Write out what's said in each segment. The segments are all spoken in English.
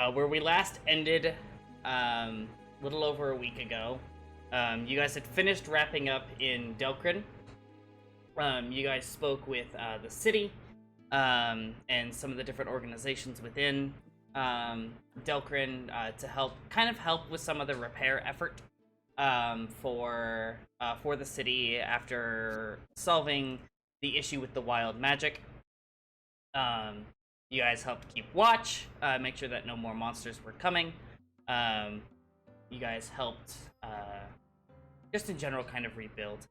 where we last ended, little over a week ago. You guys had finished wrapping up in Delcrin. You guys spoke with the city and some of the different organizations within Delcrin to help with some of the repair effort for the city after solving the issue with the wild magic. You guys helped keep watch, make sure that no more monsters were coming. You guys helped, just in general, kind of rebuild.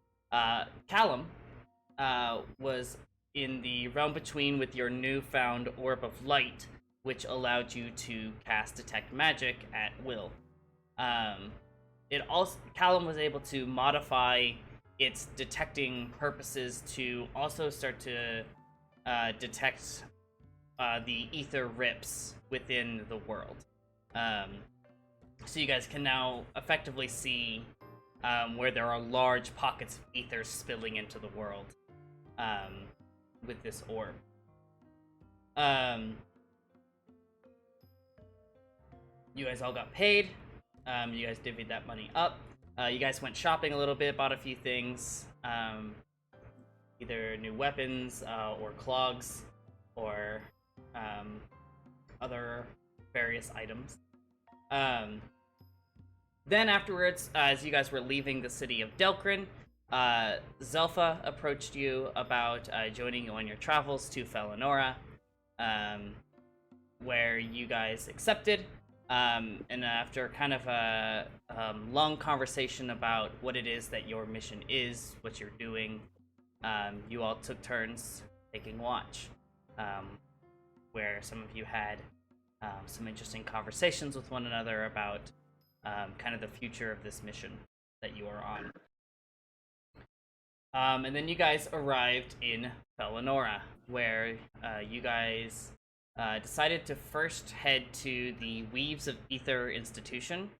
Callum was in the realm between with your newfound Orb of Light, which allowed you to cast Detect Magic at will. Callum was able to modify its detecting purposes to also start to detect the ether rips within the world. So you guys can now effectively see where there are large pockets of ether spilling into the world with this orb. You guys all got paid. You guys divvied that money up. You guys went shopping a little bit, bought a few things. Either new weapons or clogs or other various items. Then afterwards, as you guys were leaving the city of Delcrin, Zelfa approached you about joining you on your travels to Felinora, where you guys accepted. And after kind of a long conversation about what it is that your mission is, what you're doing, you all took turns taking watch, where some of you had some interesting conversations with one another about kind of the future of this mission that you are on. And then you guys arrived in Felinora, where you guys decided to first head to the Weaves of Ether Institution,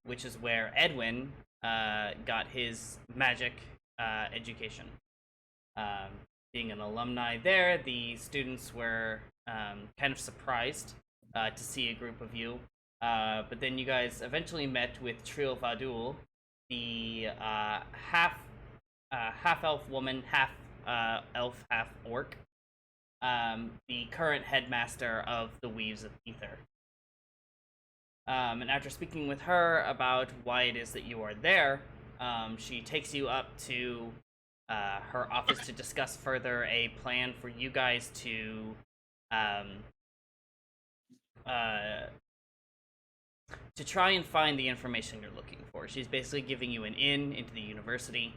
which is where Edwin got his magic education. Being an alumni there, the students were kind of surprised to see a group of you. But then you guys eventually met with Trill Vadul, the half-elf woman, half-elf, half-orc, the current headmaster of the Weaves of Ether. And after speaking with her about why it is that you are there, she takes you up to her office to discuss further a plan for you guys to try and find the information you're looking for. She's basically giving you an in into the university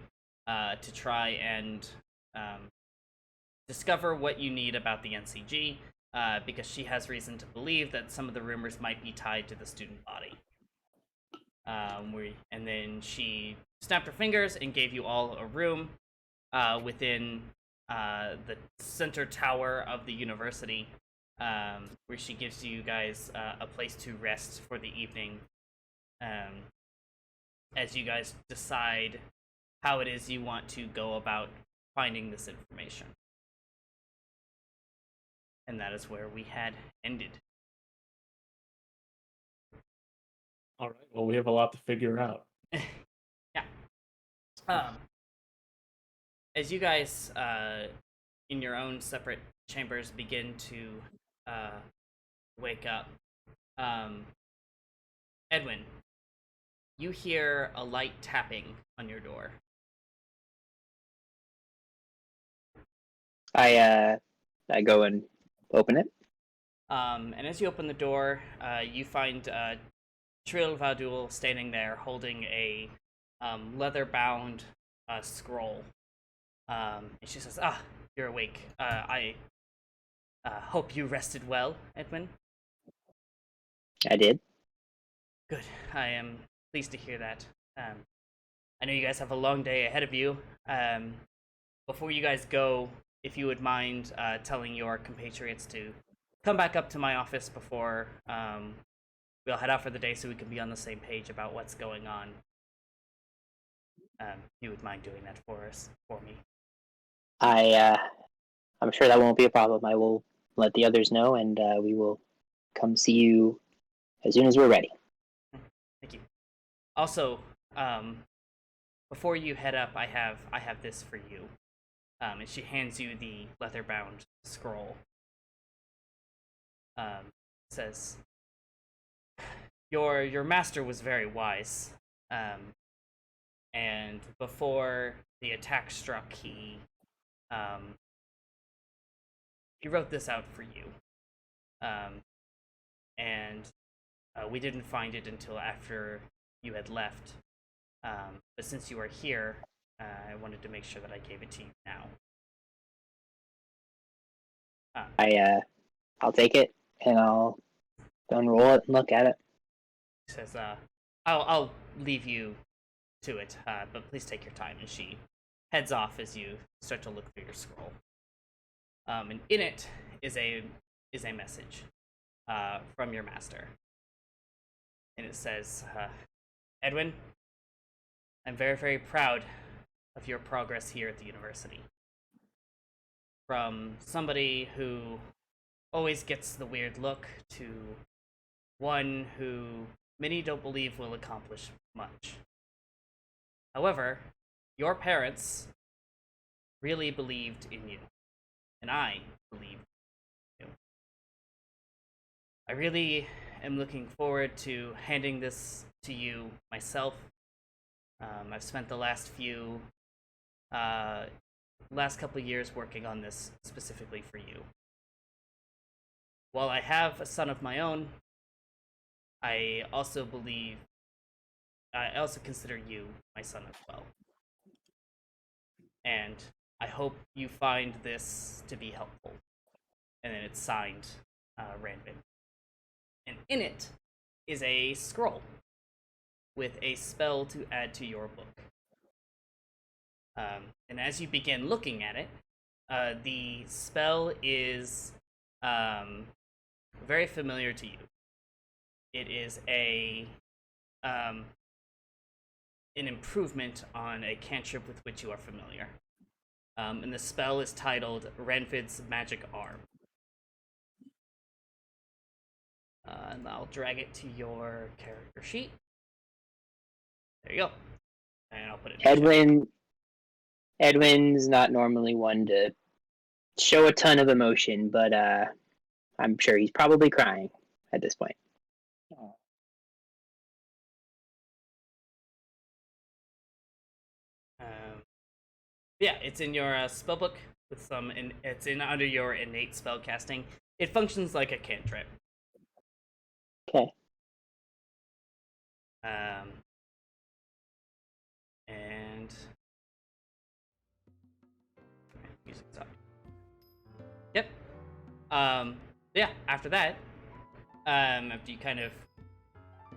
to try and discover what you need about the NCG, because she has reason to believe that some of the rumors might be tied to the student body. And then she snapped her fingers and gave you all a room within the center tower of the university, where she gives you guys a place to rest for the evening, as you guys decide how it is you want to go about finding this information. And that is where we had ended. All right. Well, we have a lot to figure out. Yeah. As you guys, in your own separate chambers, begin to wake up, Edwin, you hear a light tapping on your door. I go and open it. And as you open the door, you find Trill Vadul standing there holding a leather-bound scroll. And she says, you're awake. I hope you rested well, Edwin. I did. Good. I am pleased to hear that. I know you guys have a long day ahead of you. Before you guys go, if you would mind telling your compatriots to come back up to my office before we'll head out for the day, so we can be on the same page about what's going on. If you would mind doing that for me. I'm sure that won't be a problem. I will let the others know, and we will come see you as soon as we're ready. Thank you. Also, before you head up, I have this for you. And she hands you the leather-bound scroll. Says, Your master was very wise. And before the attack struck, he wrote this out for you. And we didn't find it until after you had left. But since you are here, I wanted to make sure that I gave it to you now. I'll take it and I'll unroll it and look at it. She says, I'll leave you to it, but please take your time. And she heads off as you start to look through your scroll. And in it is a message from your master. And it says, Edwin, I'm very, very proud of your progress here at the university. From somebody who always gets the weird look to one who many don't believe will accomplish much. However, your parents really believed in you, and I believe in you. I really am looking forward to handing this to you myself. I've spent the last couple of years working on this specifically for you. While I have a son of my own, I also consider you my son as well. And I hope you find this to be helpful. And then it's signed, Ranvin. And in it is a scroll with a spell to add to your book. And as you begin looking at it, the spell is very familiar to you. It is an improvement on a cantrip with which you are familiar. And the spell is titled Ranvid's Magic Arm. And I'll drag it to your character sheet. There you go. And I'll put it in Edwin's not normally one to show a ton of emotion, but I'm sure he's probably crying at this point. Yeah, it's in your spellbook with some. It's in under your innate spellcasting. It functions like a cantrip. Okay. And music's up. Yep. Yeah. After that, after you kind of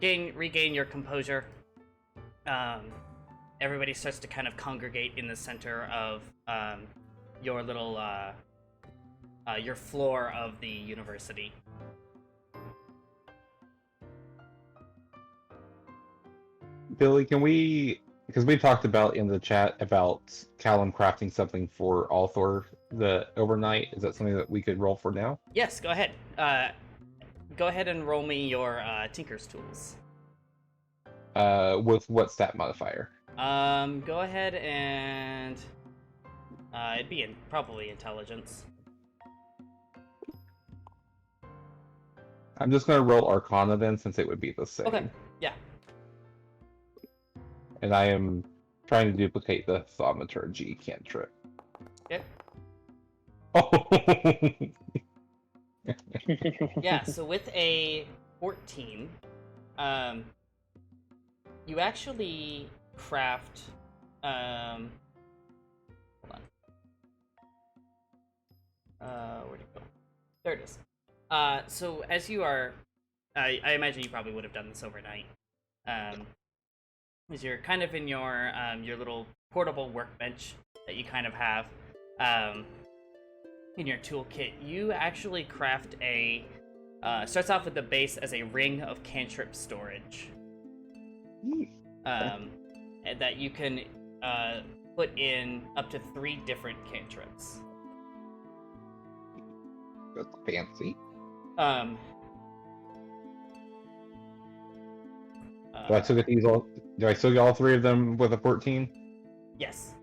regain your composure, everybody starts to kind of congregate in the center of your little your floor of the university. Billy, can we, because we talked about in the chat about Callum crafting something for Althor the overnight. Is that something that we could roll for now? Yes, go ahead. Go ahead and roll me your Tinker's Tools. With what stat modifier? Go ahead and it'd be probably Intelligence. I'm just going to roll Arcana then, since it would be the same. Okay. Yeah. And I am trying to duplicate the Thaumaturgy cantrip. Okay. Oh! Yeah, so with a 14, you actually craft, hold on. Where'd it go? There it is. So as you are, I imagine you probably would have done this overnight. As you're kind of in your little portable workbench that you kind of have, in your toolkit, you actually craft starts off with the base as a ring of cantrip storage. And that you can put in up to 3 different cantrips. That's fancy. Do I still get these all? Do I still get all three of them with a 14? Yes.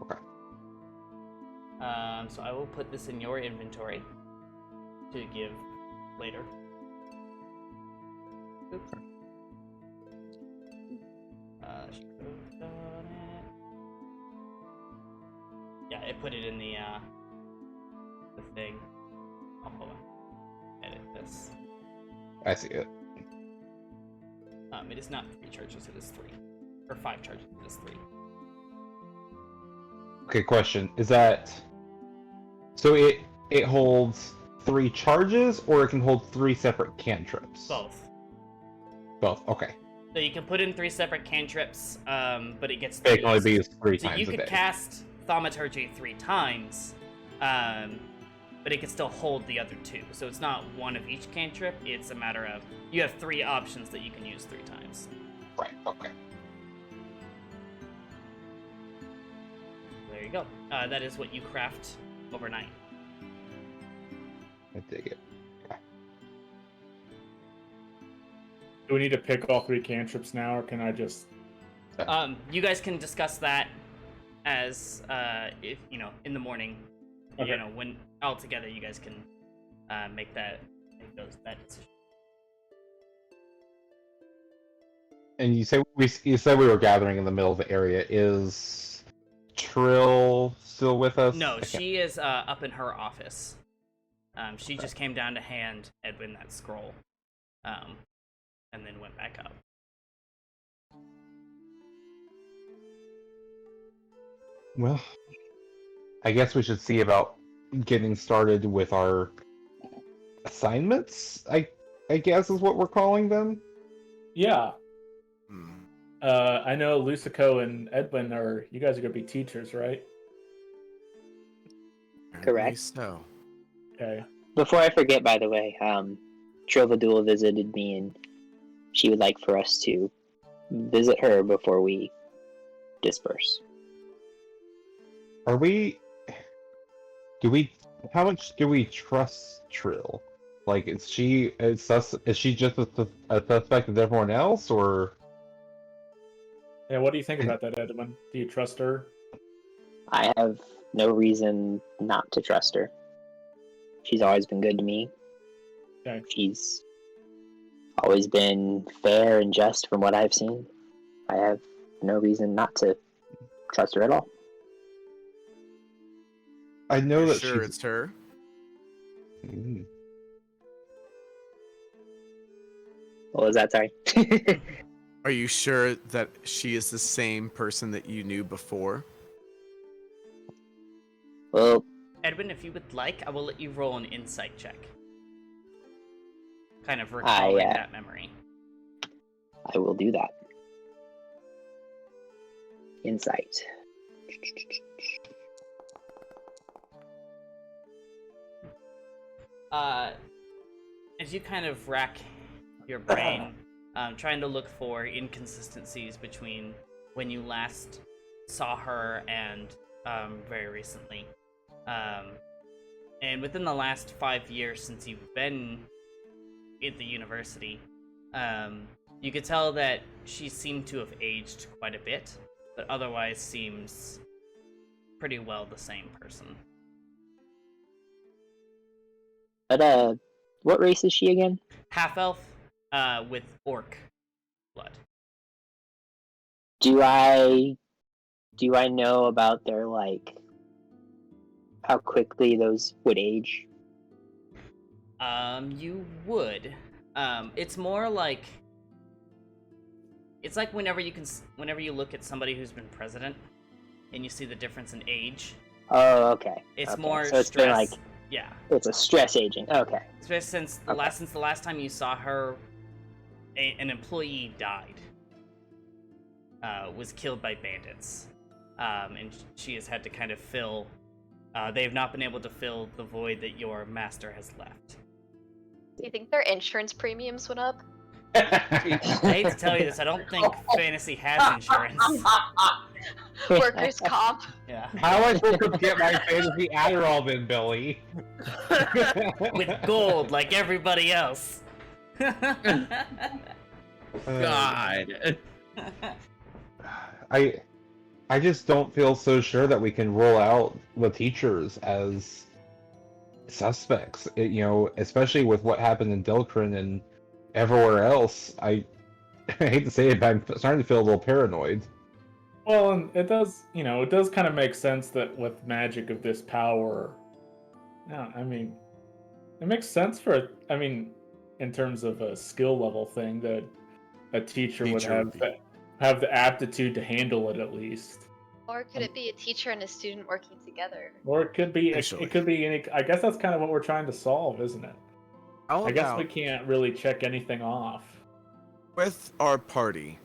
Okay. So I will put this in your inventory to give later. Oops. Should have done it. Yeah, it put it in the thing. Oh, hold on. Edit this. I see it. It is not 3 charges, it is 3. Or 5 charges, it is 3. Okay, question. Is that so it holds 3 charges or it can hold 3 separate cantrips? Both. Both, okay. So you can put in 3 separate cantrips, but it gets It can only be used. used 3 So times you a could day. cast Thaumaturgy 3 times, but it can still hold the other 2. So it's not one of each cantrip, it's a matter of you have 3 options that you can use 3 times. Right, okay. There you go. That is what you craft overnight. I dig it. Do we need to pick all 3 cantrips now, or can I just... You guys can discuss that as if in the morning. Okay. When all together, you guys can make that decision. And you said we were gathering in the middle of the area. Is Trill still with us? No, I can't- she is up in her office. She just came down to hand Edwin that scroll, and then went back up. Well, I guess we should see about getting started with our assignments. I guess is what we're calling them. Yeah. Hmm. I know Lucico and Edwin you guys are going to be teachers, right? Apparently Correct. So. Okay. Before I forget, by the way, Trovadul visited me, and she would like for us to visit her before we disperse. How much do we trust Trill? Like, is she just a suspect as everyone else, or? Yeah, what do you think about that, Edwin? Do you trust her? I have no reason not to trust her. She's always been good to me. Okay. She's always been fair and just from what I've seen. I have no reason not to trust her at all. I know You're that sure she's... it's her? Mm. What was that? Sorry. Are you sure that she is the same person that you knew before? Well, Edwin, if you would like, I will let you roll an insight check. Kind of recalling that memory. I will do that. Insight. As you kind of rack your brain, trying to look for inconsistencies between when you last saw her and very recently. And within the last 5 years since you've been at the university, you could tell that she seemed to have aged quite a bit, but otherwise seems pretty well the same person. But, what race is she again? Half-elf, with orc blood. Do I know about their, like, how quickly those would age? You would. It's more like... It's like whenever you look at somebody who's been president, and you see the difference in age. Oh, okay. It's Okay, more so it's stress. been like Yeah. it's a stress aging. Okay. Especially since the last time you saw her, an employee died. Was killed by bandits, and she has had to kind of fill. They have not been able to fill the void that your master has left. Do you think their insurance premiums went up? I hate to tell you this, I don't think fantasy has insurance. Workers' comp? Yeah. How am I supposed to get my fantasy Adderall then, Billy? With gold, like everybody else. God. I just don't feel so sure that we can rule out the teachers as suspects. Especially with what happened in Delcrin and everywhere else. I hate to say it, but I'm starting to feel a little paranoid. Well, and it does kind of make sense that with magic of this power, yeah, I mean, it makes sense in terms of a skill level thing that a teacher would have the aptitude to handle it at least. Or could it be a teacher and a student working together? Or it could be Potentially. any. I guess that's kind of what we're trying to solve, isn't it? How I guess about we can't really check anything off. with our party,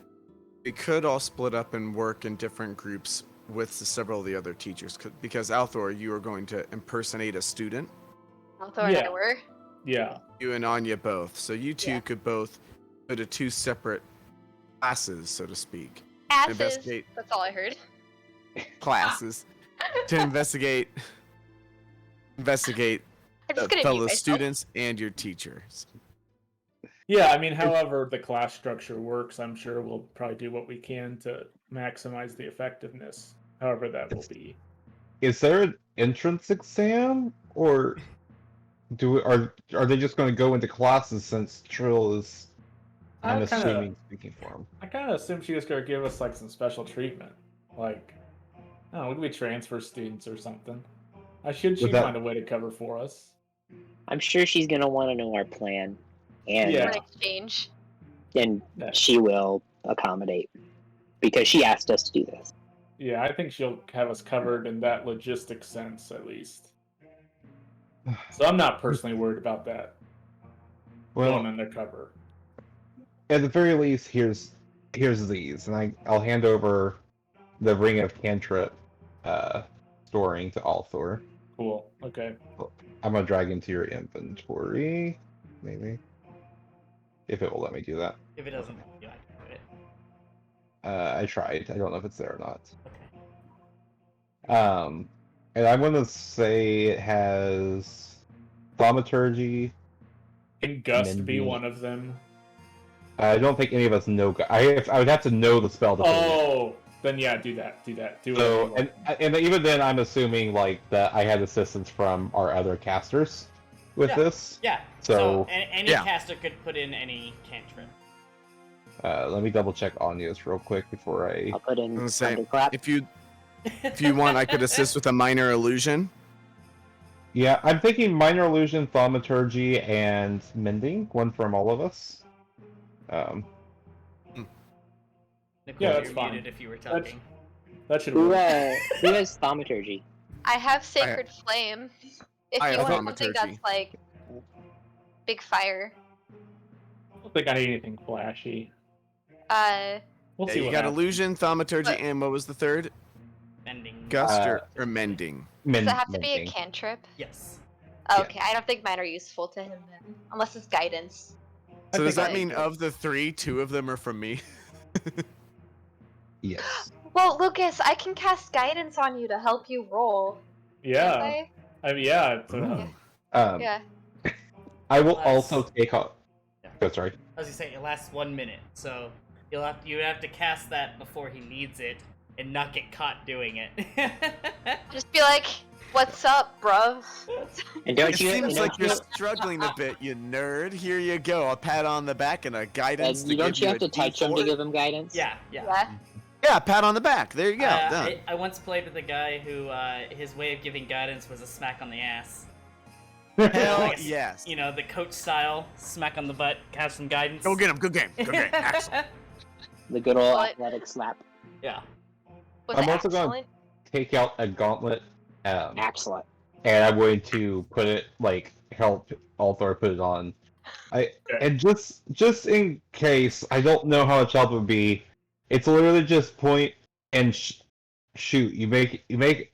we could all split up and work in different groups with several of the other teachers. Because Althor, you are going to impersonate a student. Althor and I Yeah. were. Yeah. You and Anya both. So you two Yeah. could both go to two separate classes, so to speak. Asses. Investigate That's all I heard. classes to investigate I'm just gonna mute fellow myself. students and your teachers. Yeah, I mean, however the class structure works, I'm sure we'll probably do what we can to maximize the effectiveness, however that will be. Is there an entrance exam, or are they just going to go into classes since Trill is, I'm assuming, speaking for him? I kind of assume she was going to give us like some special treatment, like, I don't know, we transfer students or something. She find a way to cover for us. I'm sure she's gonna want to know our plan, and Yeah. For an exchange. Yeah. she will accommodate because she asked us to do this. Yeah, I think she'll have us covered in that logistic sense at least. So I'm not personally worried about that going Well, undercover. at the very least, here's these, and I'll hand over the Ring of Cantrip storing to Althor. Cool. Okay. I'm gonna drag into your inventory, maybe, if it will let me do that. If it doesn't, you have to do it. I tried. I don't know if it's there or not. Okay. And I'm gonna say it has thaumaturgy. And Gus to be Mindy. one of them. I don't think any of us know. I would have to know the spell to put it in. Oh, then yeah, do that. Do whatever So, you want. and even then, I'm assuming like that I had assistance from our other casters with Yeah. this. Yeah. So- any Yeah. caster could put in any cantrip. Let me double check Anya's real quick before I. I'll put in I'm gonna say, thunderclap. If you want, I could assist with a minor illusion. Yeah, I'm thinking minor illusion, thaumaturgy, and mending. One from all of us. Nicole, Yeah, that's you're fine. muted if you were That's- talking. That should Who work. has thaumaturgy? I have Sacred Flame. If I you have want something thaumaturgy. that's like big fire. I don't think I need anything flashy. We'll Yeah, see you what got happens. illusion, thaumaturgy, But- and what was the third? Mending. Gust Uh, or mending? Does it have to be mending. a cantrip? Yes. Okay, I don't think mine are useful to him then. Unless it's guidance. I So does think that I- mean of the three, two of them are from me? Yes. Well, Lucas, I can cast guidance on you to help you roll. can't Yeah. I? Yeah. It's, Ooh. Yeah. I will Less- also take off. Yeah. Oh, sorry. I was gonna say it lasts 1 minute, so you would have to cast that before he needs it and not get caught doing it. Just be like, "What's up, bruh?" And don't It you? seems and like don't you're you, struggling a bit, you nerd. Here you go, a pat on the back and a guidance. and to you don't give you have a to touch him to D4? give him guidance? yeah. Yeah. Yeah, pat on the back. There you go. Done. I once played with a guy who his way of giving guidance was a smack on the ass. Hell Like a- yes. You know, the coach style, smack on the butt, have some guidance. Go get him. Good game. Good game. Excellent. The good old What? athletic slap. Yeah. Was I'm it also gonna- excellent? Take out a gauntlet, Excellent. and I'm going to put it like help Althor put it on. And just in case, I don't know how much help it would be. It's literally just point and shoot. You make.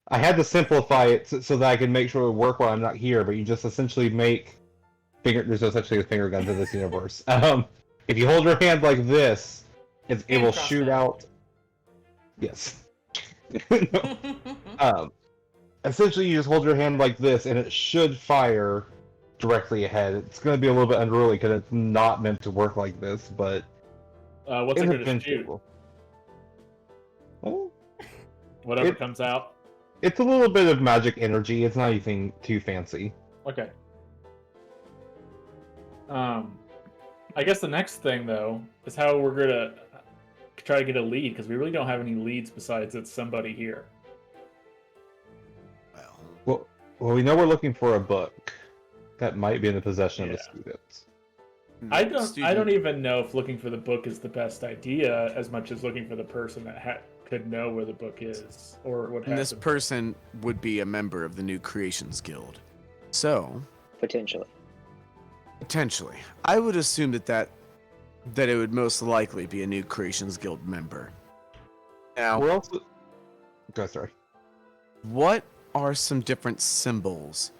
I had to simplify it so that I can make sure it would work while I'm not here. But you just essentially make There's no such thing as finger guns in this universe. If you hold your hand like this, it Hand will cross shoot that. out. Yes. No. Essentially, you just hold your hand like this, and it should fire directly ahead. It's going to be a little bit unruly because it's not meant to work like this, but What's it it's gonna shoot? eventual. Well, Whatever It- comes out. it's a little bit of magic energy. It's not anything too fancy. Okay. I guess the next thing though is how we're gonna try to get a lead because we really don't have any leads besides it's somebody here. Well, Well, we know we're looking for a book that might be in the possession of Yeah. a student. I don't student- even know if looking for the book is the best idea as much as looking for the person that could know where the book is or what. And this person would be a member of the New Creations Guild. So, Potentially. potentially, I would assume that it would most likely be a New Creations Guild member. Now, We're also. Go, sorry. what are some different symbols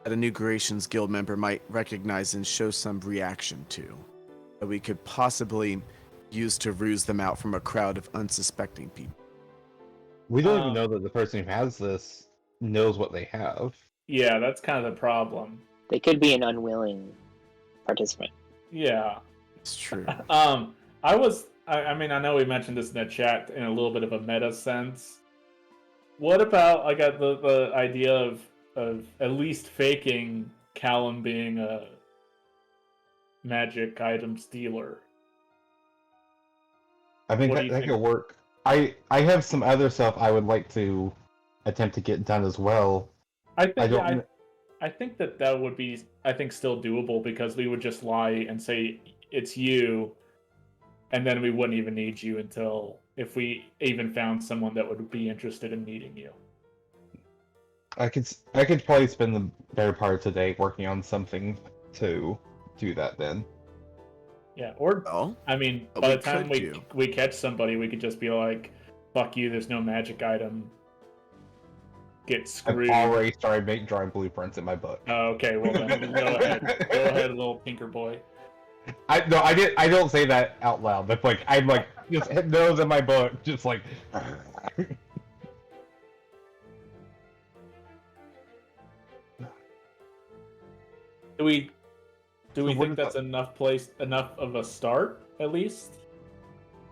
that a New Creations Guild member might recognize and show some reaction to that we could possibly use to ruse them out from a crowd of unsuspecting people? We don't even Um, know that the person who has this knows what they have. Yeah, that's kind of the problem. They could be an unwilling participant. Yeah. It's true. I mean, I know we mentioned this in the chat in a little bit of a meta sense. What about I got the idea of at least faking Callum being a magic item stealer? I think What do that, you that think? could work. I have some other stuff I would like to attempt to get done as well. I think I don't. yeah, I think that would be still doable because we would just lie and say it's you, and then we wouldn't even need you until if we even found someone that would be interested in meeting you. I could probably spend the better part of today working on something to do that. Then Yeah, or Well, I mean, What by we the time could do- we catch somebody, we could just be like, "Fuck you! There's no magic item. Get I've screwed." already started drawing blueprints in my book. Oh, okay, well then go ahead, go ahead, little Tinker Boy. I don't say that out loud. But like I'm like just hit those in my book, just like. Do we So what think is that's enough of a start at least?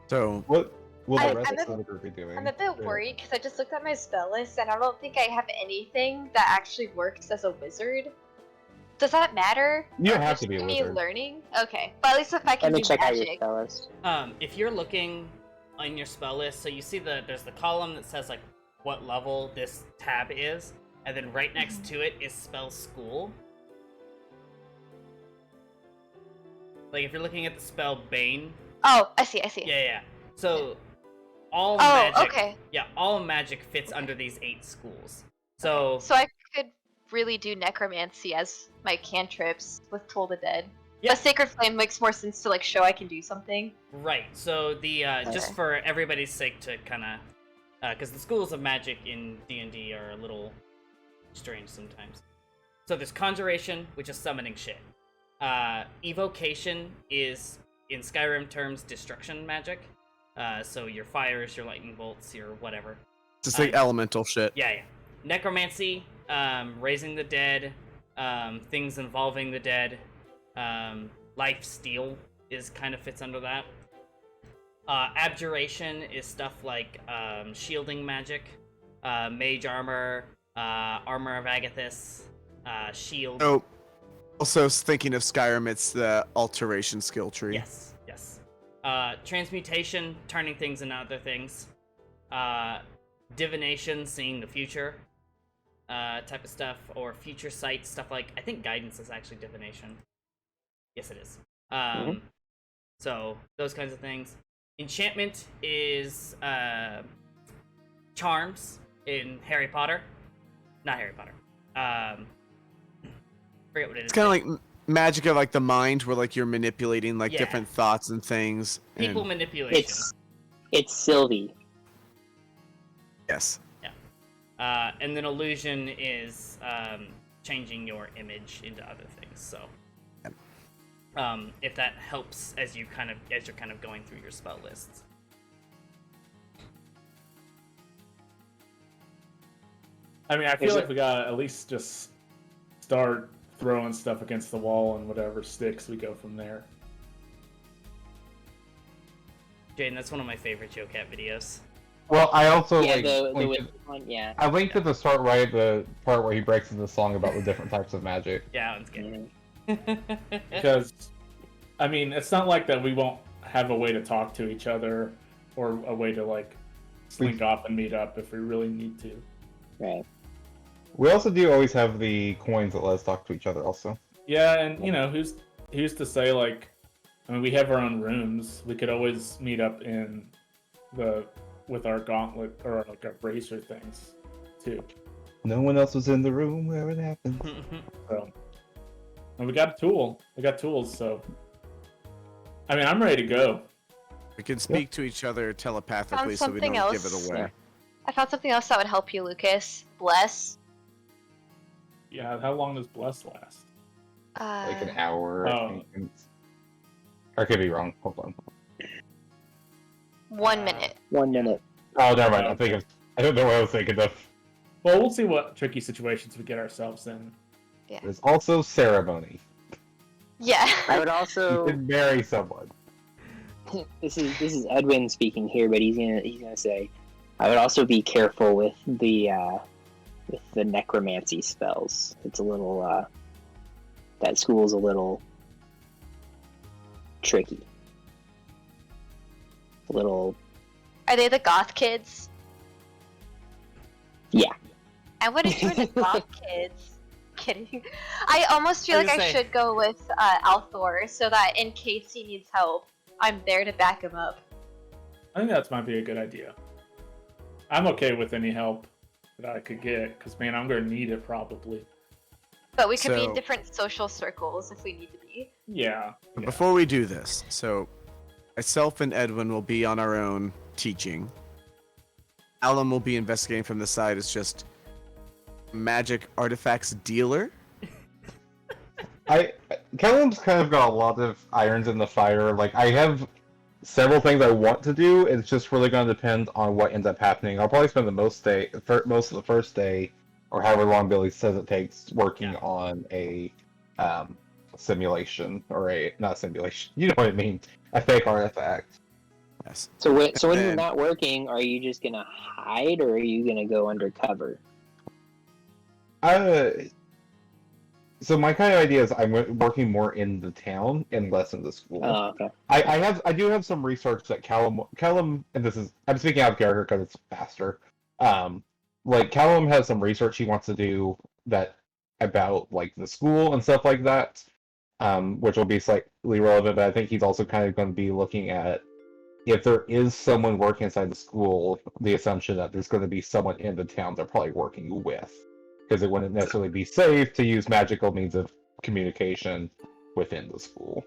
so What will the I'm rest a- of the group be doing? I'm a bit Yeah. worried because I just looked at my spell list and I don't think I have anything that actually works as a wizard. Does that matter? You don't Or have just to be a me wizard. learning? Okay, but at least if I Let can me do check out your magic. spell list. If you're looking on your spell list, so you see there's the column that says like what level this tab is, and then right next to it is spell school. Like if you're looking at the spell Bane, Oh, I see. yeah. So all Oh, magic, okay. yeah, all magic fits under these 8 schools. So So I could really do necromancy as my cantrips with Toll the Dead. Yeah. But Sacred Flame makes more sense to like show I can do something. right, so the just Okay. for everybody's sake to kind of, because the schools of magic in D&D are a little strange sometimes. So there's conjuration, which is summoning shit. Evocation is, in Skyrim terms, destruction magic. So your fires, your lightning bolts, your whatever. just like elemental shit. Yeah. Necromancy, raising the dead, things involving the dead. Life steal is kind of fits under that. Abjuration is stuff like shielding magic, mage armor, armor of Agathis, shield. Oh, also thinking of Skyrim, it's the alteration skill tree. Yes. Transmutation, turning things into other things. Divination, seeing the future, type of stuff, or future sight stuff like. I think guidance is actually divination. Yes, it is. So those kinds of things. Enchantment is charms in Harry Potter. Not Harry Potter. Forget what it is. It's kind of like magic of like the mind, where like you're manipulating like Yeah. different thoughts and things. people and- manipulation. It's Sylvie. yes. And then illusion is changing your image into other things. So, if that helps as you're kind of going through your spell lists. I mean, I feel Is like it- we gotta at least just start throwing stuff against the wall and whatever sticks, we go from there. Jane, that's one of my favorite Joe Cat videos. Well, I also yeah, like the linked wizard one, yeah. I linked at the start, right, the part where he breaks into the song about the different types of magic. Yeah, that one's good. Mhm. Because, I mean, it's not like that we won't have a way to talk to each other or a way to, like, slink off and meet up if we really need to. Right. We also do always have the coins that let us talk to each other also. Yeah, and, you know, who's to say, like, I mean, we have our own rooms. We could always meet up in with our gauntlet or, like, our bracer things, too. No one else was in the room where it happened. So, and we got a tool. We got tools, so. I mean, I'm ready to go. We can speak to each other telepathically so we something don't give else. it away. I found something else that would help you, Lucas. Bless. Yeah, how long does Bless last? Like an hour, I Oh. think. I could be wrong. Hold on. 1 minute. 1 minute. Oh, never mind. I don't know what I was thinking of. Well, we'll see what tricky situations we get ourselves in. There's also ceremony. Yeah. I would You also. can marry someone. This is Edwin speaking here, but he's gonna say, I would also be careful with the necromancy spells. It's a little that school's a little tricky. A little, Are they the goth kids? yeah. I wouldn't join the goth kids. Kidding. I almost feel I like was I gonna say- should go with Althor so that in case he needs help, I'm there to back him up. I think that might be a good idea. I'm okay with any help that I could get, because, man, I'm going to need it probably. But we could be in So- different social circles if we need to be. Yeah. But yeah. before we do this, so myself and Edwin will be on our own teaching. Alan will be investigating from the side as just magic artifacts dealer. Callum's kind of got a lot of irons in the fire. Like, I have several things I want to do. It's just really going to depend on what ends up happening. I'll probably spend the most of the first day, or however long Billy says it takes, working on a simulation, or not simulation. You know what I mean? A fake artifact. Yes. So when you're And- not working, are you just gonna hide, or are you gonna go undercover? So my kind of idea is I'm working more in the town and less in the school. Oh, okay. I do have some research that Callum, and this is, I'm speaking out of character because it's faster. Like Callum has some research he wants to do that about like the school and stuff like that, which will be slightly relevant. But I think he's also kind of going to be looking at if there is someone working inside the school, the assumption that there's going to be someone in the town they're probably working with, because it wouldn't necessarily be safe to use magical means of communication within the school.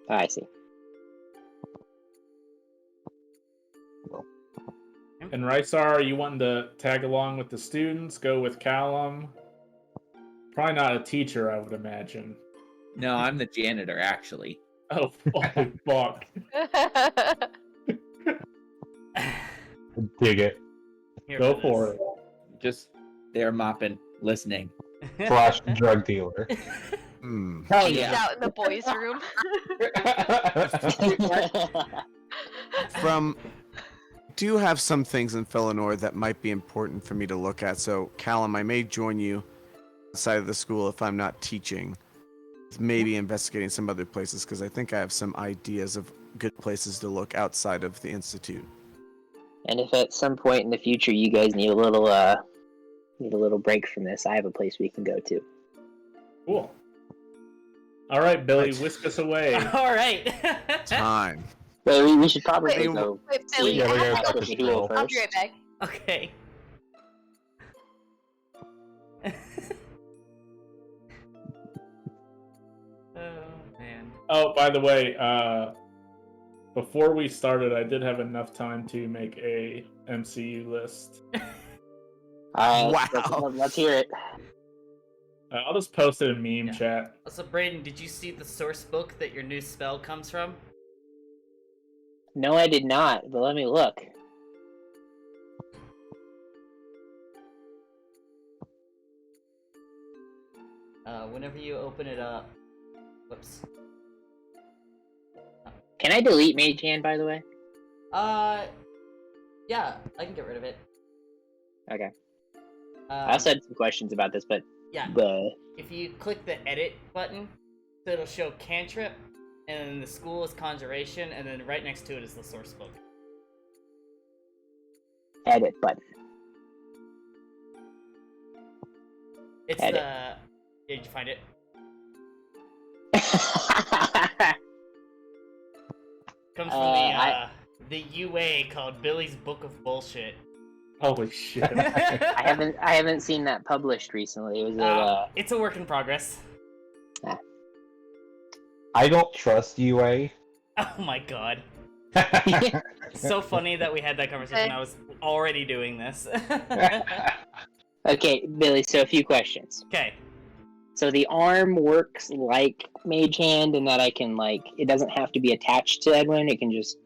I see. And Rysar, are you wanting to tag along with the students? Go with Callum? Probably not a teacher, I would imagine. No, I'm the janitor, actually. Oh, holy fuck. Dig it. Here Go for it. Just there mopping, listening. Slash drug dealer. Hmm. Hell He's yeah. out in the boys' room. From do have some things in Felinor that might be important for me to look at. So, Callum, I may join you outside of the school if I'm not teaching. Maybe investigating some other places because I think I have some ideas of good places to look outside of the institute. And if at some point in the future you guys need a little break from this, I have a place we can go to. Cool. All right, Billy, whisk us away. All right. Time. But we should probably Wait, go. Wait, Billy, Yeah, I we have gotta to talk go to pee. Squirrel I'll be right back. Okay. Oh man. Oh, by the way, before we started, I did have enough time to make a MCU list. All right, Wow. let's hear it. I'll just post it in meme Yeah. chat. So Brayden, did you see the source book that your new spell comes from? No, I did not, but let me look. Whenever you open it up, whoops. Can I delete Mage Hand, by the way? Yeah, I can get rid of it. Okay. I also had some questions about this, but yeah. the If you click the edit button, so it'll show cantrip, and then the school is conjuration, and then right next to it is the source book. edit button. It's Edit. Did you find it? Comes from the UA called Billy's Book of Bullshit. Holy shit. I haven't seen that published recently. Was it It's a work in progress. I don't trust UA. Oh my god. So funny that we had that conversation. I was already doing this. Okay, Billy, so a few questions. Okay. So the arm works like Mage Hand in that I can, like, it doesn't have to be attached to Edwin, it can just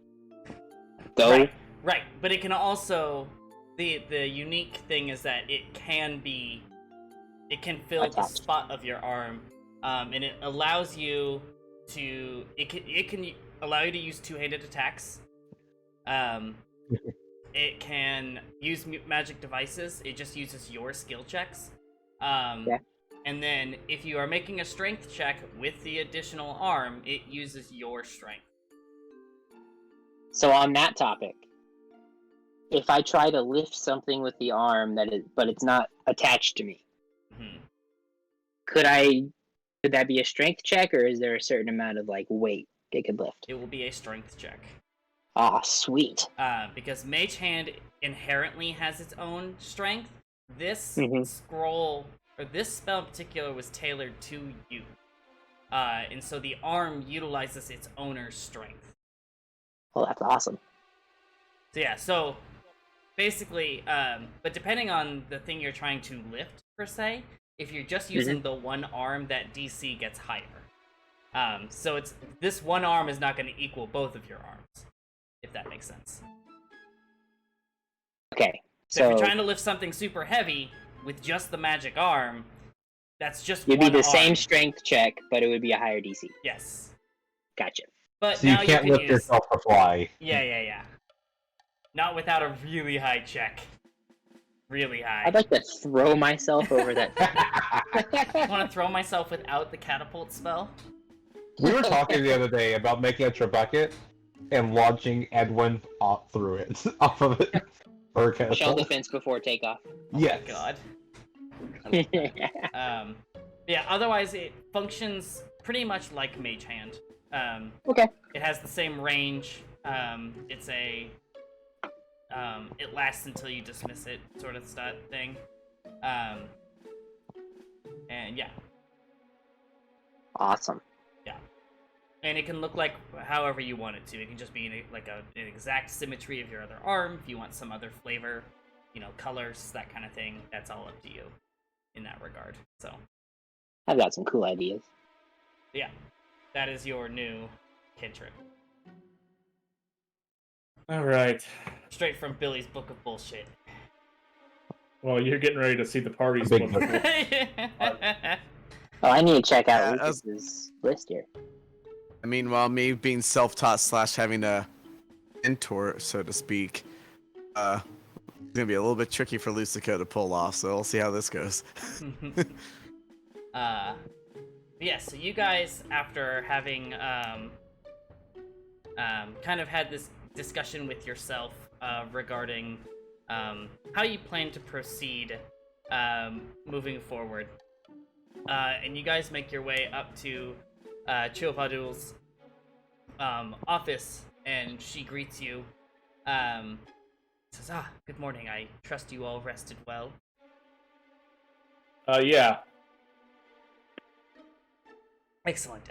go? Right. But it can also... The unique thing is that it can fill the Attached. spot of your arm. And it allows you to... It can allow you to use two-handed attacks. It can use magic devices. It just uses your skill checks. And then if you are making a strength check with the additional arm, it uses your strength. So on that topic, if I try to lift something with the arm but it's not attached to me, could that be a strength check, or is there a certain amount of like weight it could lift? It will be a strength check. Ah, sweet. Because Mage Hand inherently has its own strength. This scroll, or this spell in particular, was tailored to you. And so the arm utilizes its owner's strength. Oh, that's awesome. So yeah, so basically, but depending on the thing you're trying to lift, per se, if you're just using the one arm, that DC gets higher. So this one arm is not going to equal both of your arms, if that makes sense. Okay, So if you're trying to lift something super heavy with just the magic arm, that's just it'd one be the arm. same strength check, but it would be a higher DC. Yes. Gotcha. But So you now can't you can lift use... yourself to fly. Yeah. Not without a really high check. Really high. I'd like to throw myself over that. I want to throw myself without the catapult spell. We were talking the other day about making a Trebuchet and launching Edwin off through it, off of it. Or Shell catapult. defense before takeoff. Yes. God. Yeah, otherwise it functions pretty much like Mage Hand. Okay. It has the same range. It's a... it lasts until you dismiss it, sort of stat thing. And yeah. Awesome. And it can look like however you want it to. It can just be an exact symmetry of your other arm. If you want some other flavor, colors, that kind of thing, that's all up to you in that regard. So, I've got some cool ideas. yeah, that is your new cantrip. All right. Straight from Billy's Book of Bullshit. Well, you're getting ready to see the parties. Big one. Oh, I need to check out Yeah, Lucas's list here. I mean, while me being self-taught / having a mentor, so to speak, it's gonna be a little bit tricky for Lucico to pull off. So we'll see how this goes. Yeah, so you guys, after having kind of had this discussion with yourself regarding how you plan to proceed moving forward, and you guys make your way up to Chilpadul's office, and she greets you. Says, good morning. I trust you all rested well. Yeah. Excellent.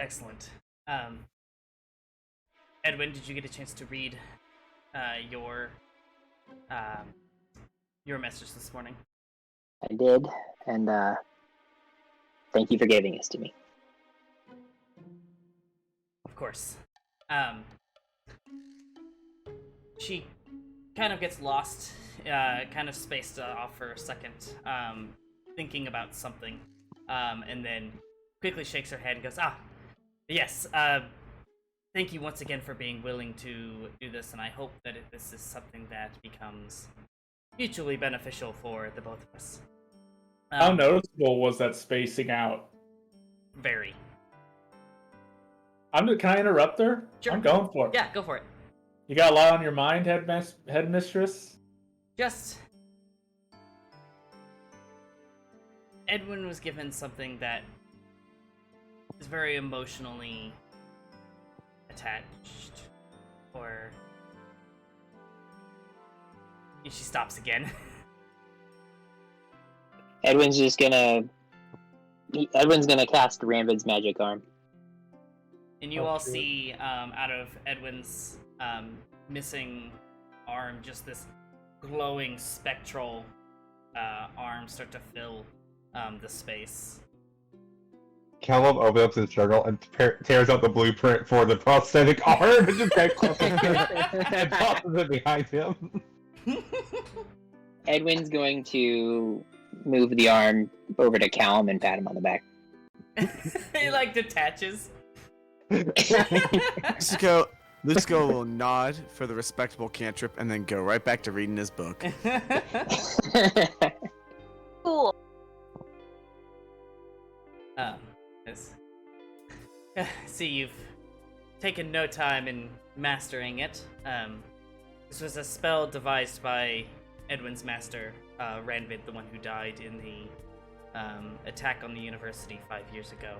Edwin, did you get a chance to read your message this morning? I did, and thank you for giving this to me. Of course. She kind of gets lost, kind of spaced off for a second, thinking about something. and then quickly shakes her head and goes, yes, thank you once again for being willing to do this, and I hope that this is something that becomes mutually beneficial for the both of us. How noticeable was that spacing out? Very. Can I interrupt her? Sure. I'm going for it. Yeah, go for it. You got a lot on your mind, headmistress? Just... Edwin was given something that is very emotionally attached, or... And she stops again. Edwin's gonna cast Rambid's magic arm. And you all see, out of Edwin's missing arm, just this glowing spectral arm start to fill the space. Callum opens up his journal and tears out the blueprint for the prosthetic arm and just and tosses it behind him. Edwin's going to move the arm over to Callum and pat him on the back. He like detaches. Lucico will nod for the respectable cantrip and then go right back to reading his book. Cool. Yes. See, you've taken no time in mastering it. This was a spell devised by Edwin's master, Ranvid, the one who died in the attack on the university 5 years ago.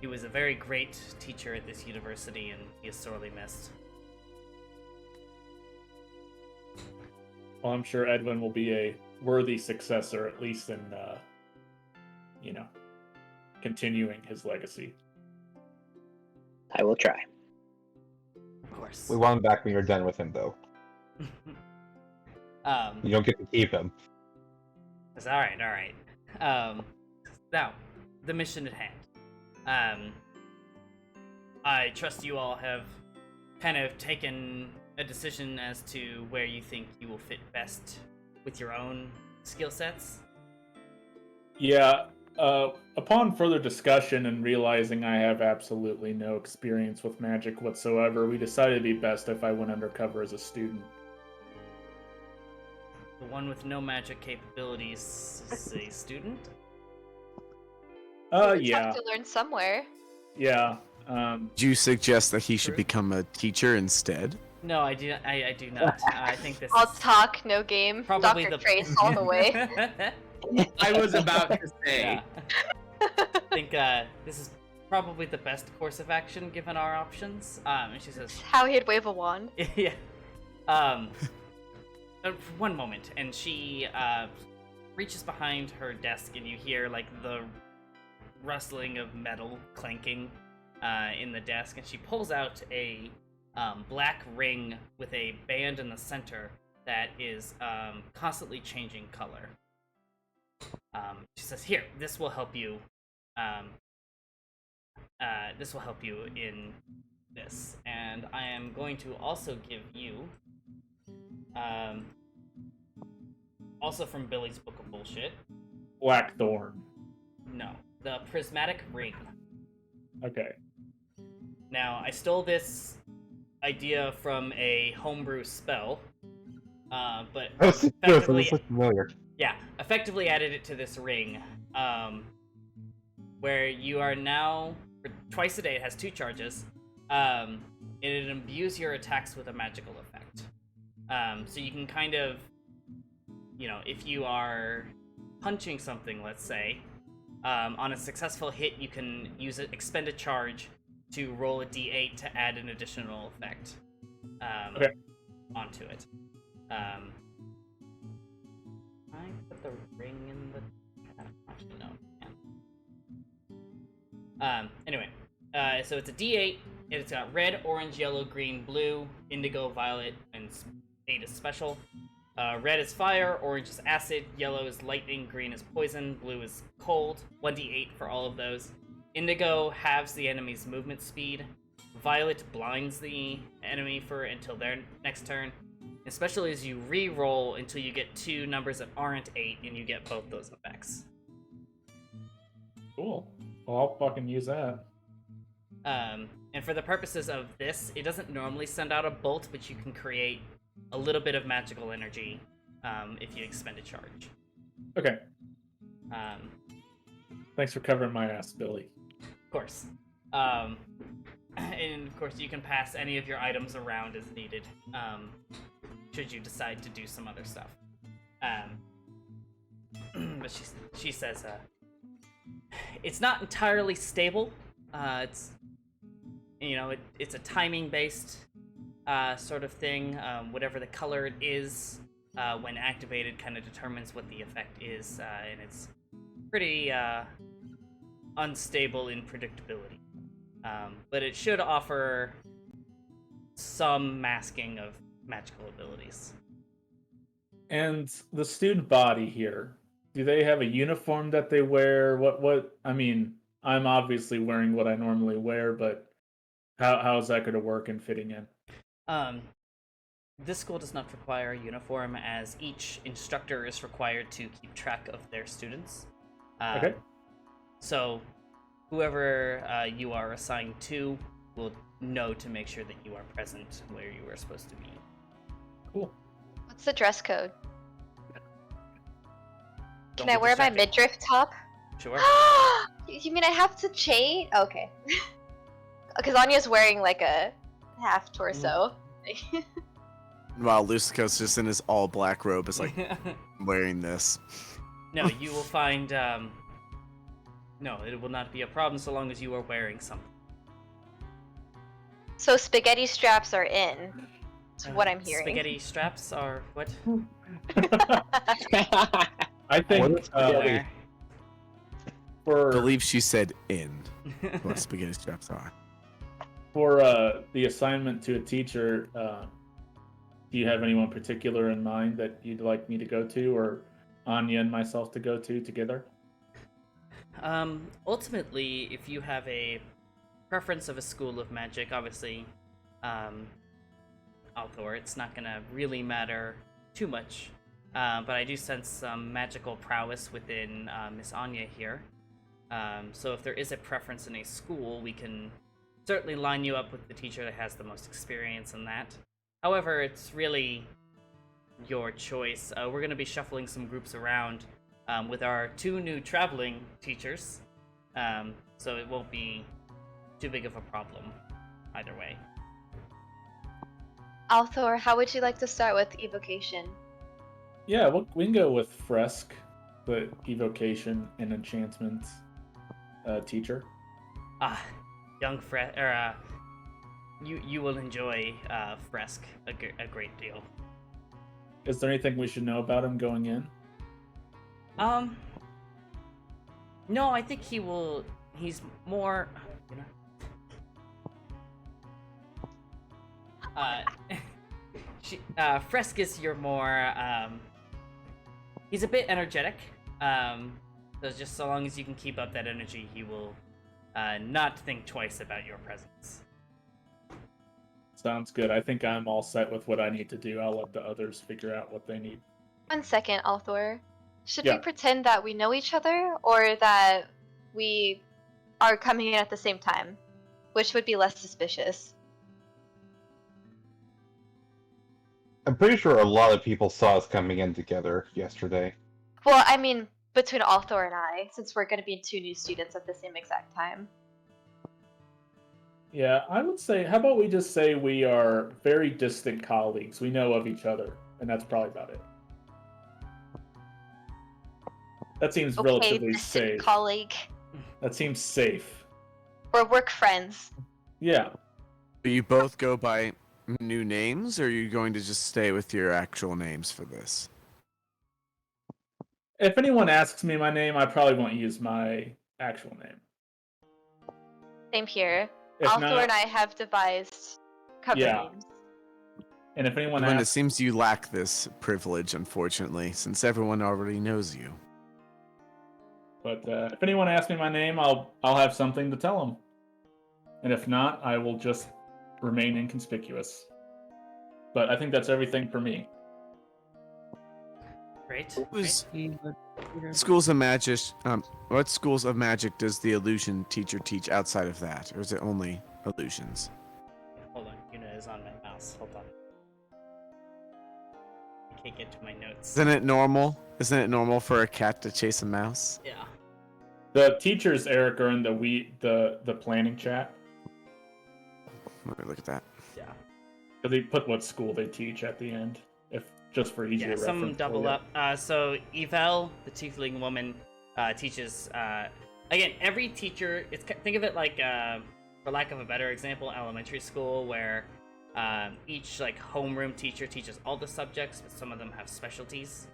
He was a very great teacher at this university, and he is sorely missed. Well, I'm sure Edwin will be a worthy successor, at least in, continuing his legacy. I will try. Of course. We want him back when you're done with him, though. You don't get to keep him. It's all right. Now, the mission at hand. I trust you all have kind of taken a decision as to where you think you will fit best with your own skill sets. Yeah, upon further discussion and realizing I have absolutely no experience with magic whatsoever, we decided it'd be best if I went undercover as a student. The one with no magic capabilities is a student? Yeah. Have to learn somewhere. Yeah. Do you suggest that he should become a teacher instead? No, I do. I do not. I think this All is talk, no game. probably Dr. the Trace all the way. I was about to say. Yeah. I think this is probably the best course of action given our options. And she says, How he'd wave a wand. yeah. For one moment, and she reaches behind her desk, and you hear like the rustling of metal clanking in the desk, and she pulls out a black ring with a band in the center that is constantly changing color. She says, "Here, this will help you. This will help you in this, and I am going to also give you." Also from Billy's Book of Bullshit. Blackthorn. No, the Prismatic Ring. Okay. Now, I stole this idea from a homebrew spell, but effectively, familiar. yeah, effectively added it to this ring, where you are now, for twice a day, it has 2 charges, and it imbues your attacks with a magical effect. So you can kind of, if you are punching something, let's say, on a successful hit, you can expend a charge to roll a d8 to add an additional effect onto it. I put the ring in the chat. Actually, no. Anyway, so it's a d8. It's got red, orange, yellow, green, blue, indigo, violet, and 8 is special. Red is fire, orange is acid, yellow is lightning, green is poison, blue is cold. 1d8 for all of those. Indigo halves the enemy's movement speed. Violet blinds the enemy until their next turn. especially as you re-roll until you get 2 numbers that aren't 8, and you get both those effects. Cool. Well, I'll fucking use that. And for the purposes of this, it doesn't normally send out a bolt, but you can create a little bit of magical energy if you expend a charge. Okay. Um, Thanks for covering my ass, Billy. Of course. And of course, you can pass any of your items around as needed, should you decide to do some other stuff. But she says, it's not entirely stable. It's, it's a timing-based sort of thing. Whatever the color it is, when activated, kind of determines what the effect is, and it's pretty unstable in predictability. But it should offer some masking of magical abilities. And the student body here, do they have a uniform that they wear? What I mean, I'm obviously wearing what I normally wear, but how is that going to work in fitting in? This school does not require a uniform, as each instructor is required to keep track of their students. Okay. So, whoever you are assigned to will know to make sure that you are present where you are supposed to be. Cool. What's the dress code? Don't Can I be wear my distracted. midriff top? Sure. You mean I have to change? Okay. Because Anya's wearing like a half torso. While Lucico's just in his all black robe, is like wearing this. No, you will find. No, it will not be a problem so long as you are wearing something. So spaghetti straps are in. That's what I'm hearing. Spaghetti straps are what? I think What is spaghetti? Where? for I believe she said in what spaghetti straps are. for the assignment to a teacher, do you have anyone particular in mind that you'd like me to go to, or Anya and myself to go to together? Ultimately, if you have a preference of a school of magic, obviously, Althor, it's not gonna really matter too much. But I do sense some magical prowess within Miss Anya here. So if there is a preference in a school, we can certainly line you up with the teacher that has the most experience in that. However, it's really your choice. We're going to be shuffling some groups around with our 2 new traveling teachers, so it won't be too big of a problem either way. Althor, how would you like to start with evocation? Yeah, we can go with Fresk, the evocation and enchantment teacher. Young you will enjoy Fresk a great deal. Is there anything we should know about him going in? No, I think he's more, Fresk is your more, he's a bit energetic, so just so long as you can keep up that energy, he will not think twice about your presence. Sounds good. I think I'm all set with what I need to do. I'll let the others figure out what they need. 1 second, Althor. Should Yeah. we pretend that we know each other, or that we are coming in at the same time? Which would be less suspicious? I'm pretty sure a lot of people saw us coming in together yesterday. Well, I mean, between Althor and I, since we're going to be 2 new students at the same exact time. Yeah, I would say, how about we just say we are very distant colleagues. We know of each other, and that's probably about it. That seems Okay, relatively distant safe. colleague. That seems safe. We're work friends. Yeah. Do you both go by new names, or are you going to just stay with your actual names for this? If anyone asks me my name, I probably won't use my actual name. Same here. If Althor not, and I have devised cover Yeah. names. and if anyone When it asks, seems you lack this privilege, unfortunately, since everyone already knows you. but if anyone asks me my name, I'll have something to tell them. And if not, I will just remain inconspicuous. But I think that's everything for me. Great. What great. was schools of magic? What schools of magic does the illusion teacher teach outside of that, or is it only illusions? Hold on, Yuna is on my mouse. Hold on. I can't get to my notes. Isn't it normal? Isn't it normal for a cat to chase a mouse? Yeah. The teachers, Eric, are in the planning chat. Let me look at that. Yeah. So they put what school they teach at the end, if just for easier Yeah, reference. some double for you. up. So Evel, the tiefling woman, teaches. Again, every teacher. Think of it like, for lack of a better example, elementary school, where each like homeroom teacher teaches all the subjects, but some of them have specialties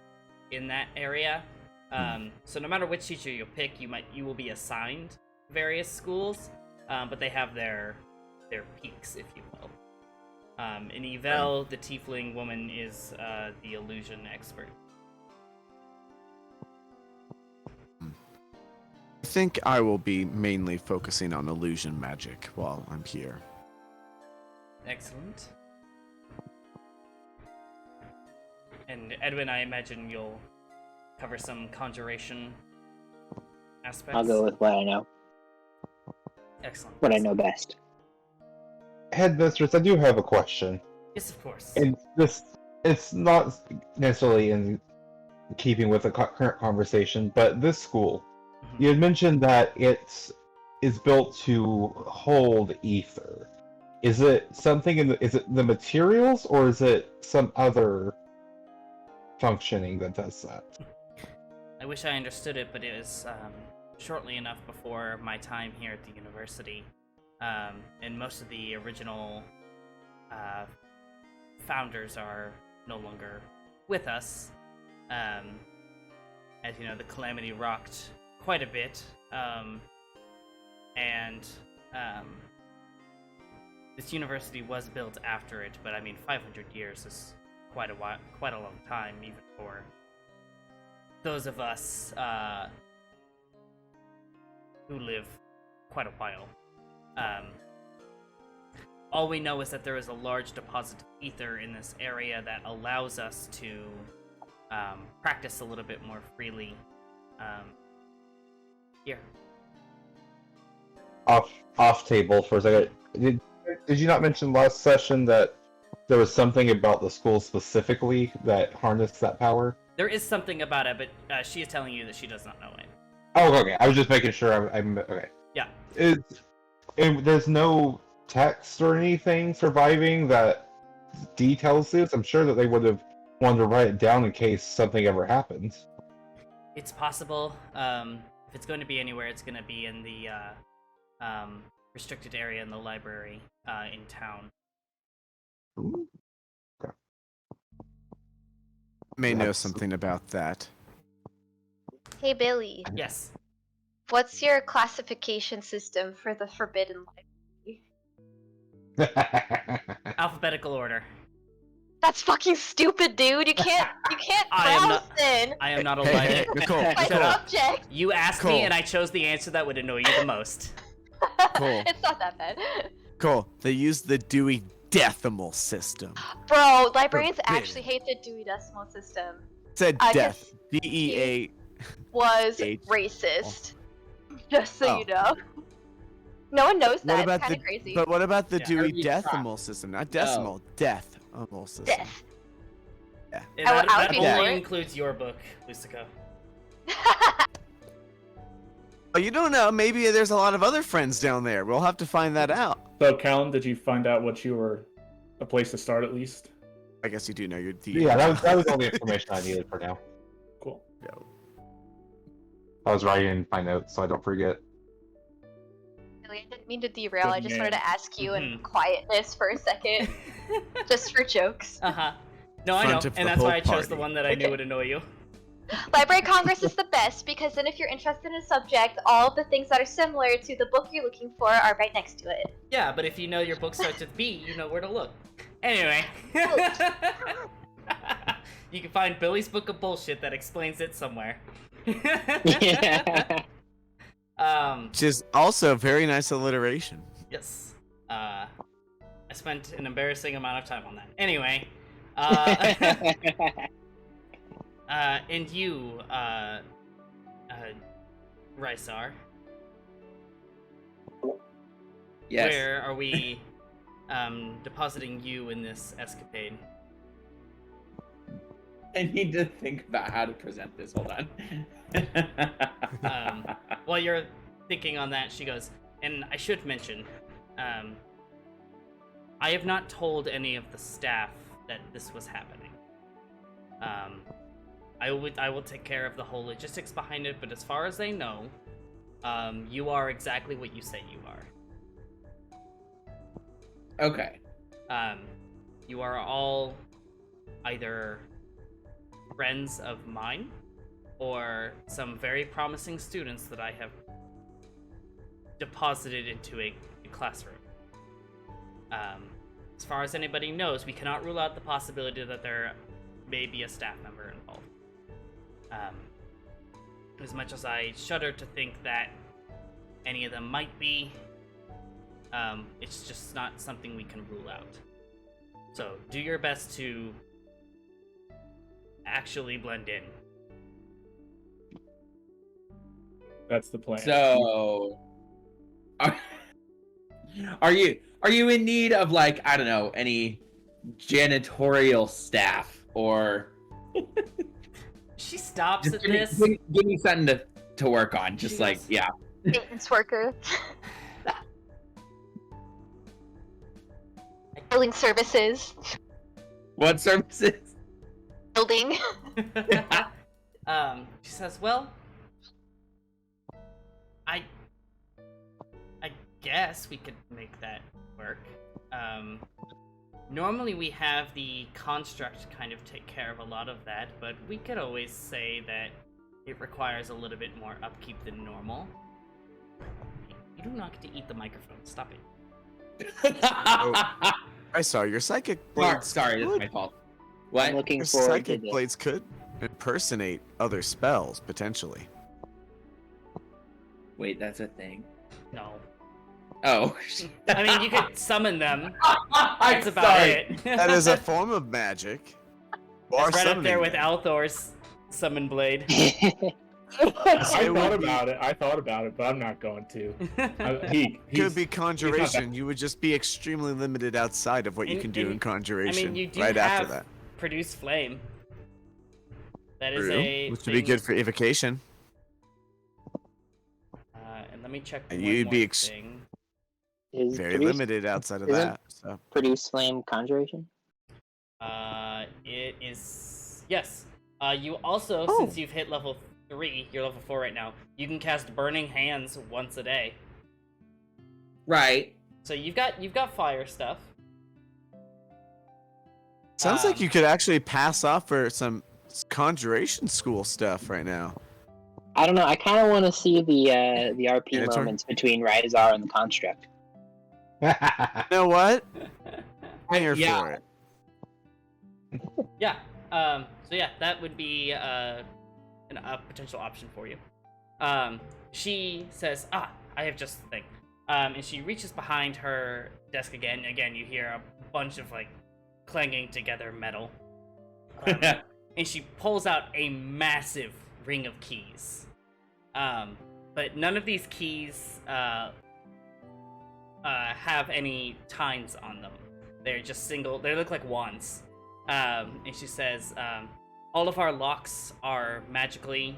in that area. So no matter which teacher you pick, you will be assigned various schools, but they have their peaks, if you will. In Evel, the tiefling woman is the illusion expert. I think I will be mainly focusing on illusion magic while I'm here. Excellent. And Edwin, I imagine you'll cover some conjuration aspects. I'll go with what I know, Excellent. what I know best. Headmistress, I do have a question. Yes, of course. And it's not necessarily in keeping with the current conversation, but this school, Mhm. you had mentioned that it is built to hold ether. Is it something is it the materials, or is it some other functioning that does that? I wish I understood it, but it was shortly enough before my time here at the university. And most of the original founders are no longer with us. As you know, the Calamity rocked quite a bit. And this university was built after it, but I mean, 500 years is quite a long time, even for those of us who live quite a while. All we know is that there is a large deposit of ether in this area that allows us to practice a little bit more freely here. Off table for a second. Did you not mention last session that there was something about the school specifically that harnessed that power? There is something about it, but she is telling you that she does not know it. Oh, okay. I was just making sure. I'm okay. Yeah. There's no text or anything surviving that details this. I'm sure that they would have wanted to write it down in case something ever happens. It's possible. If it's going to be anywhere, it's going to be in the restricted area in the library in town. Ooh. Okay. May know That's- something about that. Hey Billy, Yes. what's your classification system for the Forbidden Library? Alphabetical order. That's fucking stupid, dude. You can't I am browse not- then. I am not a Hey, library. hey, Nicole, My Shut up. subject. You asked Cole. me, and I chose the answer that would annoy you the most. Cool. It's not that bad. Cool. They use the Dewey Decimal System. Bro, librarians Forbidden. actually hate the Dewey Decimal System. Said I death. just- DEA. Was H. racist. Just so Oh. you know. No one knows What that. about It's kind the? of crazy. But what about the Yeah. Dewey Every crop. Decimal System? Not decimal. Decimal System. Death. And I would that be only for it. includes your book, Lucica. Oh, you don't know. Maybe there's a lot of other friends down there. We'll have to find that out. So, Callum, did you find out what you were a place to start at least? I guess you do know your Yeah, that was all the information I needed for now. Cool. I was writing my notes so I don't forget. Really, I didn't mean to derail. I just Good wanted man. to ask you in Mhm. quietness for a second, just for jokes. Uh-huh. No, I know, Front of and the that's why whole I chose the party. one that I knew Okay. would annoy you. Library Congress is the best because then if you're interested in a subject, all of the things that are similar to the book you're looking for are right next to it. Yeah, but if you know your book starts with B, you know where to look. Anyway. You can find Billy's Book of Bullshit that explains it somewhere. Yeah. Which is also very nice alliteration. Yes. I spent an embarrassing amount of time on that. Anyway, and you, Rysar, Yes. where are we depositing you in this escapade? I need to think about how to present this. Hold on. While you're thinking on that, she goes, and I should mention, I have not told any of the staff that this was happening. I will take care of the whole logistics behind it, but as far as they know, you are exactly what you say you are. Okay. You are all either friends of mine or some very promising students that I have deposited into a classroom. As far as anybody knows, we cannot rule out the possibility that there may be a staff member involved. As much as I shudder to think that any of them might be, it's just not something we can rule out. So do your best to actually blend in. That's the plan. So, are you in need of, like, I don't know, any janitorial staff, or She stops just at give me, this. give me something to work on? Just She like, goes- yeah. Maintenance worker. Building services. What services? Building. She says, well, I guess we could make that work. Normally we have the construct kind of take care of a lot of that, but we could always say that it requires a little bit more upkeep than normal. You do not get to eat the microphone. Stop it. I saw your psychic Sorry, blades. sorry, that's could- my fault. I'm What? looking Your forward to psychic this. blades could impersonate other spells potentially. Wait, that's a thing. No. Oh. I mean, you could summon them. I'm That's about it. That is a form of magic. Or It's right up there summoning with them. Althor's summon blade. I It would thought be- about it, but I'm not going to. Could He's- be conjuration. You would just be extremely limited outside of what you And- can do and- in conjuration. you do right have after that. produce flame. That is True, a which would be thing- good for evocation. And let me check. And one you'd be more thing. Is Very produce, limited outside of isn't- that. So produce flame conjuration? It is yes. You also, Oh. since you've hit level 3, you're level 4 right now. You can cast Burning Hands once a day. Right. So you've got fire stuff. sounds like Um, you could actually pass off for some conjuration school stuff right now. I don't know. I kind of want to see the RP Minotaur? moments between Ryzar and the construct. You know what? I'm here Yeah. for it. Yeah. So yeah, that would be a potential option for you. She says, I have just the thing. And she reaches behind her desk again. Again, you hear a bunch of, like, clanging together metal. And she pulls out a massive ring of keys. But none of these keys have any tines on them. They're just single. They look like wands. And she says, all of our locks are magically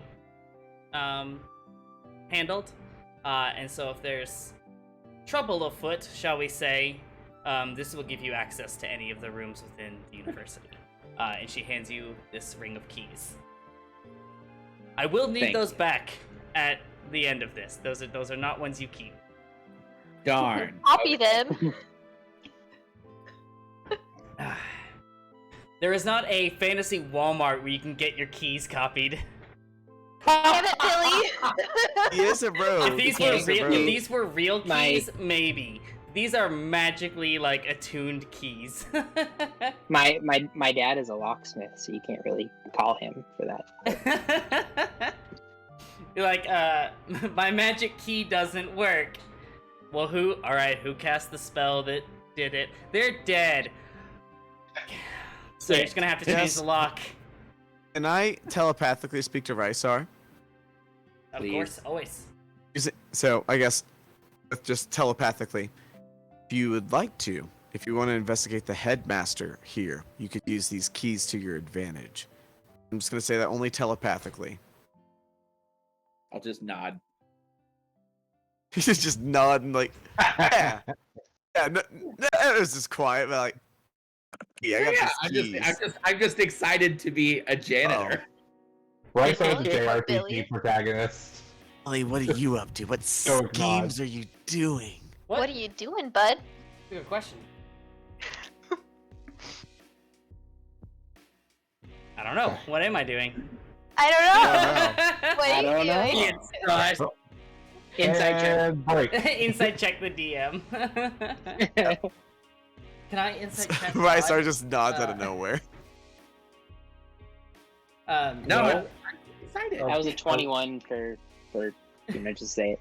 handled. And so if there's trouble afoot, shall we say, this will give you access to any of the rooms within the university. And she hands you this ring of keys. I will need Thank those you. back at the end of this. Those are not ones you keep. Darn. Copy them. There is not a fantasy Walmart where you can get your keys copied. Damn it, Billy. He is a rogue. If these He were is a real, rogue. if these were real My- keys, maybe. These are magically, like, attuned keys. My dad is a locksmith, so you can't really call him for that. You're like, my magic key doesn't work. Well, who cast the spell that did it. They're dead. So you're just gonna have to change Yes. the lock. Can I telepathically speak to Rysar? Of Please. course, always. So I guess just telepathically, if you would like to, if you want to investigate the headmaster here, you could use these keys to your advantage. I'm just gonna say that only telepathically. I'll just nod. He's just nodding like, yeah, yeah. No, it was just quiet, but like, yeah, I got I'm these keys. I'm just excited to be a janitor. Right side of the Billy? JRPG Billy? protagonist. Ollie, what are you up to? What Oh, God. schemes are you doing? What are you doing, bud? Good question. I don't know. What am I doing? I don't know. What I are you don't know. doing? It's Rush. Inside check. And break. Inside check the DM. Can I inside check? Rysar Rod? just nods out of nowhere. No, No. I'm excited. That was a 21 for you know, just say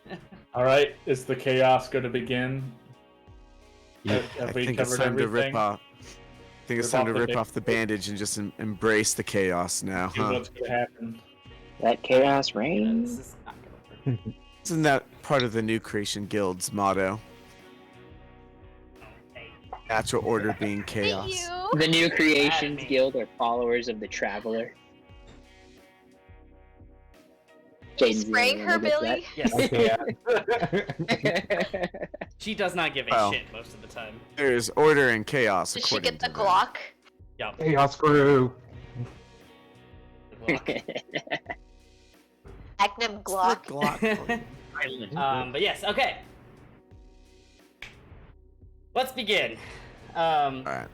it. All right, is the chaos going to begin? Yeah. Have I we think it's covered time to everything? rip off. I think it's Rip time off to the rip big- off the bandage and just embrace the chaos now, See huh? what's going to happen? That chaos This reigns. is not gonna work. Isn't that part of the New Creation Guild's motto? Hey. Natural order being Hey, chaos. you. The New Creations me. Guild are followers of the Traveler. You Jaden's the spraying only her, one that Billy? Yes. Okay. gets that. She does not give a Well. shit most of the time. There's order and chaos. Did she according get the to them. Glock? Yup. Chaos crew. Good luck. Magnum It's the Glock. Glock. But yes, okay. Let's begin. All right,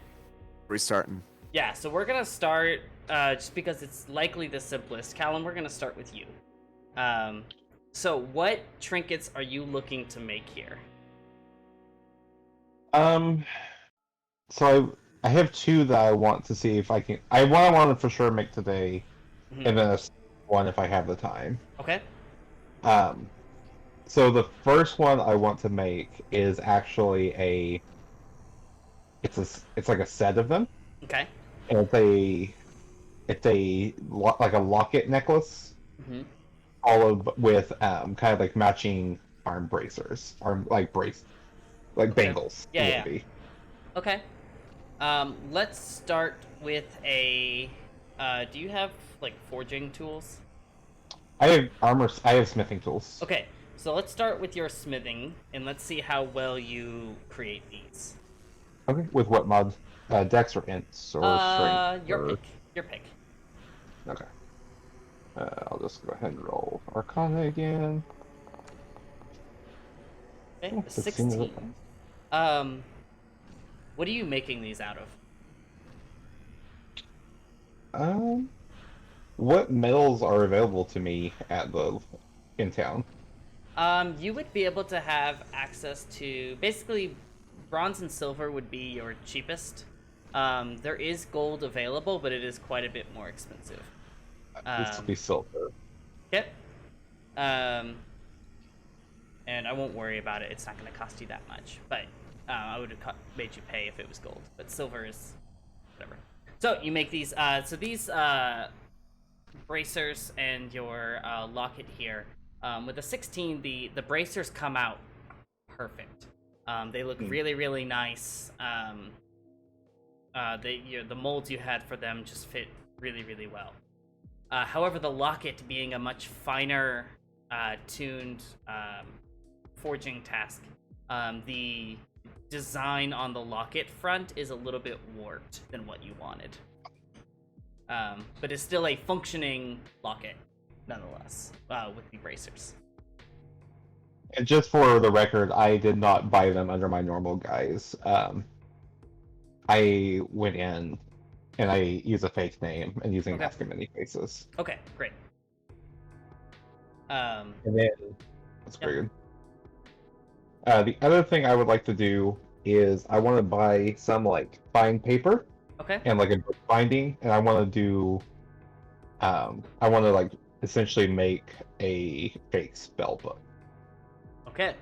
restarting. Yeah, so we're gonna start just because it's likely the simplest. Callum, we're gonna start with you. So what trinkets are you looking to make here? So I have two that I want to see if I can. I want to for sure make today, Mhm. and then one if I have the time. Okay. So the first one I want to make is actually it's like a set of them. Okay. And like a locket necklace, hmm followed with kind of like matching arm bracers, like Okay. bangles. Yeah, it would yeah. be. Okay. Let's start with a. Do you have like forging tools? I have armor. I have smithing tools. Okay, so let's start with your smithing, and let's see how well you create these. Okay. With what mod? Dex or ints or strength? Your or- pick. Your pick. Okay. I'll just go ahead and roll Arcana again. Okay, Oh, a 16 is 16. What are you making these out of? What metals are available to me in town? You would be able to have access to basically bronze and silver would be your cheapest. There is gold available, but it is quite a bit more expensive. This would be silver. Yep. And I won't worry about it. It's not going to cost you that much. But I would have made you pay if it was gold. But silver is whatever. So you make these. So these bracers and your locket here. With a 16, the bracers come out perfect. They look really, really nice. The molds you had for them just fit really, really well. However, the locket being a much finer tuned forging task, the design on the locket front is a little bit warped than what you wanted. But it's still a functioning locket, nonetheless, with the bracers. And just for the record, I did not buy them under my normal guise. I went in and I used a fake name and using Okay. Mask of Many Faces. Okay, great. And then that's Yep. very good. The other thing I would like to do is I want to buy some like fine paper Okay. and like a book binding, and I want to do, I want to like essentially make a fake spell book. Okay.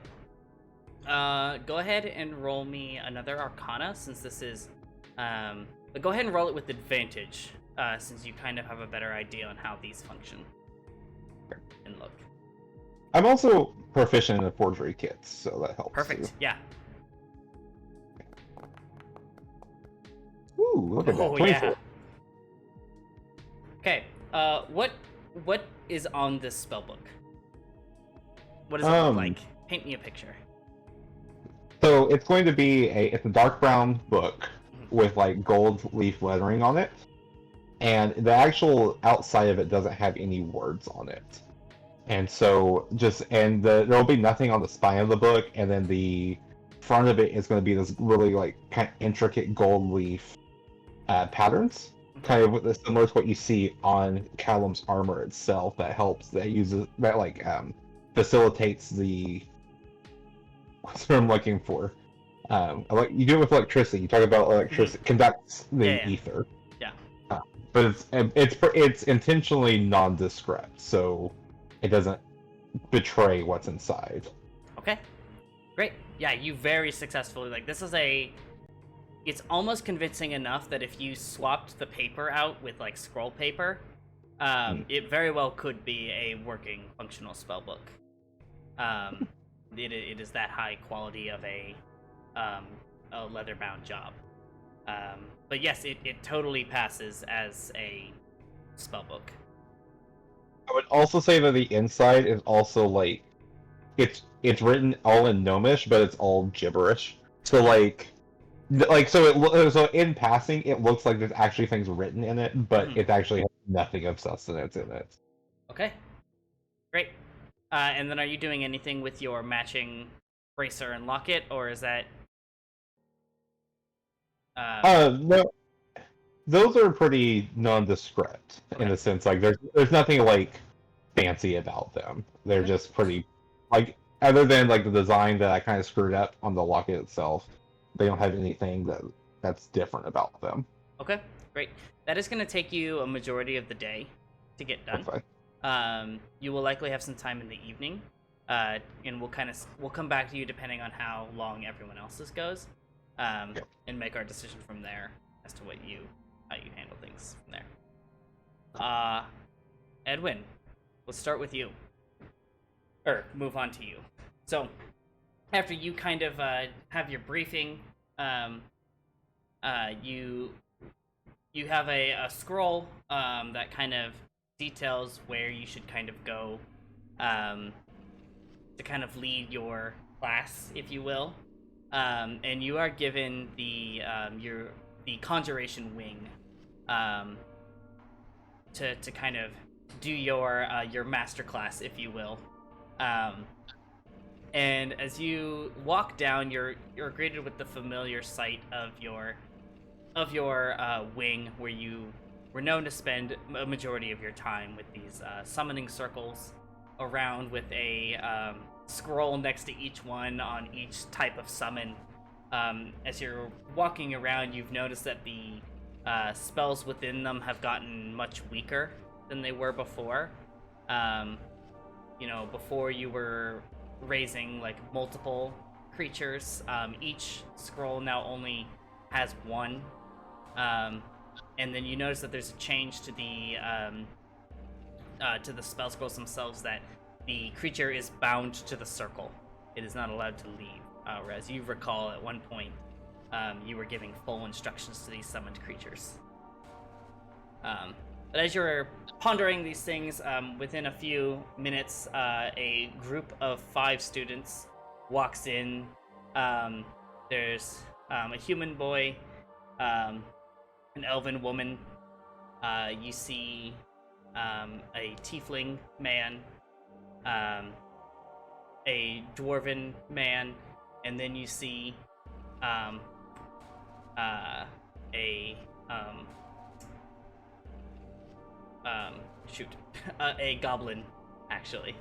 Go ahead and roll me another Arcana, since this is, but go ahead and roll it with advantage, since you kind of have a better idea on how these function and look. I'm also proficient in the forgery kits, so that helps. Perfect. Too. Yeah. Ooh, look at that. Oh 24. yeah. Okay. What is on this spellbook? What does it look like? Paint me a picture. So it's going to be it's a dark brown book with like gold leaf lettering on it, and the actual outside of it doesn't have any words on it. And so there'll be nothing on the spine of the book, and then the front of it is going to be this really like kind of intricate gold leaf patterns, kind of similar to what you see on Callum's armor itself. That facilitates the what's what I'm looking for. You do it with electricity. You talk about electricity conducts the ether. Yeah. But it's intentionally nondescript, so it doesn't betray what's inside. Okay. Great. Yeah, you very successfully it's almost convincing enough that if you swapped the paper out with like scroll paper, it very well could be a working functional spellbook. It is that high quality of a leather-bound job. But yes, it totally passes as a spellbook. I would also say that the inside is also like it's written all in Gnomish, but it's all gibberish. So so in passing, it looks like there's actually things written in it, but it actually has nothing of substance in it. Okay, great. And then are you doing anything with your matching bracer and locket, or is that? No, those are pretty nondescript in the sense like there's nothing like fancy about them. They're just pretty other than like the design that I kind of screwed up on the locket itself. They don't have anything that's different about them. Okay, great. That is going to take you a majority of the day to get done. Okay. You will likely have some time in the evening, and we'll come back to you depending on how long everyone else's goes, and make our decision from there as to how you handle things from there. Edwin, let's start with you, or move on to you. So, after you kind of have your briefing, you have a scroll that kind of details where you should kind of go to kind of lead your class, if you will. And you are given the conjuration wing to kind of do your master class, if you will. And as you walk down, you're greeted with the familiar sight of your wing, where you were known to spend a majority of your time with these summoning circles around, with a scroll next to each one on each type of summon. As you're walking around, you've noticed that the spells within them have gotten much weaker than they were before. Before you were raising like multiple creatures. Each scroll now only has one. And then you notice that there's a change to the spell scrolls themselves, that the creature is bound to the circle. It is not allowed to leave. Whereas you recall at one point, you were giving full instructions to these summoned creatures. But as you're pondering these things, within a few minutes, a group of 5 students walks in. There's a human boy, an elven woman. You see a tiefling man, a dwarven man, and then you see a goblin, actually,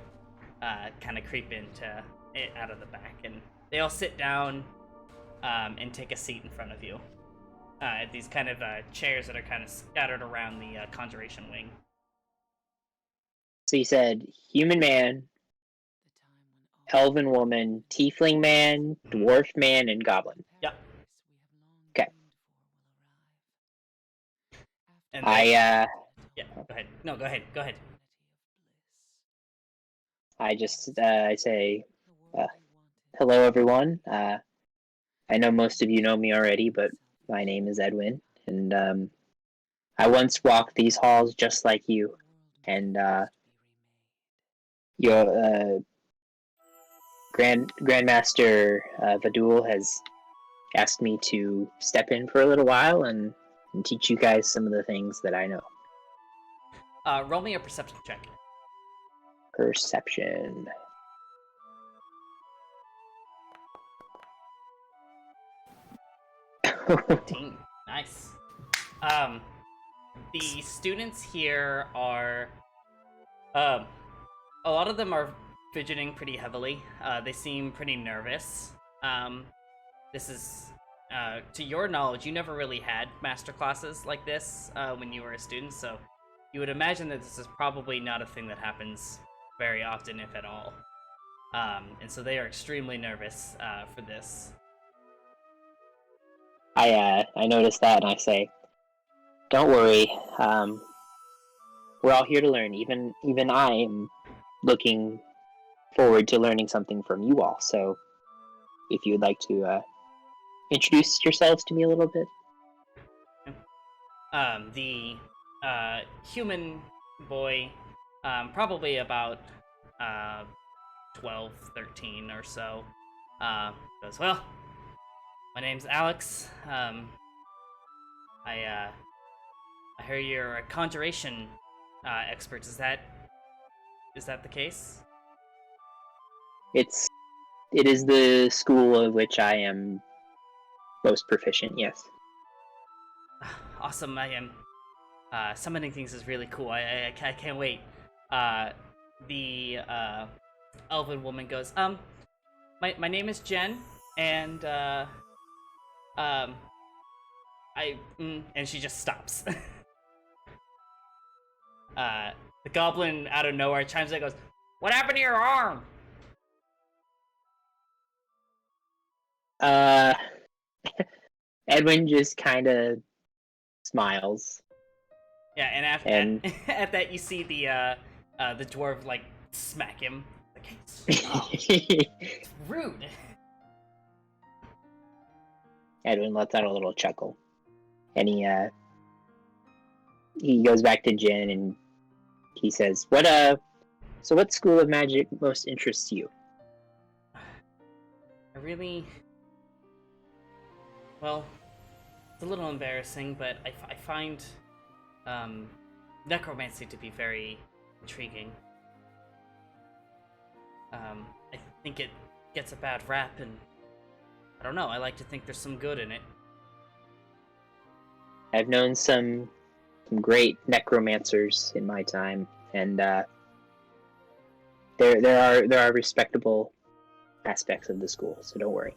kind of creep into it out of the back, and they all sit down and take a seat in front of you at these kind of chairs that are kind of scattered around the conjuration wing. So you said human man, elven woman, tiefling man, dwarf man, and goblin. Yep. Okay. And I yeah, go ahead. No, go ahead. Go ahead. I just I say, hello everyone. I know most of you know me already, but my name is Edwin, and I once walked these halls just like you, and your Grandmaster Vadul has asked me to step in for a little while and teach you guys some of the things that I know. Roll me a perception check. Perception. Team. Nice. The students here are, a lot of them are fidgeting pretty heavily. They seem pretty nervous. This is, to your knowledge, you never really had master classes like this when you were a student, so you would imagine that this is probably not a thing that happens very often, if at all. And so they are extremely nervous for this. I notice that and I say, "Don't worry. We're all here to learn. Even I am looking forward to learning something from you all. So, if you would like to introduce yourselves to me a little bit." The human boy, probably about 12, 13 or so, goes, "Well, my name's Alex. I hear you're a conjuration expert. Is that the case?" It is the school of which I am most proficient. Yes. Awesome. I am. Summoning things is really cool. I can't wait. The elven woman goes, my name is Jen, and and she just stops. The goblin out of nowhere chimes in and goes, "What happened to your arm?" Edwin just kind of smiles. Yeah, and after And- at that you see the dwarf like smack him. Like, hey, stop. Edwin It's rude. lets out a little chuckle, and he goes back to Jen and he says, So what school of magic most interests you?" I really, well, it's a little embarrassing, but I find necromancy to be very intriguing. I think it gets a bad rap, and I don't know. I like to think there's some good in it. I've known some great necromancers in my time, and there are respectable aspects of the school, so don't worry.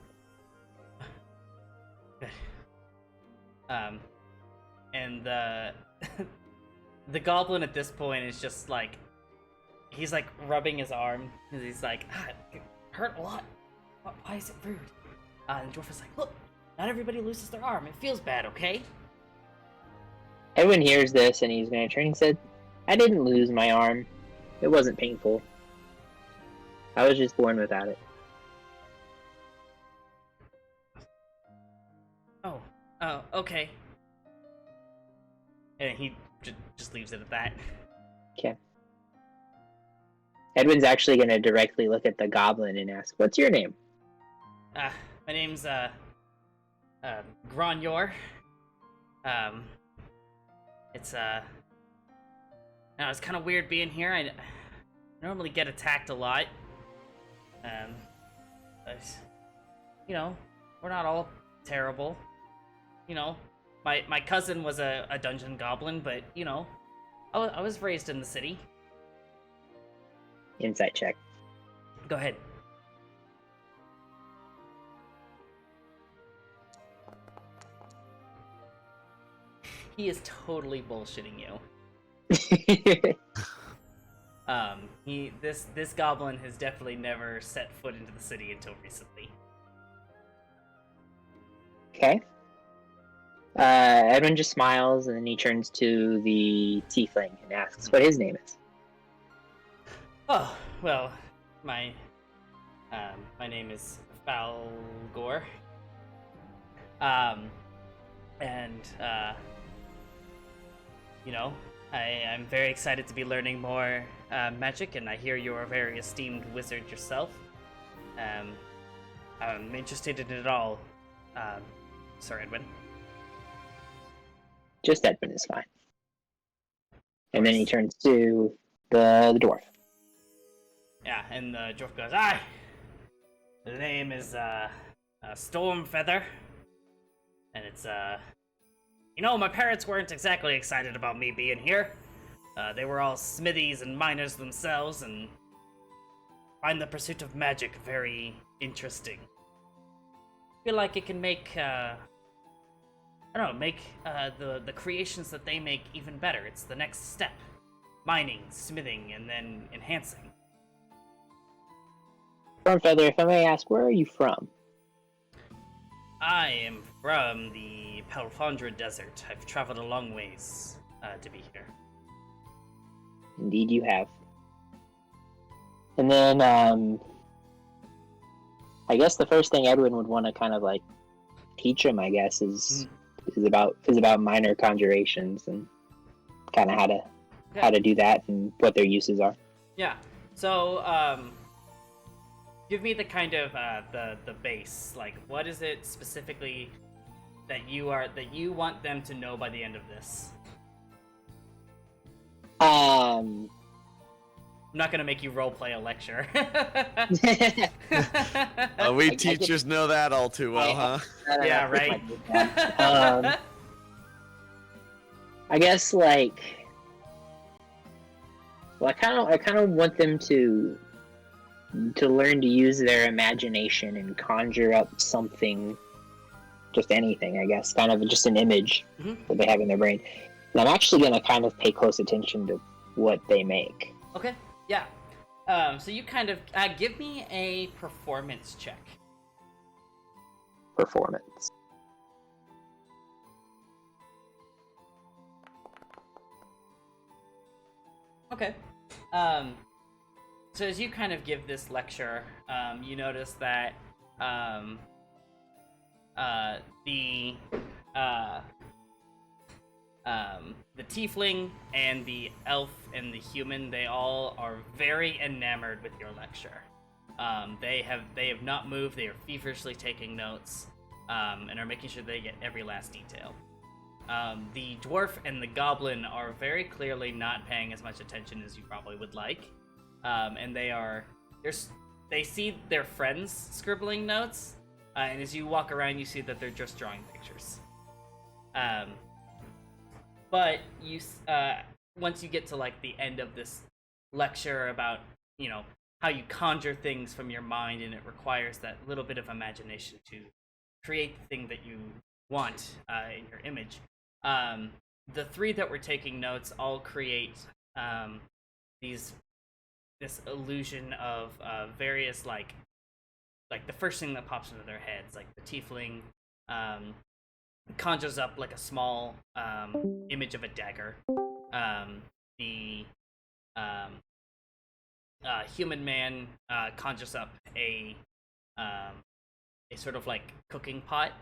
And the the goblin at this point is just like, he's like rubbing his arm, and he's like, it hurt a lot. Why is it rude? And the dwarf is like, look, not everybody loses their arm. It feels bad, okay? Edwin hears this, and he's going to turn and said, "I didn't lose my arm. It wasn't painful. I was just born without it." Oh, okay. And he just leaves it at that. Okay. Edwin's actually going to directly look at the goblin and ask, "What's your name?" My name's Gronyor. It's it's kind of weird being here. I normally get attacked a lot. But, we're not all terrible. My cousin was a dungeon goblin, but I was raised in the city. Insight check. Go ahead. He is totally bullshitting you. This goblin has definitely never set foot into the city until recently. Okay. Edwin just smiles and then he turns to the tiefling and asks what his name is. Oh, well, my name is Falgor. And you know, I'm very excited to be learning more magic, and I hear you're a very esteemed wizard yourself. I'm interested in it all, Sir Edwin. Just Edwin is fine. And then he turns to the dwarf. Yeah, and the dwarf goes, "Aye, the name is Stormfeather, and it's you know, my parents weren't exactly excited about me being here. They were all smithies and miners themselves, and find the pursuit of magic very interesting. Feel like it can make the creations that they make even better. It's the next step: mining, smithing, and then enhancing." Stormfeather, if I may ask, where are you from? I am from the Pelfondra Desert. I've traveled a long ways to be here. Indeed you have. And then, I guess the first thing Edwin would want to kind of like teach him, I guess, is about minor conjurations and kind of how to do that and what their uses are. Yeah. So, give me the kind of the base. Like, what is it specifically that you want them to know by the end of this? I'm not gonna make you roleplay a lecture. We teachers know that all too well, huh? Yeah, right. I guess like, well, I kind of want them to learn to use their imagination and conjure up something, just anything, I guess, kind of just an image that they have in their brain. And I'm actually going to kind of pay close attention to what they make. Okay, yeah. So you kind of give me a performance check. Performance. Okay. So as you kind of give this lecture, you notice that the tiefling and the elf and the human, they all are very enamored with your lecture. They have not moved. They are feverishly taking notes, and are making sure they get every last detail. The dwarf and the goblin are very clearly not paying as much attention as you probably would like, and they see their friends scribbling notes, and as you walk around, you see that they're just drawing pictures. But you, once you get to like the end of this lecture about, you know, how you conjure things from your mind, and it requires that little bit of imagination to create the thing that you want in your image. The three that were taking notes all create this illusion of various like the first thing that pops into their heads, like the tiefling conjures up like a small image of a dagger. The human man conjures up a sort of like cooking pot.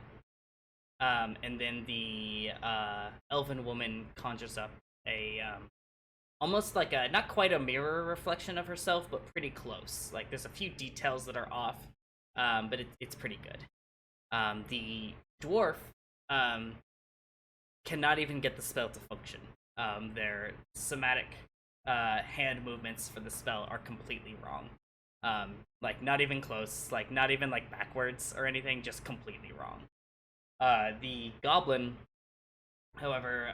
And then the elven woman conjures up a almost like a, not quite a mirror reflection of herself, but pretty close. Like there's a few details that are off, but it's pretty good. The dwarf cannot even get the spell to function. Their somatic hand movements for the spell are completely wrong. Like not even close, like not even like backwards or anything, just completely wrong. The goblin, however,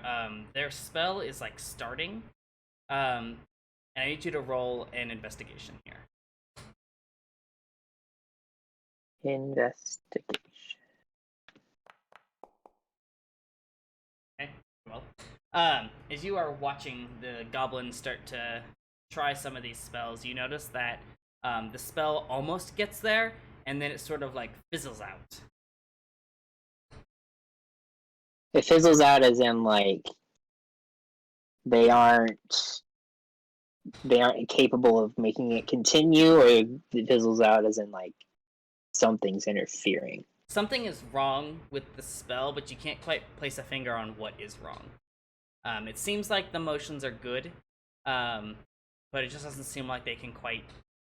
their spell is like starting, and I need you to roll an investigation here. Investigation. Okay, well, as you are watching the goblin start to try some of these spells, you notice that the spell almost gets there, and then it sort of like fizzles out. It fizzles out as in like they aren't capable of making it continue, or it fizzles out as in like something's interfering. Something is wrong with the spell, but you can't quite place a finger on what is wrong. It seems like the motions are good, but it just doesn't seem like they can quite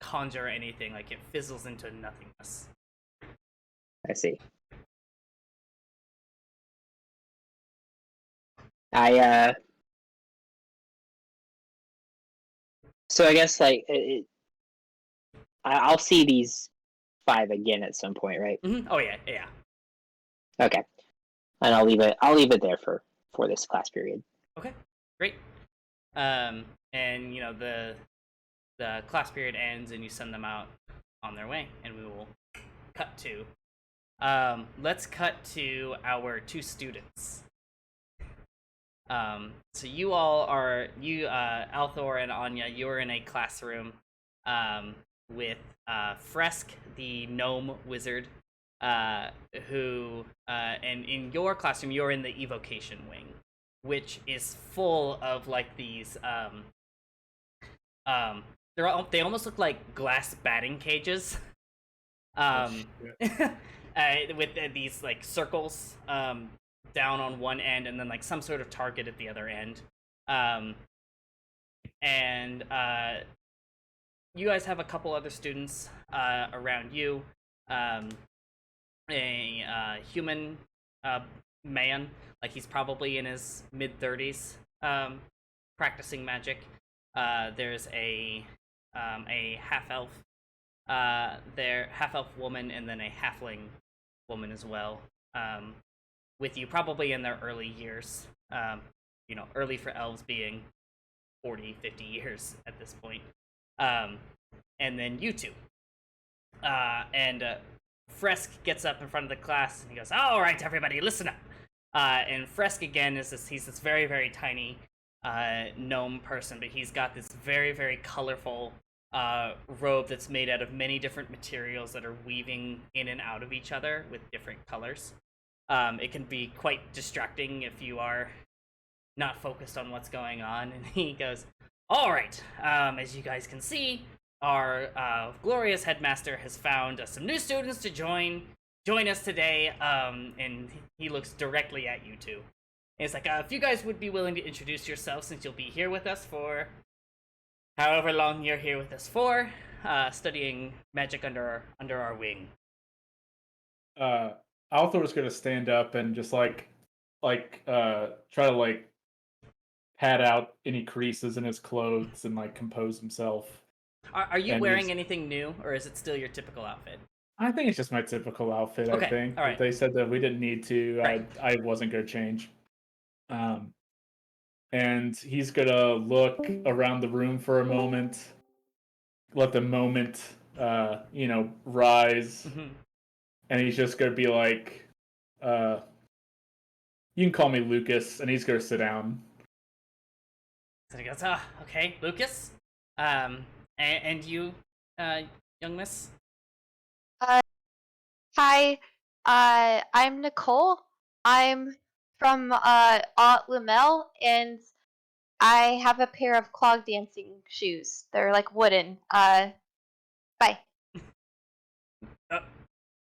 conjure anything. Like, it fizzles into nothingness. I see. So I guess like I'll see these 5 again at some point, right? Mm-hmm. Oh yeah, yeah. Okay, and I'll leave it there for this class period. Okay, great. And you know, the class period ends, and you send them out on their way, and we will cut to. Let's cut to our 2 students. So you all are, Althor and Anya, you're in a classroom with Fresk, the gnome wizard, who, and in your classroom, you're in the evocation wing, which is full of like these, they almost look like glass batting cages, with these like circles, down on one end, and then like some sort of target at the other end. And you guys have a couple other students around you. A human man, like he's probably in his mid-30s, practicing magic. There's a half-elf, half-elf woman, and then a halfling woman as well. With you, probably in their early years. You know, early for elves being 40, 50 years at this point. And then you 2. And Fresk gets up in front of the class and he goes, "All right, everybody, listen up." And Fresk, again, he's this very, very tiny gnome person, but he's got this very, very colorful robe that's made out of many different materials that are weaving in and out of each other with different colors. It can be quite distracting if you are not focused on what's going on. And he goes, "All right, as you guys can see, our glorious headmaster has found some new students to join us today." And he looks directly at you 2. And it's like, if you guys would be willing to introduce yourselves, since you'll be here with us for however long you're here with us for, studying magic under our wing. Althor's gonna stand up and just try to like pad out any creases in his clothes and like compose himself. Are you wearing anything new, or is it still your typical outfit? I think it's just my typical outfit. Okay, I think. all right. They said that we didn't need to. Right. I wasn't gonna change. And he's gonna look around the room for a moment, let the moment, rise. Mm-hmm. And he's just gonna be like, "You can call me Lucas," and he's gonna sit down. So he goes, "Okay, Lucas. And you, young miss?" Hi, I'm Nicole. I'm from Aunt Lumel, and I have a pair of clog dancing shoes. They're like wooden. Bye.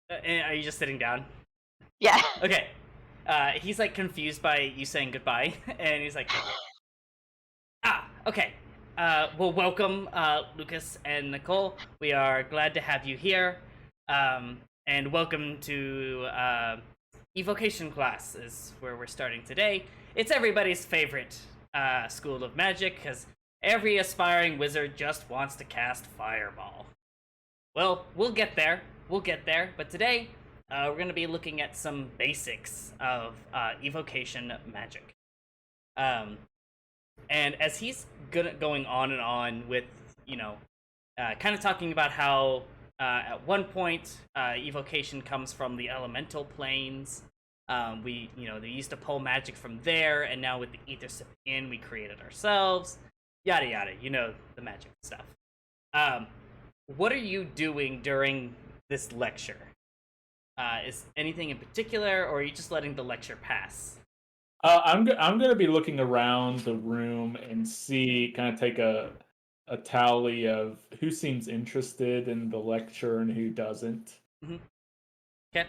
Are you just sitting down? Yeah. Okay. He's like confused by you saying goodbye, and he's like, okay. Well, welcome, Lucas and Nicole. We are glad to have you here. And welcome to Evocation class is where we're starting today. It's everybody's favorite school of magic, because every aspiring wizard just wants to cast Fireball. Well, we'll get there. But today, we're going to be looking at some basics of evocation magic. And as he's going on and on with, kind of talking about how at one point evocation comes from the elemental planes. They used to pull magic from there, and now with the Aether Sip in, we created ourselves. yada yada. You know the magic stuff. What are you doing during this lecture? Is anything in particular, or are you just letting the lecture pass? I'm gonna be looking around the room and kind of take a tally of who seems interested in the lecture and who doesn't. Okay.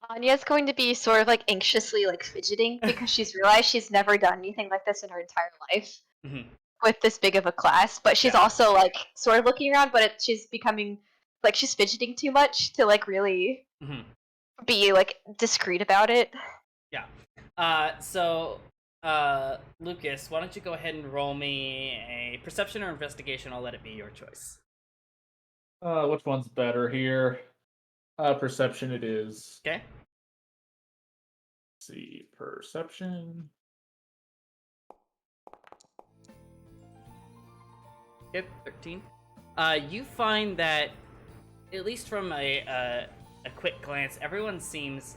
Anya's going to be sort of like anxiously like fidgeting because she's realized she's never done anything like this in her entire life with this big of a class. But she's also like sort of looking around, but she's becoming like she's fidgeting too much to like really be like discreet about it. Yeah. Lucas, why don't you go ahead and roll me a perception or investigation? I'll let it be your choice. Which one's better here? Perception it is. Okay. Let's see, perception. Yep, 13. You find that, at least from a quick glance, everyone seems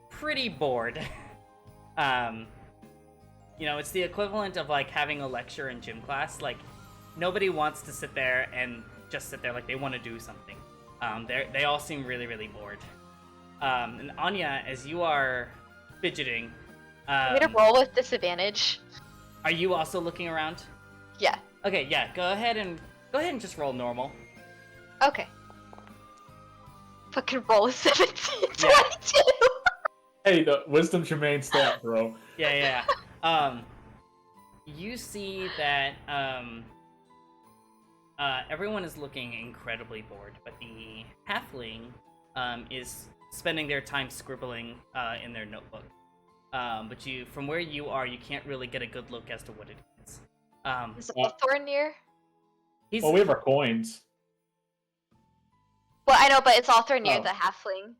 pretty bored. It's the equivalent of like having a lecture in gym class. Like, nobody wants to sit there and just sit there. Like, they want to do something. They all seem really, really bored. And Anya, as you are fidgeting, I'm gonna roll with disadvantage. Are you also looking around? Yeah. Okay, yeah. Go ahead and just roll normal. Okay. Fucking roll a 17. Yeah. 22. Hey, the wisdom's your main stat, bro. Yeah. You see that everyone is looking incredibly bored, but the halfling is spending their time scribbling in their notebook. But from where you are, you can't really get a good look as to what it is. Is Althor near? He's Well, we have our coins. Well, I know, but it's Althor near the halfling.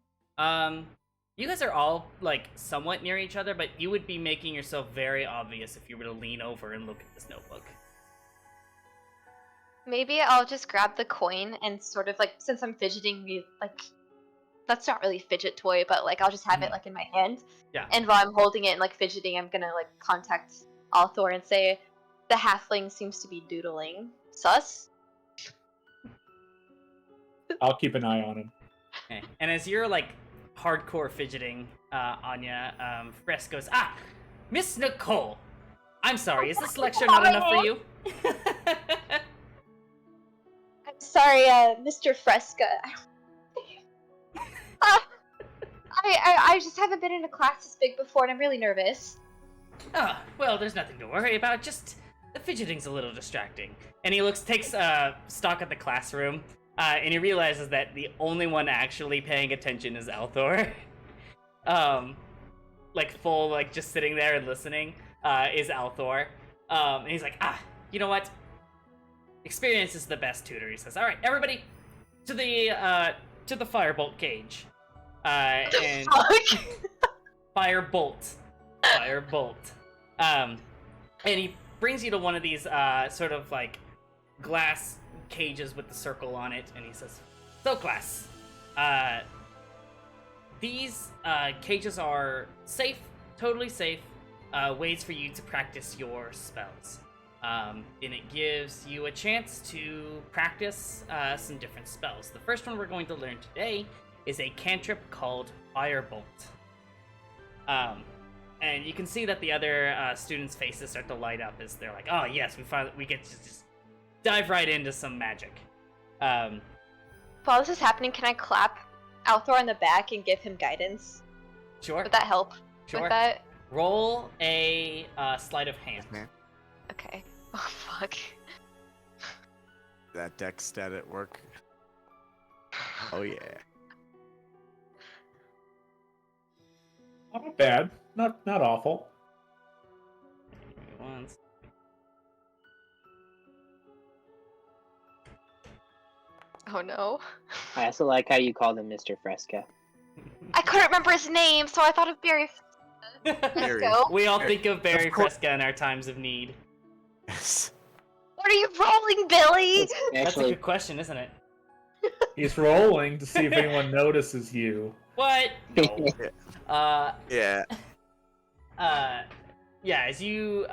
You guys are all like somewhat near each other, but you would be making yourself very obvious if you were to lean over and look at this notebook. Maybe I'll just grab the coin and sort of like, since I'm fidgeting, like, that's not really fidget toy, but like I'll just have it like in my hand. Yeah. And while I'm holding it and like fidgeting, I'm gonna like contact Althor and say, the halfling seems to be doodling. Sus? I'll keep an eye on him. Okay. And as you're like hardcore fidgeting, Anya, Fresk goes, Miss Nicole! I'm sorry, is this lecture not enough for you? I'm sorry, Mr. Fresca. I just haven't been in a class this big before and I'm really nervous. Well, there's nothing to worry about, just the fidgeting's a little distracting. And he takes stock at the classroom, and he realizes that the only one actually paying attention is Althor. Just sitting there and listening, is Althor. And he's like, you know what? Experience is the best tutor, he says. Alright, everybody, to the firebolt cage. And Firebolt. And he brings you to one of these sort of like glass cages with the circle on it, and he says, "So, class, these cages are safe, totally safe, ways for you to practice your spells. And it gives you a chance to practice some different spells. The first one we're going to learn today is a cantrip called Firebolt." And you can see that the other students' faces start to light up as they're like, "Oh yes, we get to just dive right into some magic." While this is happening, can I clap Althor on the back and give him guidance? Sure. Would that help with that? Roll a sleight of hand. Man, Okay. Oh fuck. that deck stat at work. Oh yeah. Not bad. Not awful. Once. Oh no. I also like how you called him Mr. Fresca. I couldn't remember his name, so I thought of Barry. Barry. Go. We all think of Barry Of course. Fresca in our times of need. Yes. What are you rolling, Billy? It's That's a actually, good question, isn't it? He's rolling to see if anyone notices you. What? Yeah. Yeah, as you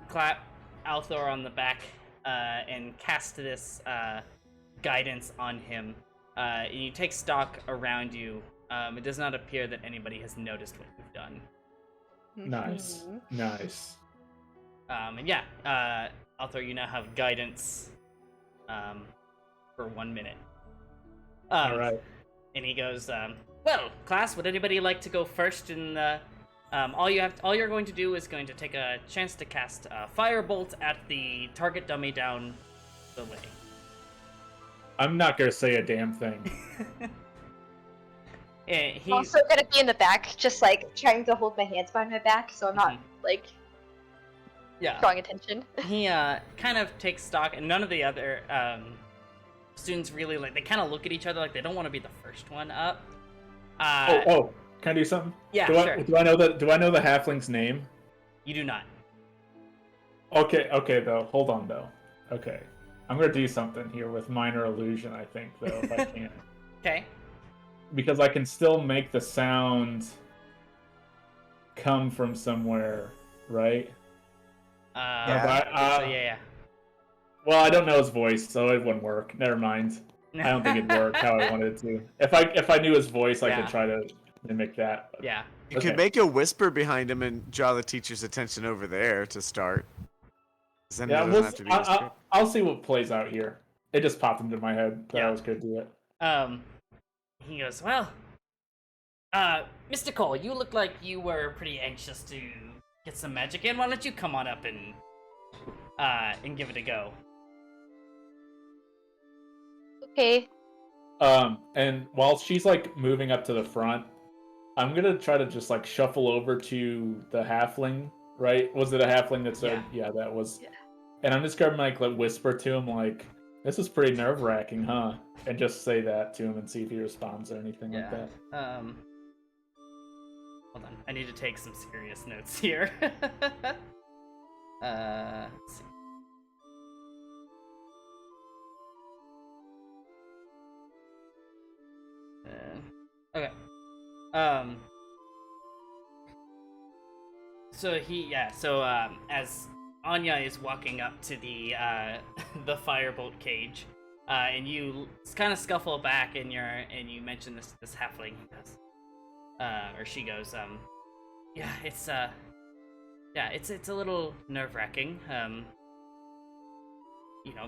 clap Althor on the back and cast this guidance on him. And you take stock around you. It does not appear that anybody has noticed what you've done. Nice. Nice. And yeah, Althor, you now have guidance for 1 minute. All right. And he goes, well, class, would anybody like to go first in the... all you're going to do is going to take a chance to cast Firebolt at the target dummy down the lane. I'm not gonna say a damn thing. And I'm also gonna be in the back, just like trying to hold my hands behind my back, so I'm not like drawing attention. He kind of takes stock, and none of the other students really they kind of look at each other like they don't want to be the first one up. Oh, can I do something? Yeah, sure. Do I know the halfling's name? You do not. Okay, though. Hold on, though. Okay. I'm gonna do something here with minor illusion, I think, though, if I can. Okay. Because I can still make the sound come from somewhere, right? Yeah. Well, I don't know his voice, so it wouldn't work. Never mind. I don't think it'd work how I wanted it to. If I knew his voice, I could try to mimic that. But... Yeah. You could make a whisper behind him and draw the teacher's attention over there to start. Then I'll see what plays out here. It just popped into my head that I was gonna do it. He goes, well, Mr. Cole, you look like you were pretty anxious to get some magic in. Why don't you come on up and give it a go? Okay. And while she's like moving up to the front, I'm gonna try to just like shuffle over to the halfling. Right? Was it a halfling that said? Yeah, that was. Yeah. And I'm just gonna like whisper to him like, "This is pretty nerve-wracking, huh?" And just say that to him and see if he responds or anything like that. Hold on, I need to take some serious notes here. Let's see. Okay. So as Anya is walking up to the the firebolt cage, and you kind of scuffle back, and you mention this halfling. He goes, or she goes, it's a little nerve-wracking.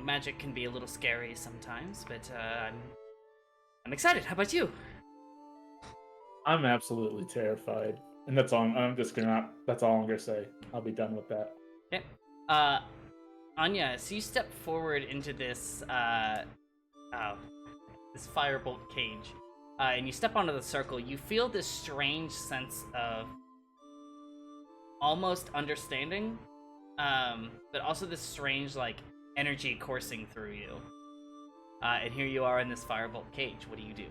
Magic can be a little scary sometimes, but I'm excited. How about you? I'm absolutely terrified. And that's all. That's all I'm gonna say. I'll be done with that. Okay. Anya, so you step forward into this this firebolt cage, and you step onto the circle. You feel this strange sense of almost understanding, but also this strange energy coursing through you. And here you are in this firebolt cage. What do you do?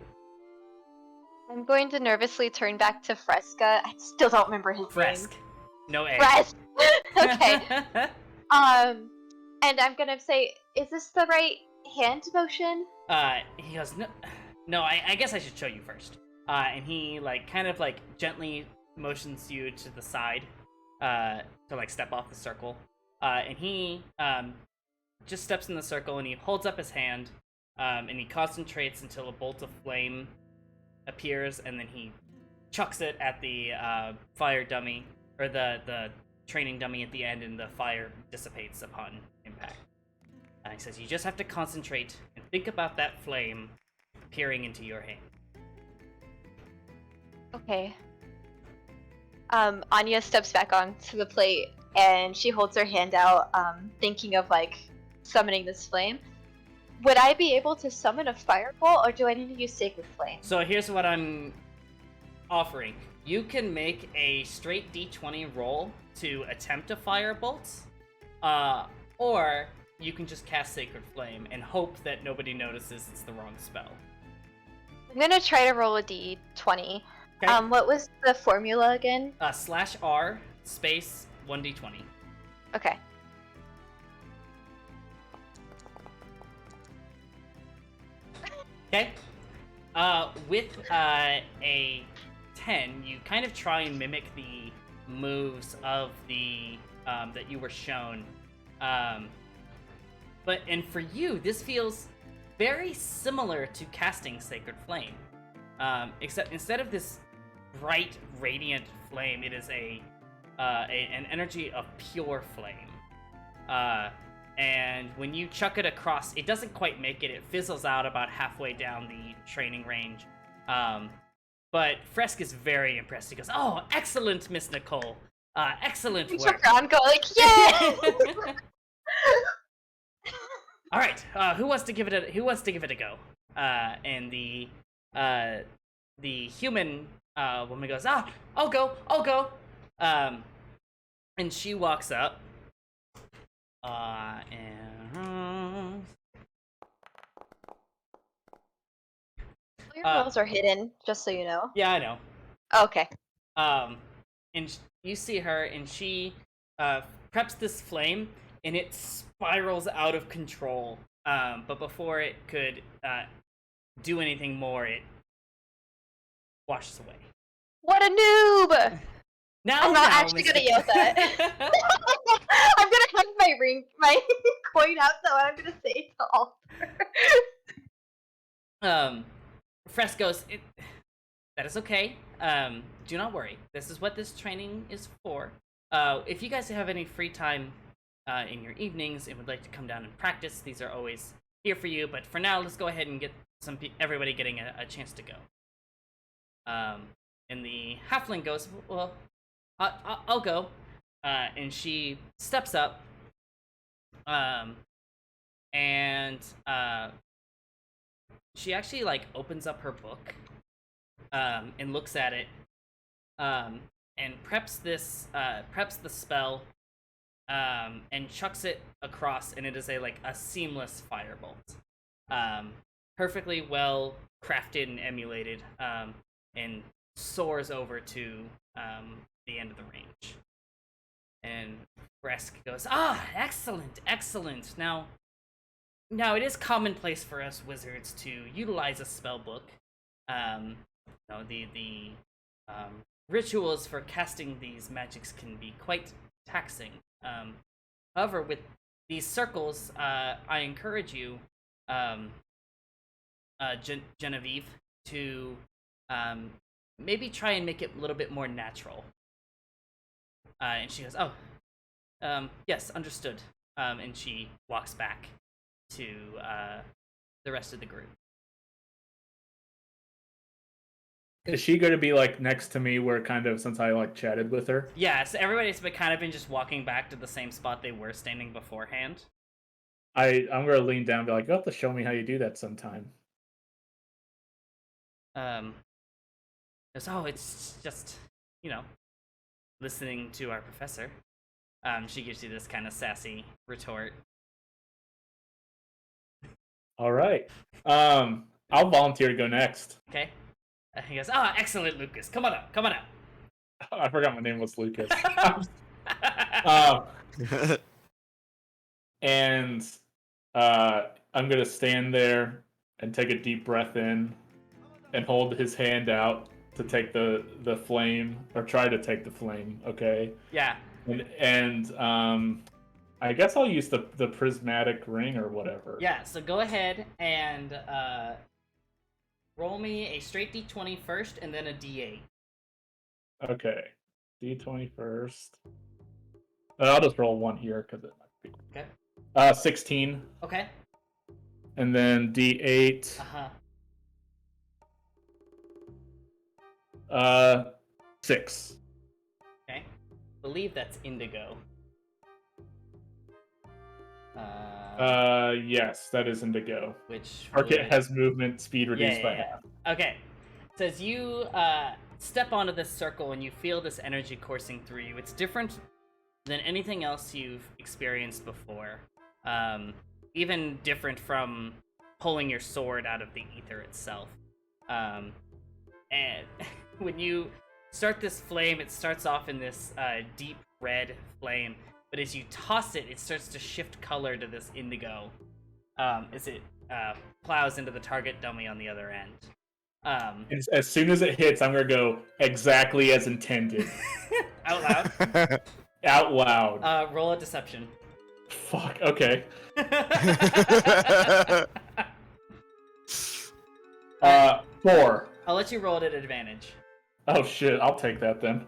I'm going to nervously turn back to Fresca. I still don't remember his Fresk. name. No A. Fresk. Okay. And I'm gonna say, is this the right hand motion? He goes, no. I guess I should show you first. And he kind of gently motions you to the side, to step off the circle. And he just steps in the circle and he holds up his hand, and he concentrates until a bolt of flame appears, and then he chucks it at the fire dummy, or the training dummy at the end, and the fire dissipates upon impact. He says, you just have to concentrate and think about that flame peering into your hand. Okay. Anya steps back onto the plate, and she holds her hand out, thinking of summoning this flame. Would I be able to summon a fireball, or do I need to use Sacred Flame? So here's what I'm offering. You can make a straight D20 roll to attempt a firebolt, or you can just cast Sacred Flame and hope that nobody notices it's the wrong spell. I'm gonna try to roll a D20. Okay. What was the formula again? /R space 1D20. Okay. Okay. With a 10, you kind of try and mimic the moves of the that you were shown, And for you, this feels very similar to casting Sacred Flame. Except instead of this bright, radiant flame, it is an energy of pure flame. And when you chuck it across, it doesn't quite make it. It fizzles out about halfway down the training range. But Fresk is very impressed. He goes, "Oh, excellent, Miss Nicole. Excellent We work." chuck around, go like, yeah. All right. Who wants to give it a go? And the human woman goes, I'll go. And she walks up. And Your rolls are hidden, just so you know. yeah, I know. Okay. And you see her, and she preps this flame, and it spirals out of control. But before it could do anything more, it washes away. What a noob! I'm not actually gonna yell that. I'm gonna hug my coin out, so I'm gonna say it to Alter. Fresk goes, that is okay. Do not worry. This is what this training is for. If you guys have any free time in your evenings and would like to come down and practice, these are always here for you. But for now, let's go ahead and get everybody getting a chance to go. And the halfling goes, well, I'll go. And she steps up. And she actually opens up her book and looks at it and preps the spell and chucks it across, and it is a seamless firebolt, perfectly well crafted and emulated, and soars over to the end of the range. And Fresk goes, excellent. Now it is commonplace for us wizards to utilize a spell book. The rituals for casting these magics can be quite taxing. However, with these circles, I encourage you, Genevieve, to maybe try and make it a little bit more natural. And she goes, yes, understood. And she walks back to the rest of the group. Is she going to be next to me where since I chatted with her? Yeah, so everybody's been just walking back to the same spot they were standing beforehand. I'm going to lean down and be like, you'll have to show me how you do that sometime. It's just, listening to our professor. She gives you this kind of sassy retort. All right. I'll volunteer to go next. Okay. He goes, excellent, Lucas. Come on up. I forgot my name was Lucas. And I'm going to stand there and take a deep breath in and hold his hand out to take the flame, or try to take the flame, okay? Yeah. And I guess I'll use the prismatic ring or whatever. Yeah, so go ahead and roll me a straight d20 first, and then a d8. Okay. D20 first. I'll just roll one here, because it might be. Okay. 16. Okay. And then D8. Uh-huh. 6. Okay. Believe that's indigo. Yes, that is indigo. Which Target has movement speed reduced by half. Okay. So as you step onto this circle and you feel this energy coursing through you, it's different than anything else you've experienced before. Even different from pulling your sword out of the ether itself. And when you start this flame, it starts off in this deep red flame, but as you toss it, it starts to shift color to this indigo as it plows into the target dummy on the other end. As soon as it hits, I'm going to go exactly as intended. Out loud? Out loud. Roll a deception. Fuck. Okay. Alright. 4. I'll let you roll it at advantage. Oh shit! I'll take that then.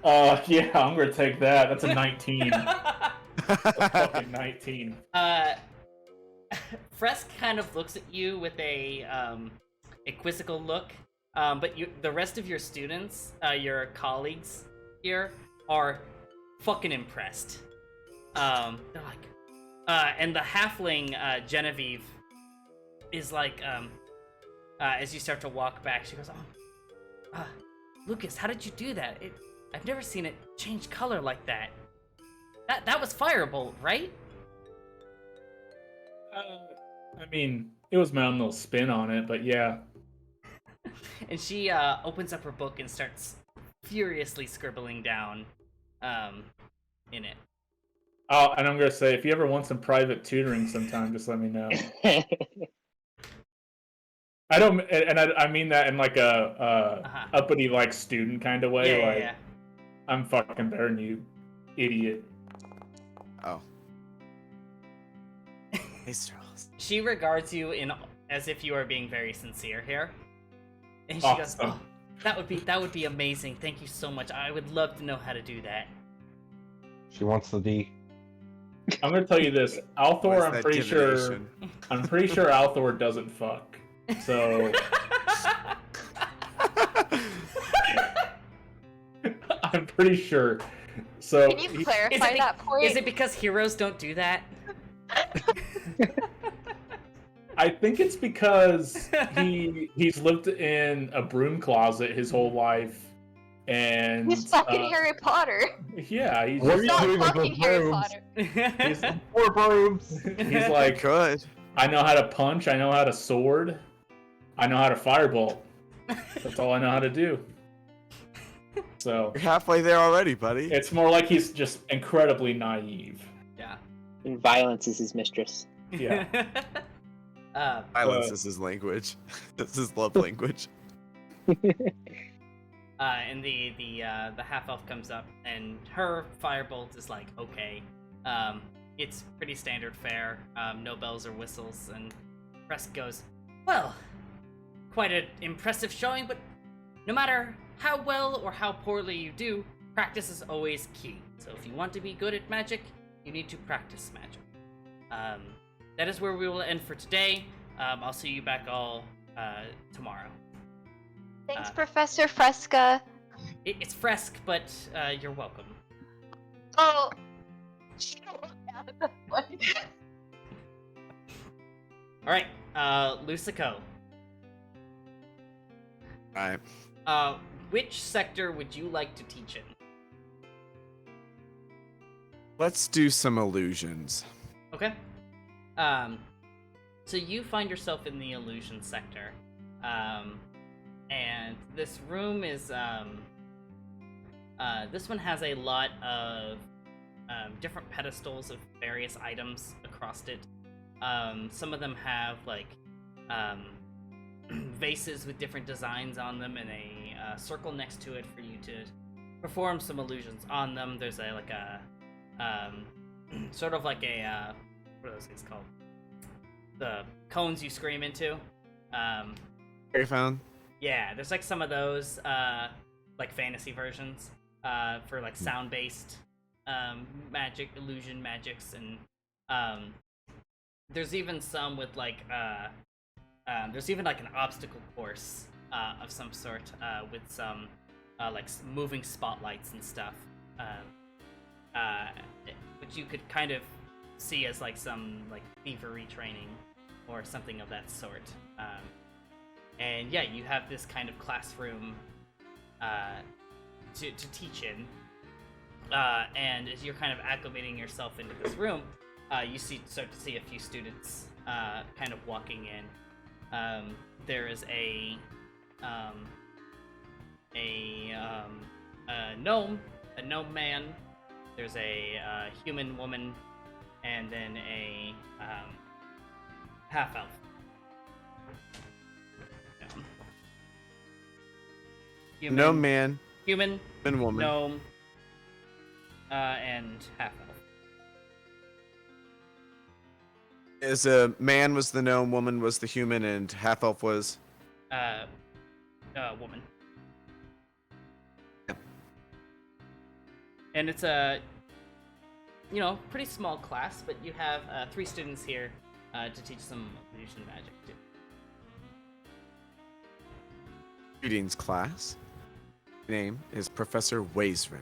Yeah, I'm gonna take that. That's a 19. That's fucking 19. Fresk kind of looks at you with a quizzical look, but the rest of your students, your colleagues here, are fucking impressed. They're like, and the halfling Genevieve is like, as you start to walk back, she goes, "Oh, Lucas, how did you do that? I've never seen it change color like that. That was Firebolt, right?" I mean, it was my own little spin on it, but yeah. And she opens up her book and starts furiously scribbling down in it. Oh, and I'm gonna say, if you ever want some private tutoring sometime, just let me know. I don't, and I mean that in like a uppity, like student kind of way. Yeah, like, yeah. I'm fucking better than you, idiot. Oh. Nice rolls. She regards you as if you are being very sincere here, and she goes, Awesome. "Oh, that would be amazing. Thank you so much. I would love to know how to do that." She wants the D. I'm gonna tell you this, Althor. What's I'm that pretty sure. divination? I'm pretty sure Althor doesn't fuck. So I'm pretty sure. So Can you clarify that point? Is it because heroes don't do that? I think it's because he's lived in a broom closet his whole life, and He's fucking Harry Potter. yeah, he's What are just, you Stop doing with fucking those Harry brooms? Potter. he's, Four brooms. he's like, Good. I know how to punch, I know how to sword, I know how to firebolt. That's all I know how to do. So You're halfway there already, buddy. it's more like he's just incredibly naive. Yeah. And violence is his mistress. Yeah. Violence is his language. This is love language. And the half elf comes up, and her firebolt is like, okay, it's pretty standard fare, no bells or whistles. And Fresk goes, well, quite an impressive showing, but no matter how well or how poorly you do, practice is always key. So if you want to be good at magic, you need to practice magic. That is where we will end for today. I'll see you back all tomorrow. Thanks, Professor Fresca. It's Fresk, but you're welcome. Oh. All right, Lucico. Alright. Which sector would you like to teach in? Let's do some illusions. Okay. So you find yourself in the illusion sector, and this room is this one has a lot of different pedestals of various items across it. Some of them have like vases with different designs on them, and a circle next to it for you to perform some illusions on them. There's a sort of like a what are those things called? The cones you scream into. Fairy phone. Yeah, there's like some of those like fantasy versions for like sound-based magic, illusion magics, and there's even some with like there's even like an obstacle course of some sort with some like moving spotlights and stuff, which you could kind of see as like some like thievery training or something of that sort. And yeah, you have this kind of classroom to teach in. And as you're kind of acclimating yourself into this room, you start to see a few students kind of walking in. There is a gnome man. There's a human woman, and then a half elf. No man. Human, And woman. gnome, and half elf. Is a man was the gnome, woman was the human, and half elf was. Woman. And it's a, pretty small class, but you have 3 students here to teach some illusion magic too. Greetings, class. My name is Professor Waisrin.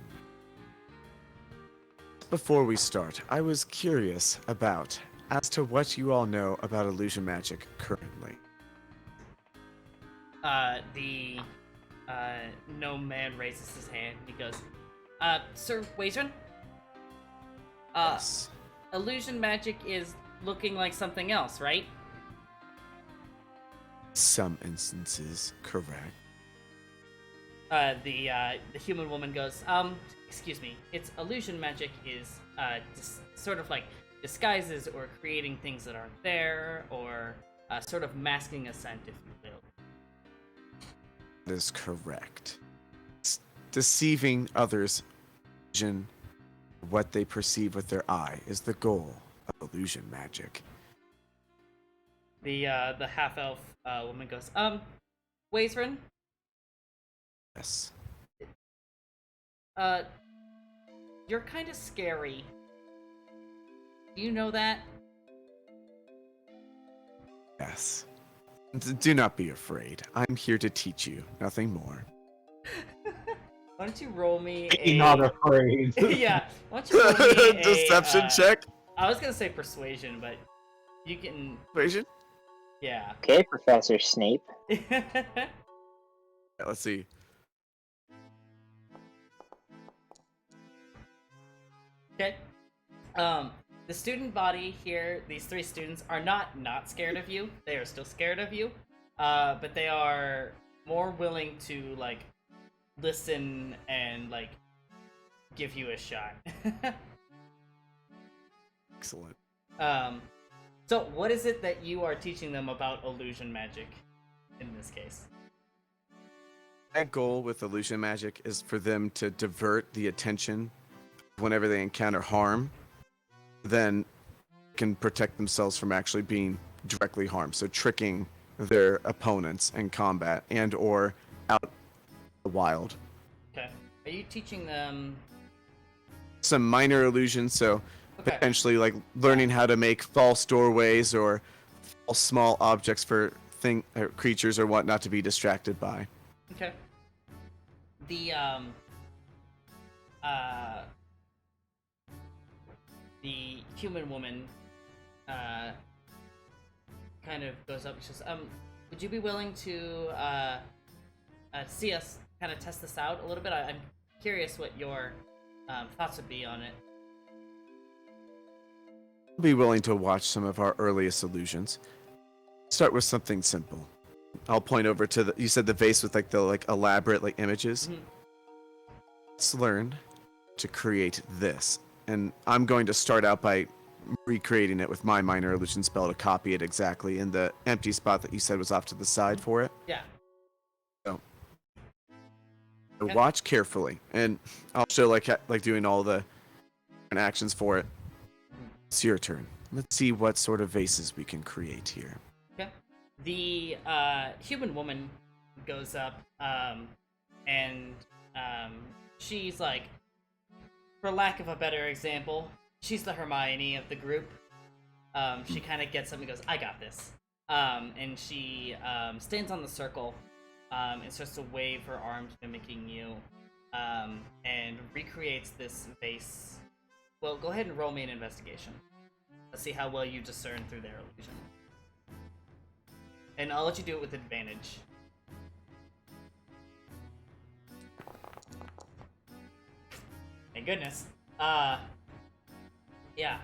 Before we start, I was curious as to what you all know about illusion magic currently. The gnome man raises his hand. He goes, Sir Waisrin? Yes. Illusion magic is looking like something else, right? Some instances, correct. The human woman goes, excuse me, it's illusion magic is, sort of like disguises or creating things that aren't there, or, sort of masking a scent, if you will. That is correct. Deceiving others, vision, what they perceive with their eye is the goal of illusion magic. The half-elf, woman goes, Waisrin? Yes. You're kind of scary. Do you know that? Yes. Do not be afraid. I'm here to teach you, nothing more. Why don't you roll me Be not afraid. Yeah, why don't you roll me Deception check? I was gonna say persuasion, but you can... Persuasion? Yeah. Okay, Professor Snape. Yeah, let's see. Okay. The student body here, these 3 students, are not scared of you. They are still scared of you. But they are more willing to, like, listen and, like, give you a shot. Excellent. So what is it that you are teaching them about illusion magic in this case? My goal with illusion magic is for them to divert the attention whenever they encounter harm, then can protect themselves from actually being directly harmed. So tricking their opponents in combat and or out in the wild. Okay. Are you teaching them... Some minor illusions, so Okay. potentially like learning how to make false doorways or false small objects for creatures or whatnot to be distracted by. Okay. The human woman kind of goes up and says, would you be willing to see us kind of test this out a little bit? I'm curious what your thoughts would be on it. I'll be willing to watch some of our earliest illusions. Start with something simple. I'll point over to you said the vase with like the elaborate images. Mhm. Let's learn to create this. And I'm going to start out by recreating it with my minor illusion spell to copy it exactly in the empty spot that you said was off to the side for it. Yeah. So Okay. watch carefully, and I'll show like doing all the different actions for it. It's your turn. Let's see what sort of vases we can create here. Okay. The human woman goes up, and she's like, for lack of a better example, she's the Hermione of the group. She kind of gets up and goes, I got this. And she stands on the circle and starts to wave her arms, mimicking you, and recreates this vase. Well, go ahead and roll me an investigation. Let's see how well you discern through their illusion. And I'll let you do it with advantage. Thank goodness. Yeah,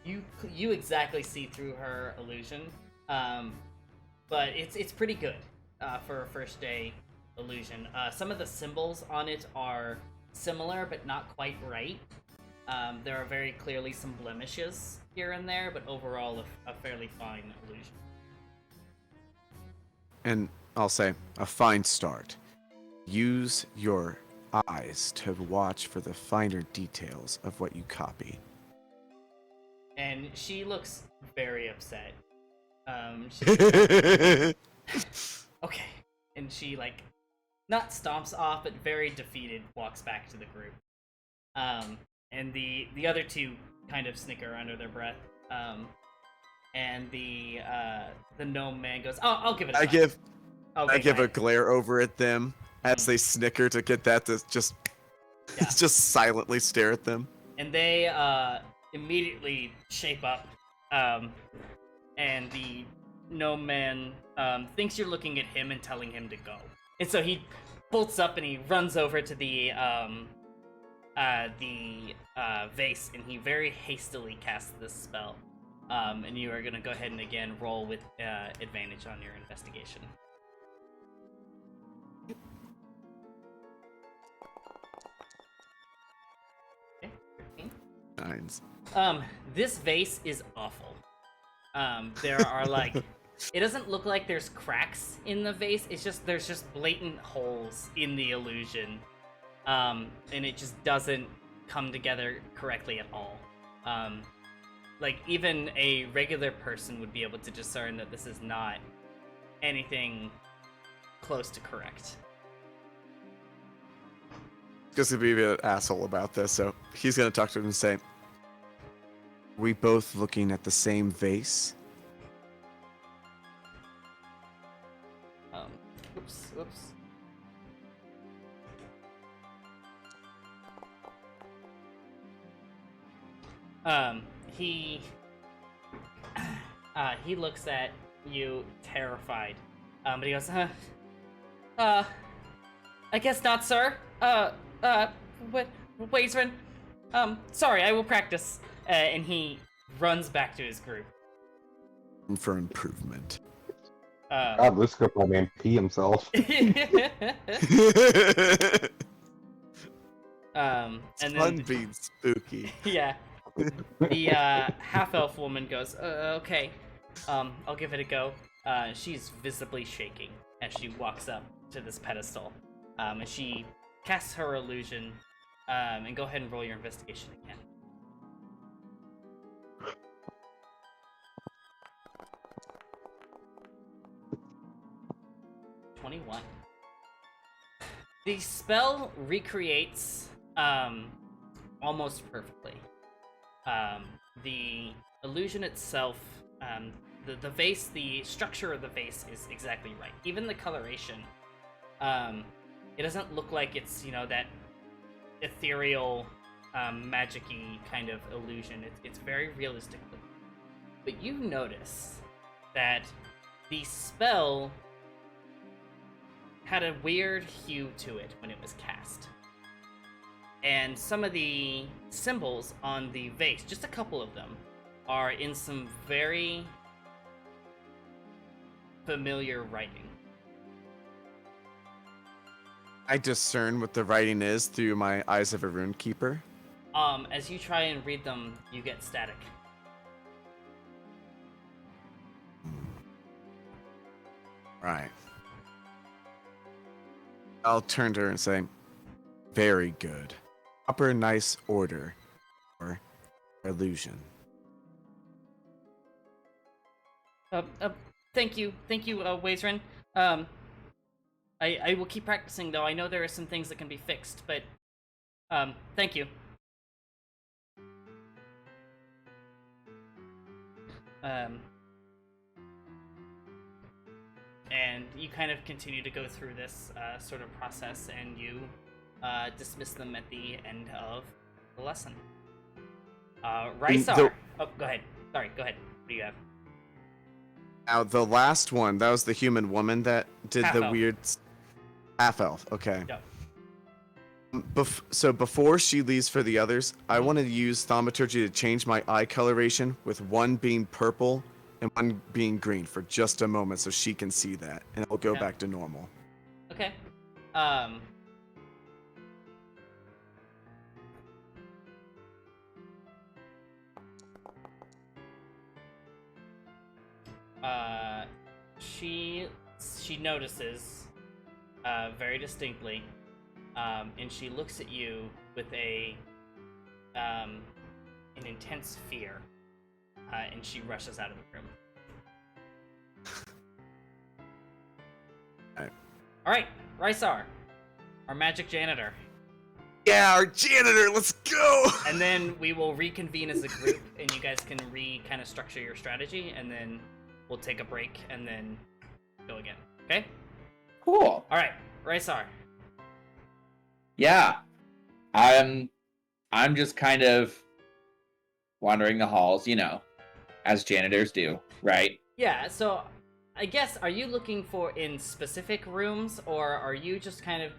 you exactly see through her illusion, but it's pretty good for a first day illusion. Some of the symbols on it are similar, but not quite right. There are very clearly some blemishes here and there, but overall a fairly fine illusion. And I'll say, a fine start. Use your eyes to watch for the finer details of what you copy. and she looks very upset. Okay, and she like not stomps off, but very defeated walks back to the group. And the other two kind of snicker under their breath. And the gnome man goes, "Oh, I'll give it a shot." Okay, I give a fine. glare over at them as they snicker to get that to just Yeah. just silently stare at them. And they immediately shape up. And the gnome man thinks you're looking at him and telling him to go. And so he bolts up and he runs over to the vase, and he very hastily casts this spell. And you are gonna go ahead and again roll with advantage on your investigation. Okay, 13. Nines. This vase is awful. There are like, it doesn't look like there's cracks in the vase. It's just there's just blatant holes in the illusion, and it just doesn't come together correctly at all. Like even a regular person would be able to discern that this is not anything close to correct. Just to be an asshole about this, so he's gonna talk to him and say, "We both looking at the same vase?" Oops. He looks at you terrified. But he goes, I guess not, sir. Wazerin. Sorry, I will practice. And he runs back to his group. For improvement. God, this guy man pee himself. And Fun then being spooky. yeah, the half-elf woman goes, okay, I'll give it a go. She's visibly shaking as she walks up to this pedestal, and she casts her illusion. And go ahead and roll your investigation again. (21). The spell recreates almost perfectly. The illusion itself, the vase, the structure of the vase is exactly right. Even the coloration, it doesn't look like it's, that ethereal, magic-y kind of illusion. It's very realistic. But you notice that the spell had a weird hue to it when it was cast. And some of the symbols on the vase, just a couple of them, are in some very familiar writing. I discern what the writing is through my eyes of a rune keeper. As you try and read them, you get static. Right. I'll turn to her and say, "Very good. Proper nice order. Or illusion." Thank you, Wazerin. I will keep practicing, though. I know there are some things that can be fixed, but, thank you. And you kind of continue to go through this sort of process, and you dismiss them at the end of the lesson. Rysar. Oh, go ahead. Sorry, go ahead. What do you have? Now, the last one, that was the human woman that did the Half-elf. weird... Half-elf, okay. Yep. So before she leaves for the others, I want to use thaumaturgy to change my eye coloration, with one being purple and one being green for just a moment so she can see that, and I'll go Okay. back to normal. Okay. She notices very distinctly, and she looks at you with an intense fear, and she rushes out of the room. Alright. All right, Rysar, our magic janitor. Yeah, our janitor. Let's go. And then we will reconvene as a group, and you guys can kind of structure your strategy, and then we'll take a break, and then go again. Okay? Cool. All right, Rysar. Yeah. I'm just kind of wandering the halls, as janitors do, right? Yeah. So, I guess, are you looking for in specific rooms, or are you just kind of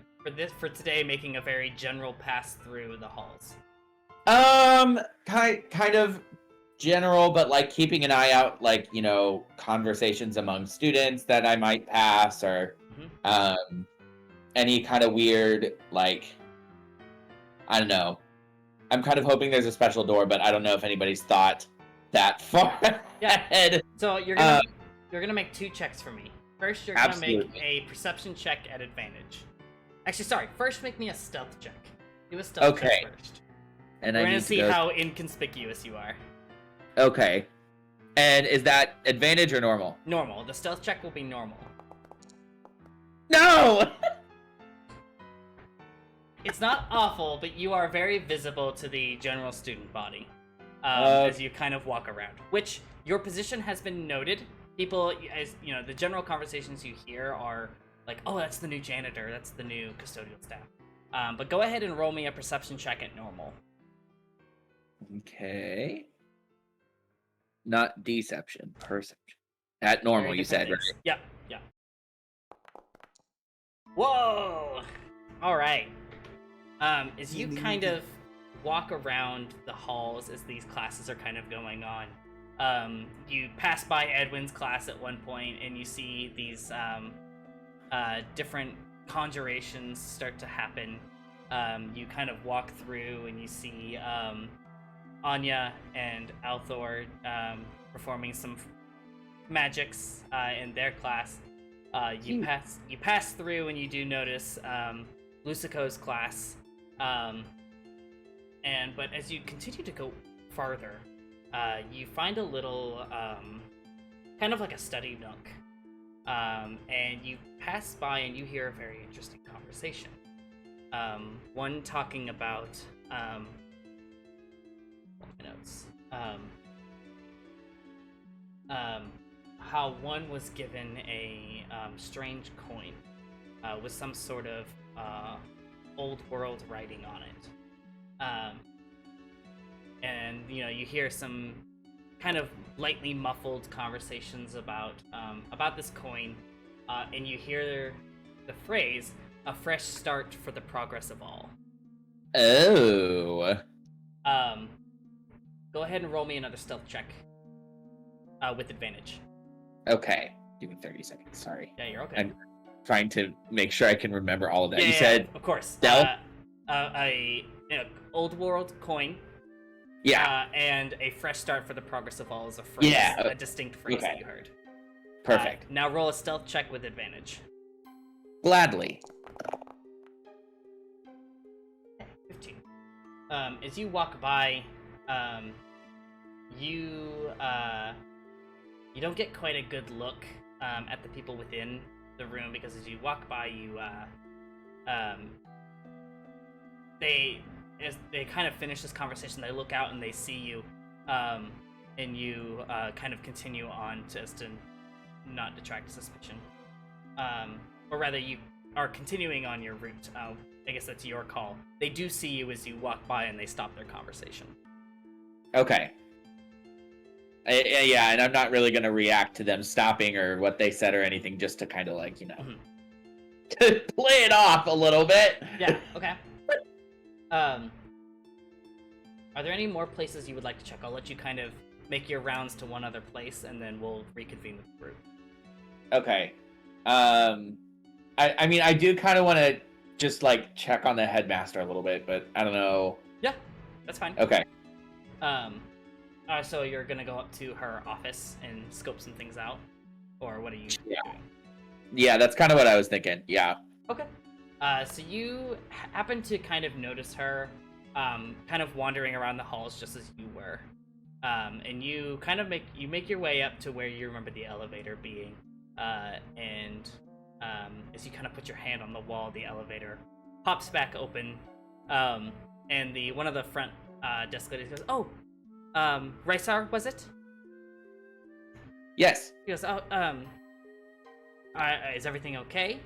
for today making a very general pass through the halls? Kind of general, but like keeping an eye out, like, conversations among students that I might pass, or any kind of weird, like, I don't know. I'm kind of hoping there's a special door, but I don't know if anybody's thought that far ahead. So you're gonna make 2 checks for me. First, you're gonna make Absolutely. a perception check at advantage. Actually, sorry. First, make me a stealth check. Do a stealth Okay. check first. And We're I gonna need to see go- how inconspicuous you are. Okay. And is that advantage or normal? Normal. The stealth check will be normal. No! It's not awful, but you are very visible to the general student body as you kind of walk around. Which your position has been noted. People, as the general conversations you hear are like, "Oh, that's the new janitor. That's the new custodial staff." But go ahead and roll me a perception check at normal. Okay. Not deception, perception. At normal, Very you said, different right? things. Yep. Yeah. Whoa! All right. As you kind of walk around the halls as these classes are kind of going on, you pass by Edwin's class at one point, and you see these different conjurations start to happen. You kind of walk through, and you see Anya and Althor performing some magics in their class. You pass through, and you do notice Lucico's class. But as you continue to go farther, you find a little kind of like a study nook. And you pass by, and you hear a very interesting conversation. One talking about my notes. How one was given a strange coin with some sort of old world writing on it. And you hear some kind of lightly muffled conversations about this coin, and you hear the phrase, "A fresh start for the progress of all." Oh. Go ahead and roll me another stealth check with advantage. Okay. Give me 30 seconds. Sorry. Yeah, you're okay. I'm trying to make sure I can remember all of that. Yeah, You yeah, said, of course. stealth? A old world coin. yeah, And a fresh start for the progress of all is a phrase, Yeah, a distinct phrase okay. that you heard. perfect. Now roll a stealth check with advantage. Gladly. 15. As you walk by, you don't get quite a good look at the people within the room, because as you walk by, as they kind of finish this conversation, they look out and they see you, and you kind of continue on just to not detract suspicion. Or rather, you are continuing on your route. I guess that's your call. They do see you as you walk by, and they stop their conversation. Okay. Yeah, and I'm not really going to react to them stopping or what they said or anything, just to kind of like, to play it off a little bit. Yeah, okay. Are there any more places you would like to check? I'll let you kind of make your rounds to one other place, and then we'll reconvene with the group. Okay. I mean, I do kind of want to just, like, check on the headmaster a little bit, but I don't know. Yeah, that's fine. Okay. So you're gonna go up to her office and scope some things out? Or what are you doing? Yeah, that's kind of what I was thinking. Yeah. Okay. So you happen to kind of notice her kind of wandering around the halls just as you were. And you kind of make your way up to where you remember the elevator being, and as you kind of put your hand on the wall, the elevator pops back open, and one of the front desk ladies goes, "Oh, Raisar, was it?" Yes. He goes, "Oh, is everything okay?"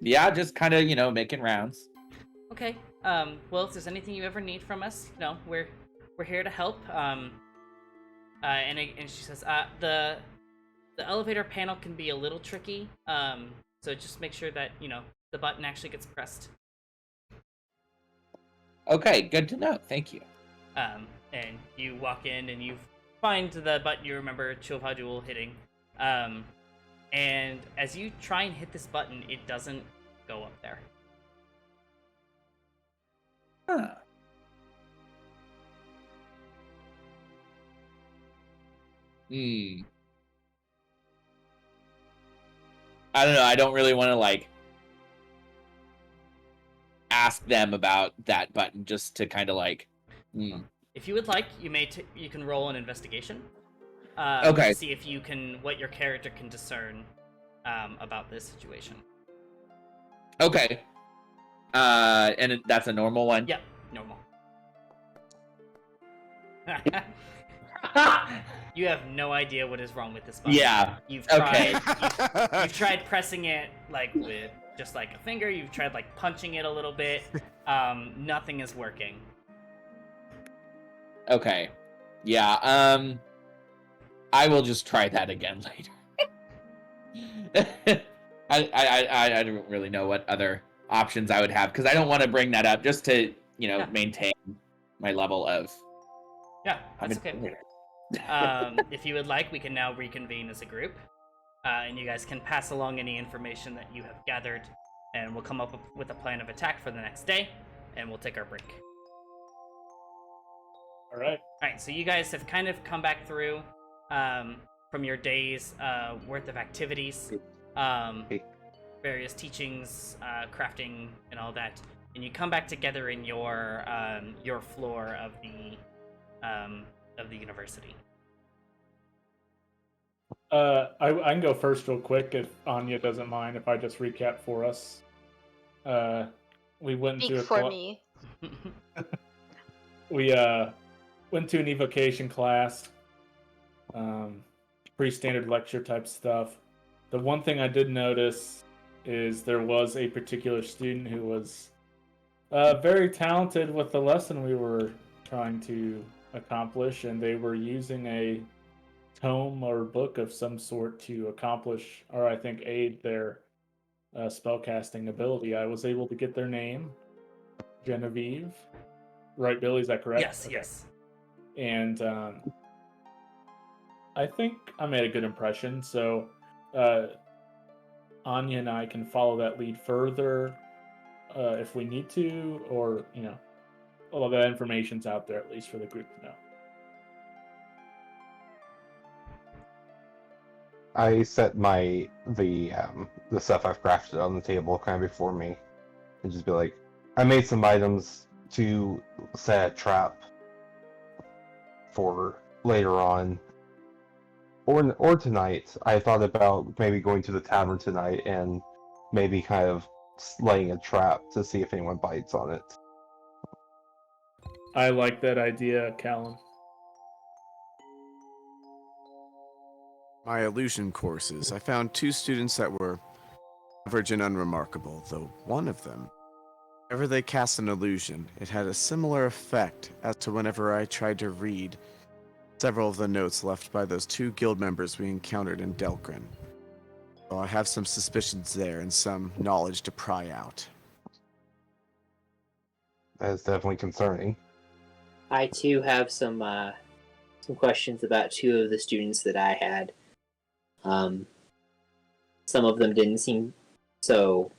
Yeah, just kind of, making rounds. Okay. Well, if there's anything you ever need from us, we're here to help. And she says, the elevator panel can be a little tricky. So just make sure that the button actually gets pressed. Okay, good to know. Thank you. And you walk in and you find the button you remember Chilvadul hitting. And as you try and hit this button, it doesn't go up there. Huh. I don't know. I don't really want to ask them about that button, just to kind of If you would like, you can roll an investigation. Okay. To see if what your character can discern about this situation. Okay. And that's a normal one? Yep, normal. You have no idea what is wrong with this button. Yeah. You've tried. Okay. You've tried pressing it with just a finger. You've tried punching it a little bit. Nothing is working. Okay. Yeah. I will just try that again later. I don't really know what other options I would have, because I don't want to bring that up, just to maintain my level of. Yeah, that's okay. If you would like, we can now reconvene as a group, and you guys can pass along any information that you have gathered, and we'll come up with a plan of attack for the next day, and we'll take our break. All right. All right. So you guys have kind of come back through from your day's worth of activities, various teachings, crafting, and all that, and you come back together in your floor of the university. I can go first real quick if Anya doesn't mind if I just recap for us. We went Speak into for me. We went to an evocation class, pretty standard lecture type stuff. The one thing I did notice is there was a particular student who was very talented with the lesson we were trying to accomplish, and they were using a tome or book of some sort to accomplish, or I think aid their spellcasting ability. I was able to get their name, Genevieve. Right, Billy, is that correct? Yes, okay. Yes. And I think I made a good impression, so Anya and I can follow that lead further if we need to, or, all of that information's out there, at least for the group to know. I set the stuff I've crafted on the table kind of before me, and just be like, I made some items to set a trap for later on, or tonight. I thought about maybe going to the tavern tonight and maybe kind of laying a trap to see if anyone bites on it. I like that idea, Callum. My illusion courses, I found 2 students that were average and unremarkable, though one of them, whenever they cast an illusion, it had a similar effect as to whenever I tried to read several of the notes left by those 2 guild members we encountered in Delgrin. So I have some suspicions there and some knowledge to pry out. That is definitely concerning. I too have some questions about 2 of the students that I had. Some of them didn't seem so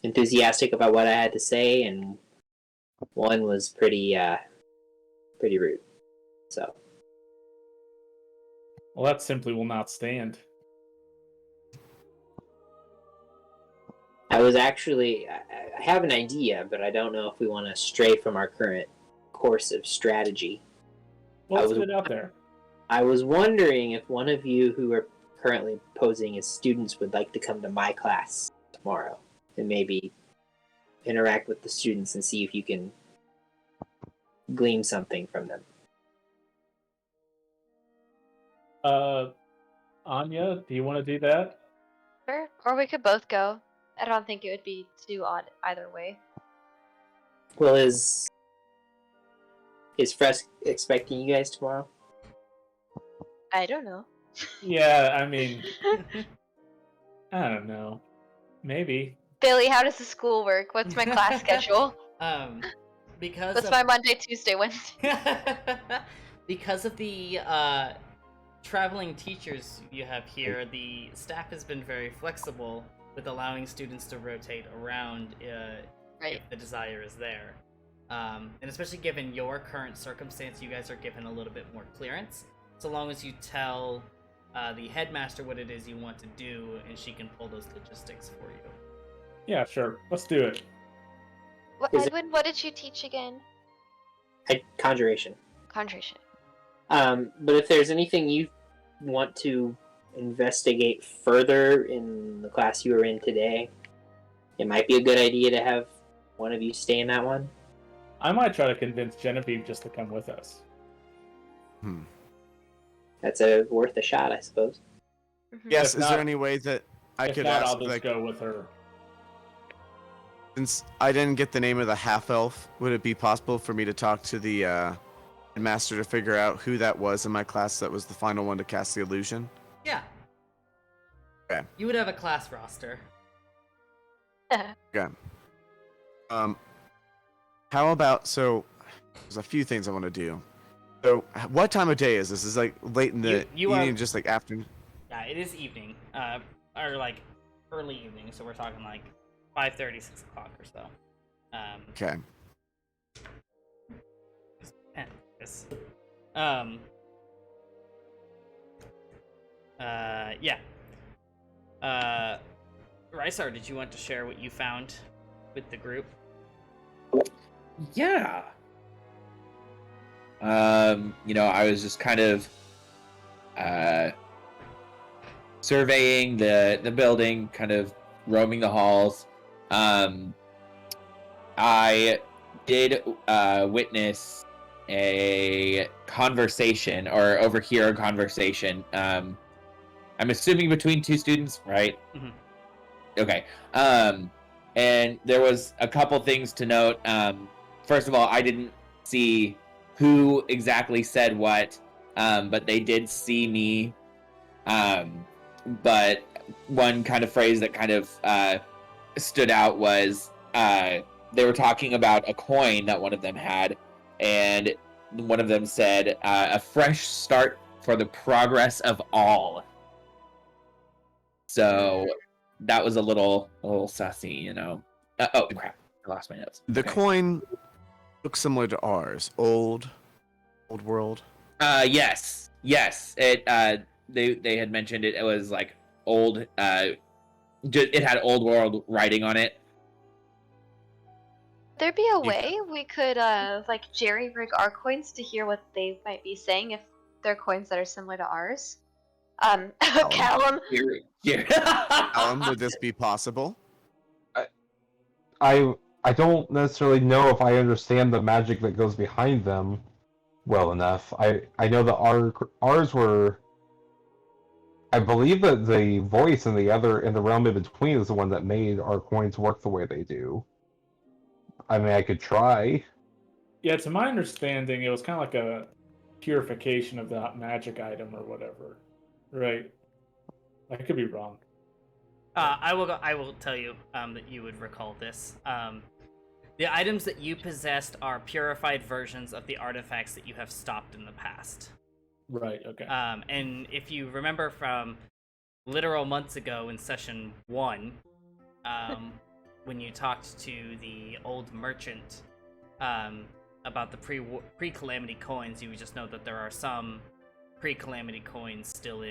enthusiastic about what I had to say, and one was pretty rude. So. Well, that simply will not stand. I have an idea, but I don't know if we want to stray from our current course of strategy. Let's was- get it out there. I was wondering if one of you who are currently posing as students would like to come to my class tomorrow and maybe interact with the students and see if you can glean something from them. Anya, do you want to do that? Sure. Or we could both go. I don't think it would be too odd either way. Well, is Fresk expecting you guys tomorrow? I don't know. Yeah, I mean, I don't know. Maybe. Billy, how does the school work? What's my class schedule? Because What's of, my Monday, Tuesday, Wednesday? because of the traveling teachers you have here, the staff has been very flexible with allowing students to rotate around Right. if the desire is there. And especially given your current circumstance, you guys are given a little bit more clearance, so long as you tell the headmaster what it is you want to do, and she can pull those logistics for you. Yeah, sure. Let's do it. Is it- Edwin, what did you teach again? Conjuration. Conjuration. But if there's anything you want to investigate further in the class you were in today, it might be a good idea to have one of you stay in that one. I might try to convince Genevieve just to come with us. That's worth a shot, I suppose. Mhm. Yes. If Is there not- any way that I If could not, ask, I'll just like, go with her. since I didn't get the name of the half elf, would it be possible for me to talk to the master to figure out who that was in my class that was the final one to cast the illusion? Yeah. Okay. You would have a class roster. Okay. How about, so there's a few things I want to do. So what time of day is this? Is it like late in the You evening, are- just like afternoon? Yeah, it is evening, or like early evening, so we're talking like 5:30, 6 o'clock or so. Okay. Yes. Yeah. Rysar, did you want to share what you found with the group? Yeah. I was just kind of surveying the building, kind of roaming the halls. I did witness a conversation, or overhear a conversation. I'm assuming between two students, right? Mhm. Okay. And there was a couple things to note. First of all, I didn't see who exactly said what, but they did see me. But one kind of phrase that kind of stood out was they were talking about a coin that one of them had, and one of them said, "A fresh start for the progress of all." So that was a little sussy, you know. Oh crap! I lost my notes. The Okay. coin looks similar to ours. Old world. Yes. It they had mentioned it. It was like old. It had old world writing on it. There be a You- way we could like jerry rig our coins to hear what they might be saying if they're coins that are similar to ours. Callum, Yeah. Alan, would this be possible? I don't necessarily know if I understand the magic that goes behind them well enough. I know that ours were. I believe that the voice in the realm in between is the one that made our coins work the way they do. I mean, I could try. Yeah, to my understanding, it was kind of like a purification of that magic item or whatever. Right. I could be wrong. I will tell you that you would recall this. The items that you possessed are purified versions of the artifacts that you have stopped in the past. Right, okay. And if you remember from literal months ago in session 1, when you talked to the old merchant about the pre-calamity coins, you would just know that there are some pre-calamity coins still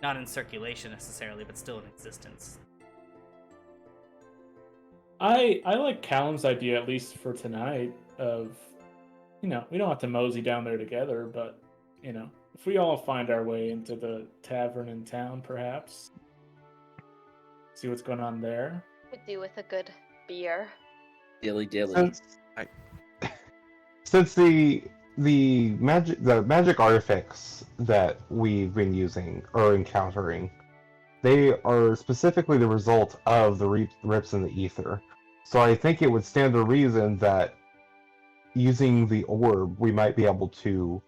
not in circulation necessarily, but still in existence. I like Callum's idea, at least for tonight, of we don't have to mosey down there together, but if we all find our way into the tavern in town, perhaps see what's going on there. Could do with a good beer. Dilly dilly. Since the magic artifacts that we've been using or encountering, they are specifically the result of the rips in the ether. So I think it would stand to reason that using the orb, we might be able to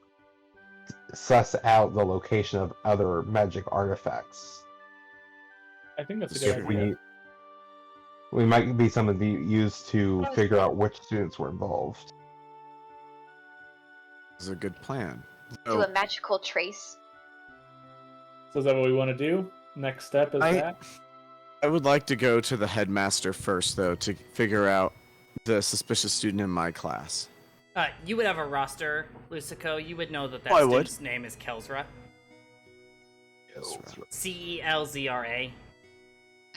suss out the location of other magic artifacts. I think that's a Sure. good idea. We might be some of the used to figure out which students were involved. This is a good plan. Do a magical trace. So is that what we want to do? Next step is that? I would like to go to the headmaster first, though, to figure out the suspicious student in my class. You would have a roster, Lucico. You would know that I would. student's name is Kelzra. Celzra.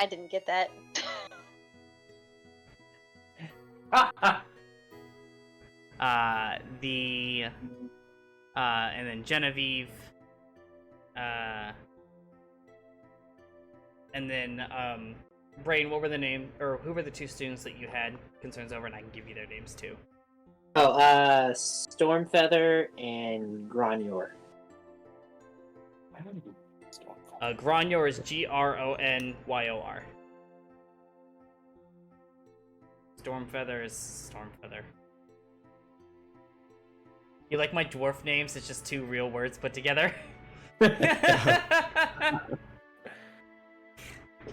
I didn't get that. And then Genevieve, and then Brain. What were the name, or who were the two students that you had concerns over? And I can give you their names too. Oh, Stormfeather and Gronyor. Gronyor is Gronyor. Stormfeather is Stormfeather. You like my dwarf names? It's just two real words put together.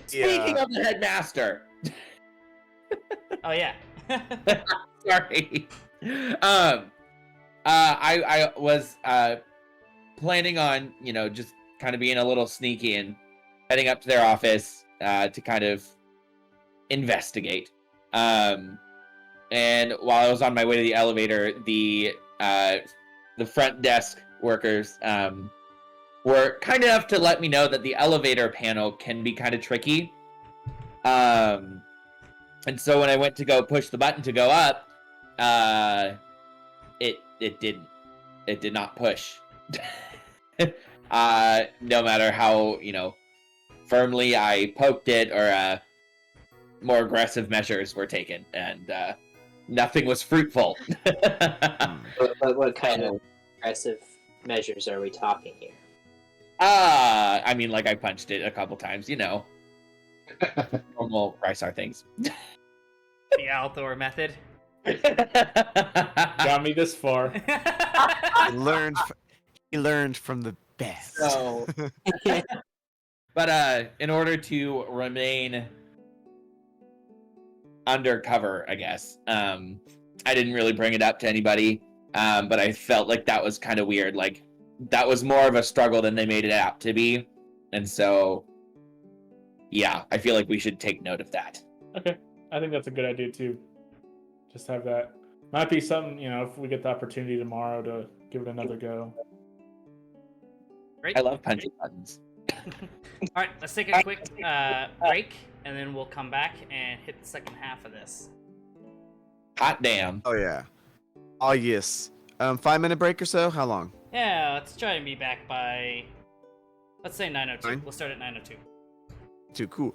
Speaking of the headmaster. Oh yeah. Sorry. I was planning on, just kind of being a little sneaky and heading up to their office to kind of investigate. And while I was on my way to the elevator, the front desk workers were kind enough to let me know that the elevator panel can be kind of tricky. And so when I went to go push the button to go up, it did not push. No matter how, firmly I poked it or more aggressive measures were taken, and nothing was fruitful. What kind of aggressive measures are we talking here? I mean, like I punched it a couple times, normal Rysar things. The Althor method. Got me this far. He learned from the best. So, but in order to remain undercover, I guess, I didn't really bring it up to anybody, but I felt like that was kind of weird. Like, that was more of a struggle than they made it out to be. And so, yeah, I feel like we should take note of that. Okay, I think that's a good idea too. Just have that. Might be something, if we get the opportunity tomorrow to give it another go. Great. I love punching buttons. All right, let's take a quick break, and then we'll come back and hit the second half of this. Hot damn. Oh yeah. Oh yes. 5-minute break or so? How long? Yeah, let's try and be back by, let's say 9:02. Fine. We'll start at 9:02. Too cool.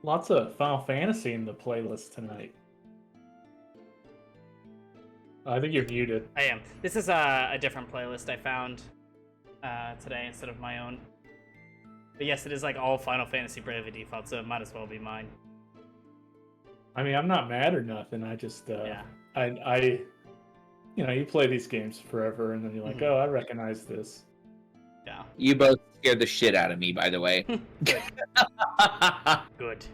Lots of Final Fantasy in the playlist tonight. I think you're muted. I am. This is a different playlist I found today instead of my own. But yes, it is like all Final Fantasy Bravely Default, so it might as well be mine. I mean, I'm not mad or nothing. I just, Yeah. I, you know, you play these games forever, and then you're like, Mhm. oh, I recognize this. Yeah. You both scared the shit out of me, by the way. Good.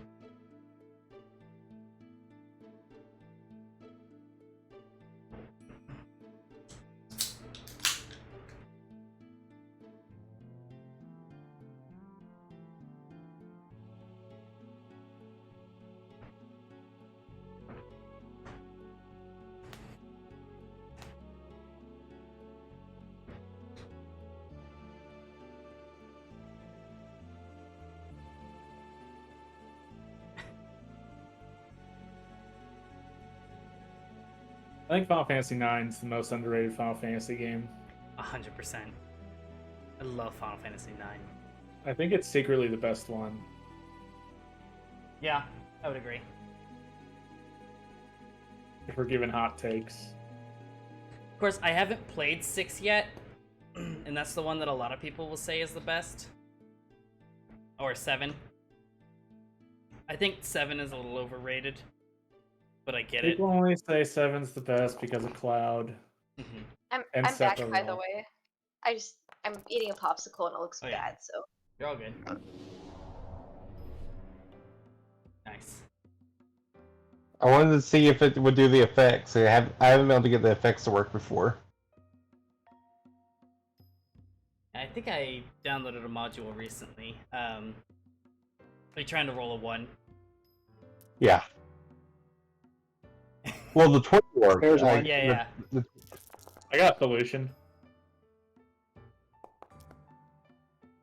I think Final Fantasy IX is the most underrated Final Fantasy game. 100%. I love Final Fantasy IX. I think it's secretly the best one. Yeah, I would agree. If we're giving hot takes. Of course, I haven't played 6 yet, and that's the one that a lot of people will say is the best. Or 7. I think 7 is a little overrated, but I get it. People only say 7's the best because of Cloud. Mhm. I'm And back, by the Sephiroth. way. I'm eating a popsicle and it looks Oh, yeah. bad, so. You're all good. Nice. I wanted to see if it would do the effects. I haven't been able to get the effects to work before. I think I downloaded a module recently. Are you trying to roll a 1? Yeah. Well, the 20 worked. There's one. Yeah. I got a solution.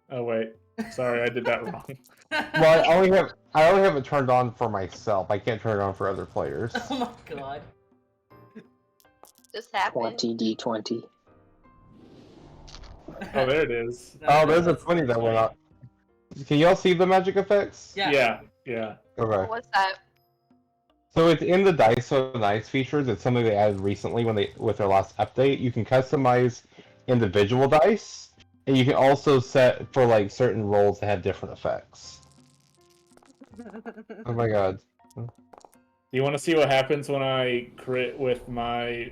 Oh wait, sorry, I did that wrong. Well, I only have it turned on for myself. I can't turn it on for other players. Oh my god. Just happened. 20d20. Oh, there it is. Oh, there's a 20 that went up. Can y'all see the magic effects? Yeah. Yeah. Okay. What's that? So it's in the Dice so Nice features. It's something they added recently with their last update. You can customize individual dice, and you can also set for like certain rolls that have different effects. Oh my god. You want to see what happens when I crit with my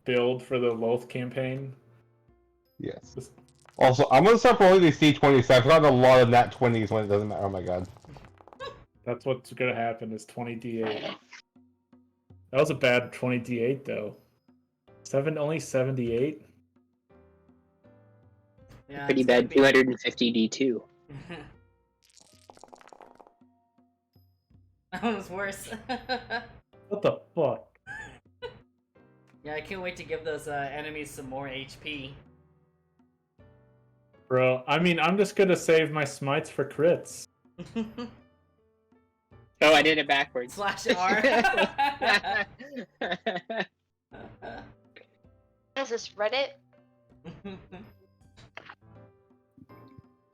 build for the Loth campaign? Yes. Also, I'm gonna start rolling these D20s. I've gotten a lot of nat 20s when it doesn't matter. Oh my god. That's what's gonna happen is 20d8. That was a bad 20d8 though. Only 78. Yeah, Pretty it's gonna bad be- 250d2. That one was worse. What the fuck? Yeah, I can't wait to give those enemies some more HP. Bro, I mean, I'm just gonna save my smites for crits. Oh, I did it backwards. Slash R. Is this Reddit?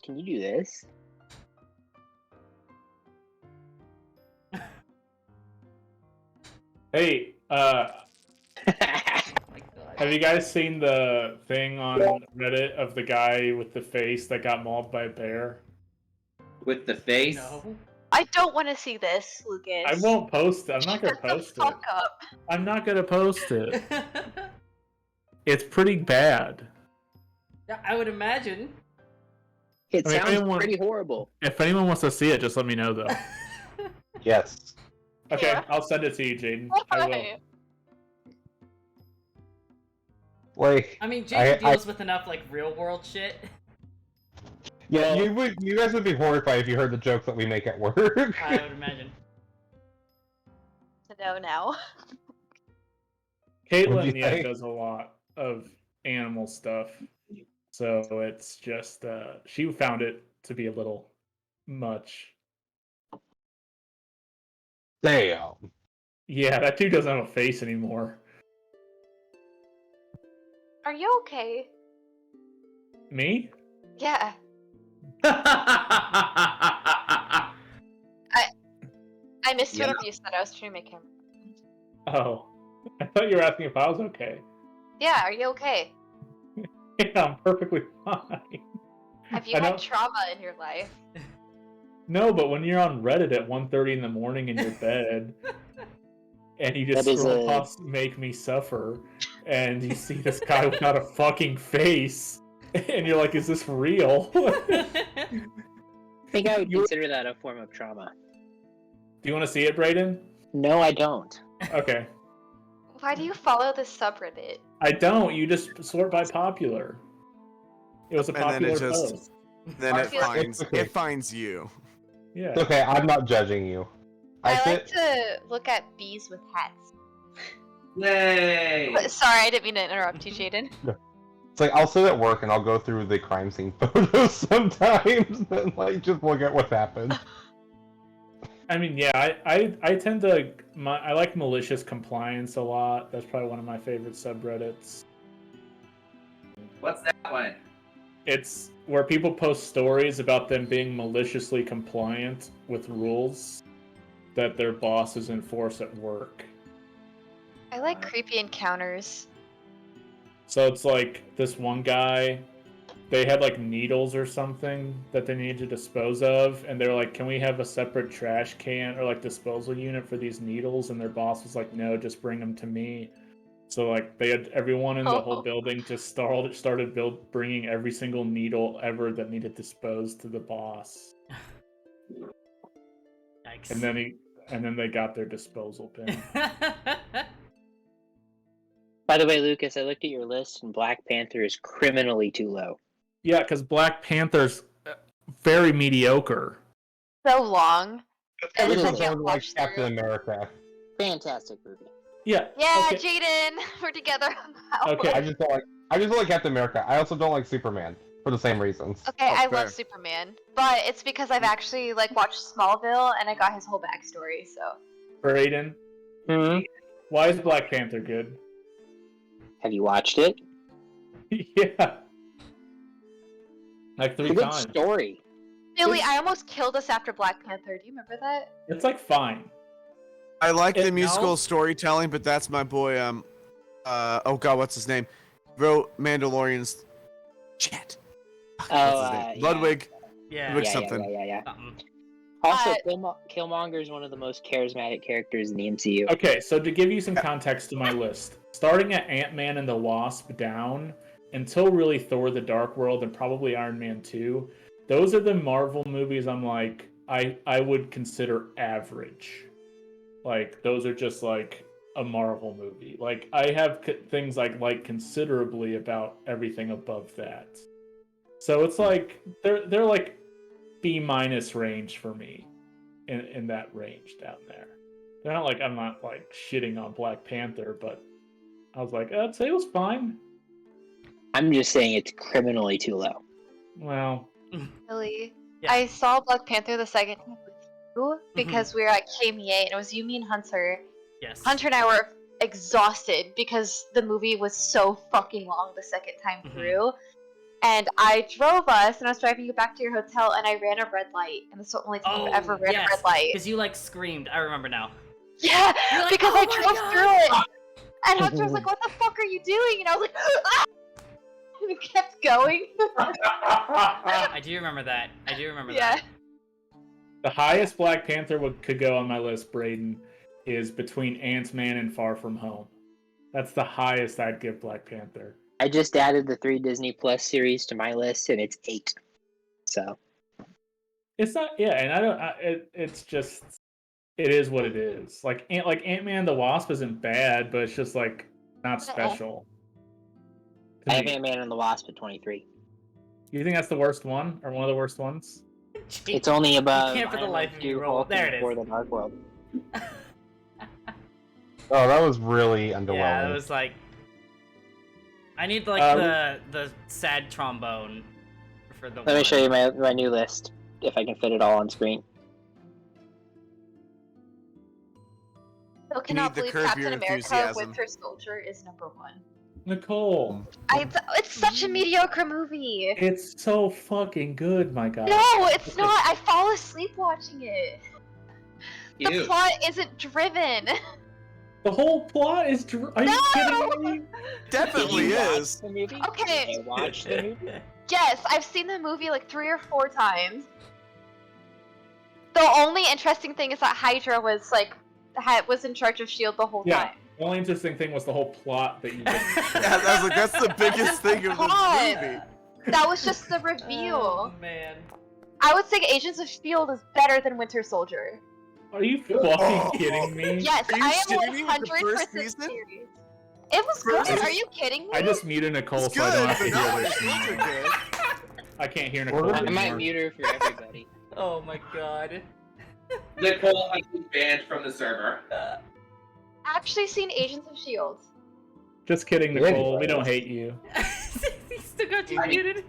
Can you do this? Hey, Oh my god. have you guys seen the thing on Reddit of the guy with the face that got mauled by a bear? With the face? No. I don't want to see this, Lucas. I won't post it. I'm not gonna Shut the post it. fuck up. I'm not gonna post it. It's pretty bad. Yeah, I would imagine. It I mean, sounds anyone- pretty horrible. If anyone wants to see it, just let me know though. Yes. Okay, Yeah. I'll send it to you, Jaden. I will. Why? Like, I mean, Jake I- deals with enough like real world shit. yeah, Well- you guys would be horrified if you heard the jokes that we make at work. I would imagine. To know now. What'd Caitlin, you yeah, say? does a lot of animal stuff. So it's just, she found it to be a little much. Damn. Yeah, that dude doesn't have a face anymore. Are you okay? Me? Yeah. I missed Yeah. whatever you said. I was trying to make him. Oh, I thought you were asking if I was okay. Yeah, are you okay? Yeah, I'm perfectly fine. Have you I had don't- trauma in your life? No, but when you're on Reddit at 1:30 in the morning in your bed, and you just That is scroll a- past "Make Me Suffer," and you see this guy without a fucking face, and you're like, "Is this real?" I think I would You- consider that a form of trauma. Do you want to see it, Brayden? No, I don't. Okay. Why do you follow this subreddit? I don't. You just sort by popular. It was a And then it popular just- post. Then I it feel like- finds Okay. it finds you. Yeah. It's okay, I'm not judging you. I sit- like to look at bees with hats. Yay! Sorry, I didn't mean to interrupt you, Jaden. It's like I'll sit at work and I'll go through the crime scene photos sometimes and like just look at what's happened. I mean, yeah, I tend to I like malicious compliance a lot. That's probably one of my favorite subreddits. What's that one? It's where people post stories about them being maliciously compliant with rules that their bosses enforce at work. I like creepy encounters. So it's like this one guy, they had like needles or something that they needed to dispose of, and they're like, "Can we have a separate trash can or like disposal unit for these needles?" And their boss was like, "No, just bring them to me." So like they had everyone in the whole Oh. building just started bringing every single needle ever that needed disposed to the boss, Yikes. and then they got their disposal bin. By the way, Lucas, I looked at your list, and Black Panther is criminally too low. Yeah, because Black Panther's very mediocre. So long. It Every is time a you Sounds like watch Captain through. America. Fantastic movie. Yeah. Yeah, okay. Jaden, we're together on that Okay, one. I just don't like Captain America. I also don't like Superman for the same reasons. Okay, Oh, I fair. love Superman, but it's because I've actually like watched Smallville and I got his whole backstory. So For Aiden, Hmm. why is Black Panther good? Have you watched it? Yeah. Like It's a 3 good times. story. Billy, It's- I almost killed us after Black Panther. Do you remember that? It's like fine. I like the It- musical no. storytelling, but that's my boy. Oh god, what's his name? Wrote Mandalorian's. Shit. Fuck, what's his name? yeah. Ludwig. yeah. Which- Yeah, something. yeah. Something. Also, Uh, Killmonger is one of the most charismatic characters in the MCU. Okay, so to give you some context to my list, starting at Ant-Man and the Wasp down until really Thor: The Dark World and probably Iron Man 2, those are the Marvel movies I'm like I would consider average. Like those are just like a Marvel movie. Like I have things like considerably about everything above that. So it's like they're like B- range for me in that range down there. They're not like I'm not like shitting on Black Panther, but I was like, I'd say it was fine. I'm just saying it's criminally too low. Well, Billy, Yeah. I saw Black Panther the second time with you because we were at KMEA and it was you, me, and Hunter. Yes. Hunter and I were exhausted because the movie was so fucking long the second time Mhm. through. And I drove us, and I was driving you back to your hotel, and I ran a red light. And that's the only time I've ever ran a red light. Because you like screamed. I remember now. Yeah, You're like, because "Oh I my drove God." through it. And Hunter was like, "What the fuck are you doing?" And I was like, "Ah!" And it kept going. I do remember that. I do remember Yeah. that. the highest Black Panther could go on my list, Braden, is between Ant-Man and Far From Home. That's the highest I'd give Black Panther. I just added the 3 Disney Plus series to my list, and it's 8. So It's not, yeah, and I don't. It's just, it is what it is. Like Ant-Man and the Wasp isn't bad, but it's just like not special. To I have me. Ant-Man and the Wasp at 23. You think that's the worst one, or one of the worst ones? It's only about can't for the Iron life Man of you 2, roll. Hulk, There and it is. Thor: The Dark World. Oh, that was really underwhelming. Yeah, it was like. I need like the sad trombone for the. Let me show you my new list, if I can fit it all on screen. Still cannot to believe curb Captain your America enthusiasm. Winter Soldier is number 1. Nicole, It's such a mediocre movie. it's so fucking good, my god. No, it's not. I fall asleep watching it. The Ew. plot isn't driven. The whole plot is. Are you kidding me? Definitely Did you watch is. the movie? Okay. Did you watch the movie? Yes, I've seen the movie like 3 or 4 times. The only interesting thing is that Hydra was was in charge of Shield the whole Yeah. time. The only interesting thing was the whole plot that you just. Yeah, I was like, that's the biggest thing of God. this movie. That was just the reveal. Oh, man. I would say Agents of Shield is better than Winter Soldier. Are you fucking kidding me? Yes, Are you I shitting me am with the first 100% season? serious. It was First- good. Are you kidding me? I just muted Nicole It's so I don't good, have but to not hear Winter this Soldier anymore. good. I can't hear Nicole I anymore. might mute her for everybody. Oh my god. Nicole has been banned from the server. Actually seen Agents of Shield. Just kidding, Nicole. Anyways. We don't hate you. He still got you I- muted.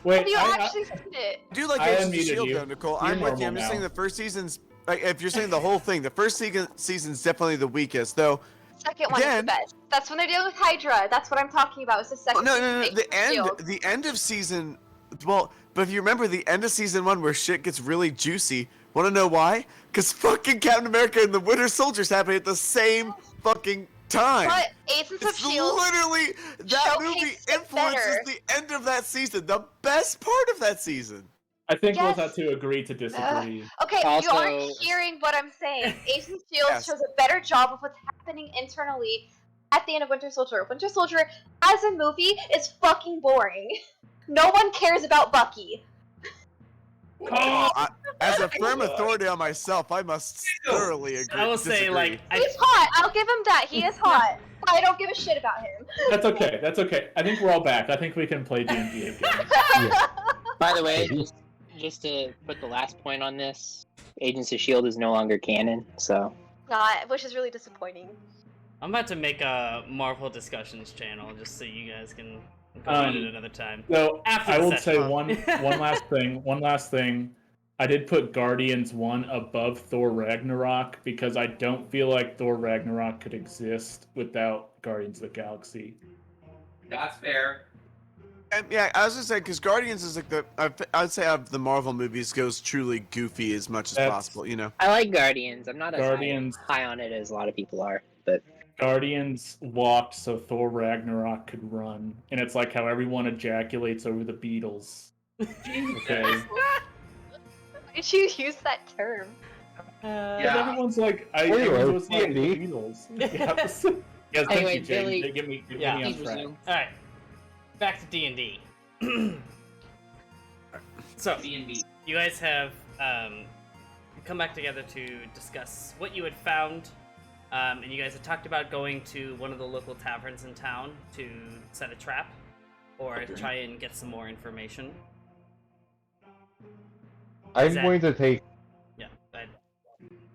Wait, Have you I- actually seen it? I do like I Agents of unmuted Shield you. though, Nicole. You're I'm with you. normal I'm just now. saying the first season's like if you're saying the whole thing, the first season's definitely the weakest, though. Second one is the Again- best. That's when they're dealing with Hydra. That's what I'm talking about. It's the Oh, second no, season no, of no. Agents of Shield. The end of season. Well, but if you remember the end of season 1 where shit gets really juicy, want to know why? Because fucking Captain America and the Winter Soldier's happening at the same fucking time. But Agents of It's Shield. literally that movie showcased it influences better. the end of that season, the best part of that season. I think we'll Yes. have to agree to disagree. Okay, you Also- aren't hearing what I'm saying. Agents of Shield Yes. shows a better job of what's happening internally at the end of Winter Soldier. Winter Soldier, as a movie, is fucking boring. No one cares about Bucky. As a firm authority on myself, I must thoroughly agree. I will say, like, He's hot. I'll give him that. He is hot. I don't give a shit about him. That's okay. That's okay. I think we're all back. I think we can play D&D again. By the way, just to put the last point on this, Agents of Shield is no longer canon, so Not, which is really disappointing. I'm about to make a Marvel discussions channel just so you guys can go at it another time. So After I the will session. say one last thing. One last thing. I did put Guardians 1 above Thor Ragnarok because I don't feel like Thor Ragnarok could exist without Guardians of the Galaxy. That's fair. And yeah, I was gonna say because Guardians is like I'd say of the Marvel movies goes truly goofy as much as That's- possible. You know. I like Guardians. I'm not as Guardians. high on it as a lot of people are, but Guardians walked so Thor Ragnarok could run, and it's like how everyone ejaculates over the Beatles. Okay. Why did you use that term? And everyone's like, Anyway, everyone's like the D&D. Beatles. Yes, yes, thank Anyway, you, Jay. Billy- They get me Yeah. on please track. resume. Alright. Back to D&D. So, D&D. you guys have come back together to discuss what you had found, and you guys had talked about going to one of the local taverns in town to set a trap or try and get some more information. I'm that- going to take. Yeah, go ahead.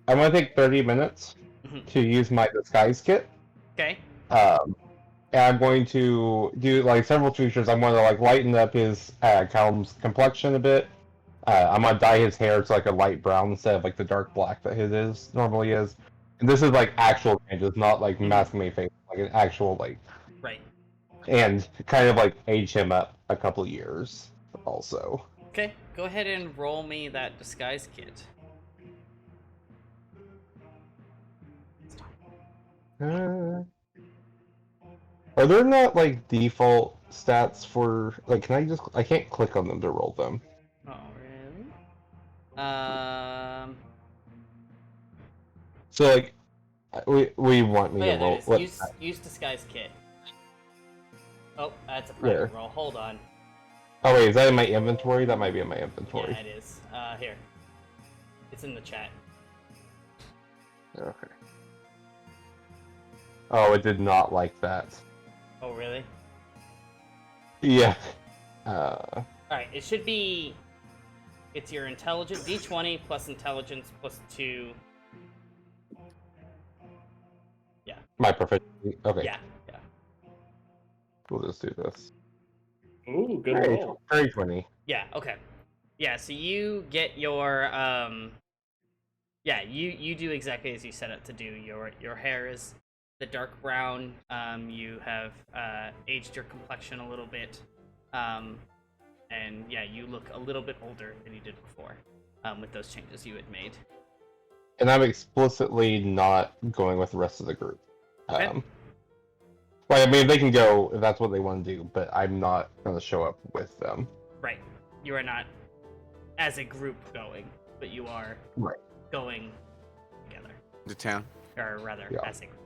I'm going to take 30 minutes Mhm. to use my disguise kit. Okay. And I'm going to do like several features. I'm going to like lighten up his Callum's complexion a bit. I'm gonna dye his hair to like a light brown instead of like the dark black that his is normally is. And this is like actual changes, not like masking my face, like an actual like, Right. and kind of like age him up a couple years also. Okay, go ahead and roll me that disguise kit. Are there not like default stats for like? Can I just? I can't click on them to roll them. Oh, really? So like, we want me Oh, yeah, to there roll. it is. What, Use disguise kit. Oh, that's a Where? private roll. Hold on. oh wait, is that in my inventory? That might be in my inventory. Yeah, it is. Here. It's in the chat. Okay. Oh, it did not like that. Oh, really? Yeah. Alright, it should be... It's your intelligence, d20 plus intelligence plus 2. My proficiency. Okay. Yeah. We'll just do this. Ooh, good Very, roll. very 20. Yeah, okay. Yeah, so you get your, yeah, you do exactly as you set it to do. Your hair is the dark brown. You have, aged your complexion a little bit. And yeah, you look a little bit older than you did before, with those changes you had made. and I'm explicitly not going with the rest of the group. Okay. Like, I mean, they can go if that's what they want to do, but I'm not going to show up with them. Right. You are not as a group going, but you are Right. going together. To town. Or rather, Yeah. as a group.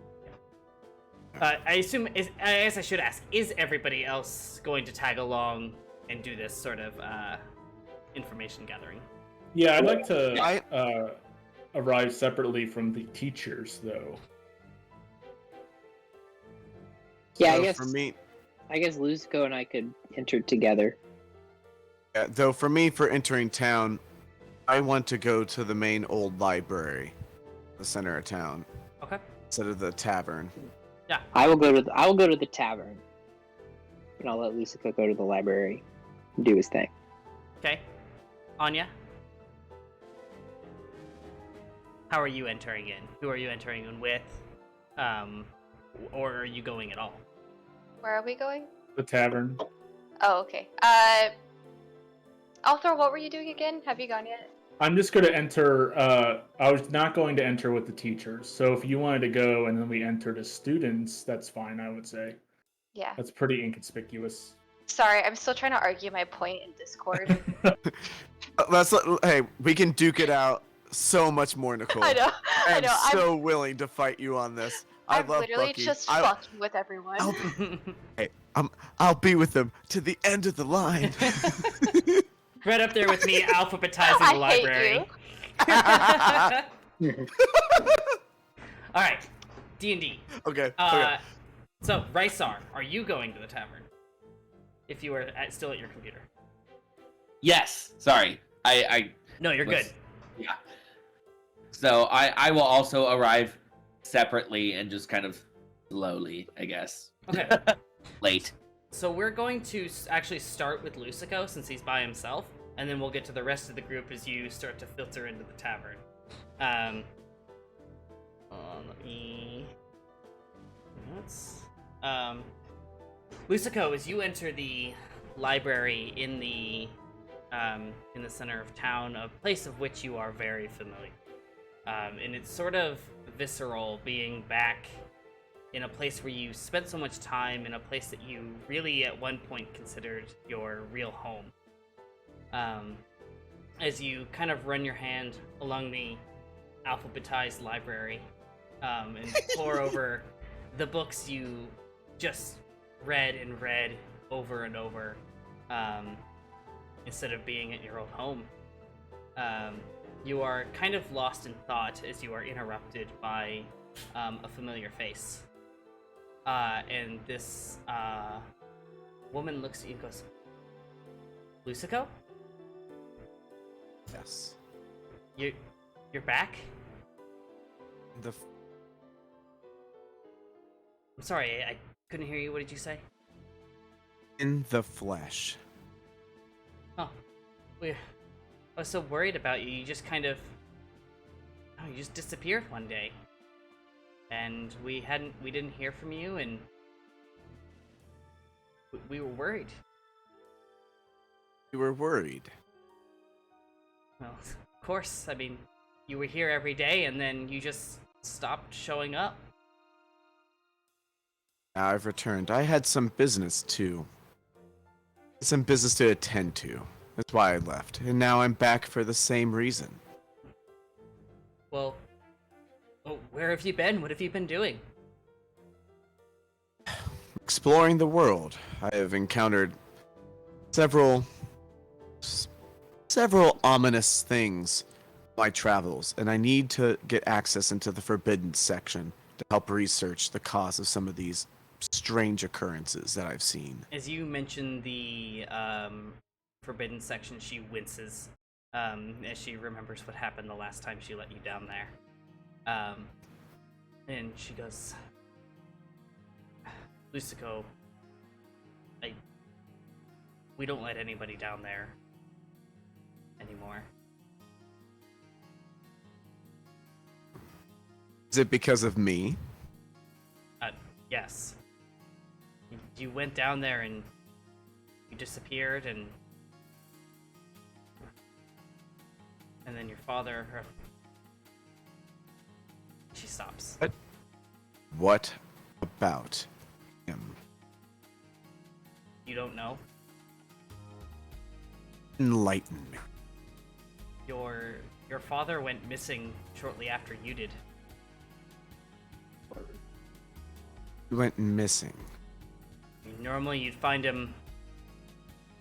Yeah. I assume, I guess I should ask, is everybody else going to tag along and do this sort of information gathering? Yeah, I'd like to I- arrive separately from the teachers, though. Yeah, So I guess for me, Luzico and I could enter together. though, for me, for entering town, I want to go to the main old library, the center of town, Okay. instead of the tavern. I will go to the tavern, and I'll let Luzico go to the library and do his thing. Okay. Anya? How are you entering in? Who are you entering in with? Or are you going at all? Where are we going? The tavern. Oh, okay. Althor, what were you doing again? Have you gone yet? I'm just going to enter. I was not going to enter with the teachers. So if you wanted to go and then we entered as students, that's fine, I would say. Yeah. That's pretty inconspicuous. Sorry, I'm still trying to argue my point in Discord. Hey, we can duke it out so much more, Nicole. I know. I I'm know. so willing to fight you on this. I I'm love literally Bucky. just I- fucking with everyone. I'll be with them to the end of the line. Right up there with me, alphabetizing the I hate library. All right, D&D. Okay. So, Rysar, are you going to the tavern? If you were still at your computer. Yes. Sorry. I No, you're good. Yeah. So I will also arrive separately and just kind of slowly, I guess. Okay. Late. So we're going to actually start with Lucico since he's by himself, and then we'll get to the rest of the group as you start to filter into the tavern. Let me. Lucico, as you enter the library in the center of town, a place of which you are very familiar, and it's sort of visceral being back in a place where you spent so much time, in a place that you really at one point considered your real home. As you kind of run your hand along the alphabetized library and pour over the books you just read and read over and over, instead of being at your old home, you are kind of lost in thought as you are interrupted by a familiar face. And this woman looks at you and goes, Lucico? yes. You're back? I'm sorry, I couldn't hear you. What did you say? In the flesh. Oh, I was so worried about you. You just kind of, you just disappeared one day, and we didn't hear from you, and we were worried. You were worried. Well, of course. I mean, you were here every day, and then you just stopped showing up. Now I've returned. I had some business to attend to. That's why I left. And now I'm back for the same reason. Well, where have you been? What have you been doing? Exploring the world. I have encountered several ominous things in my travels, and I need to get access into the forbidden section to help research the cause of some of these strange occurrences that I've seen. As you mention the forbidden section, she winces as she remembers what happened the last time she let you down there. And she goes, Lucico, we don't let anybody down there anymore. Is it because of me? Yes. You went down there and you disappeared, and then your father, she stops. What about him? You don't know? Enlighten me. Your father went missing shortly after you did. He went missing. Normally you'd find him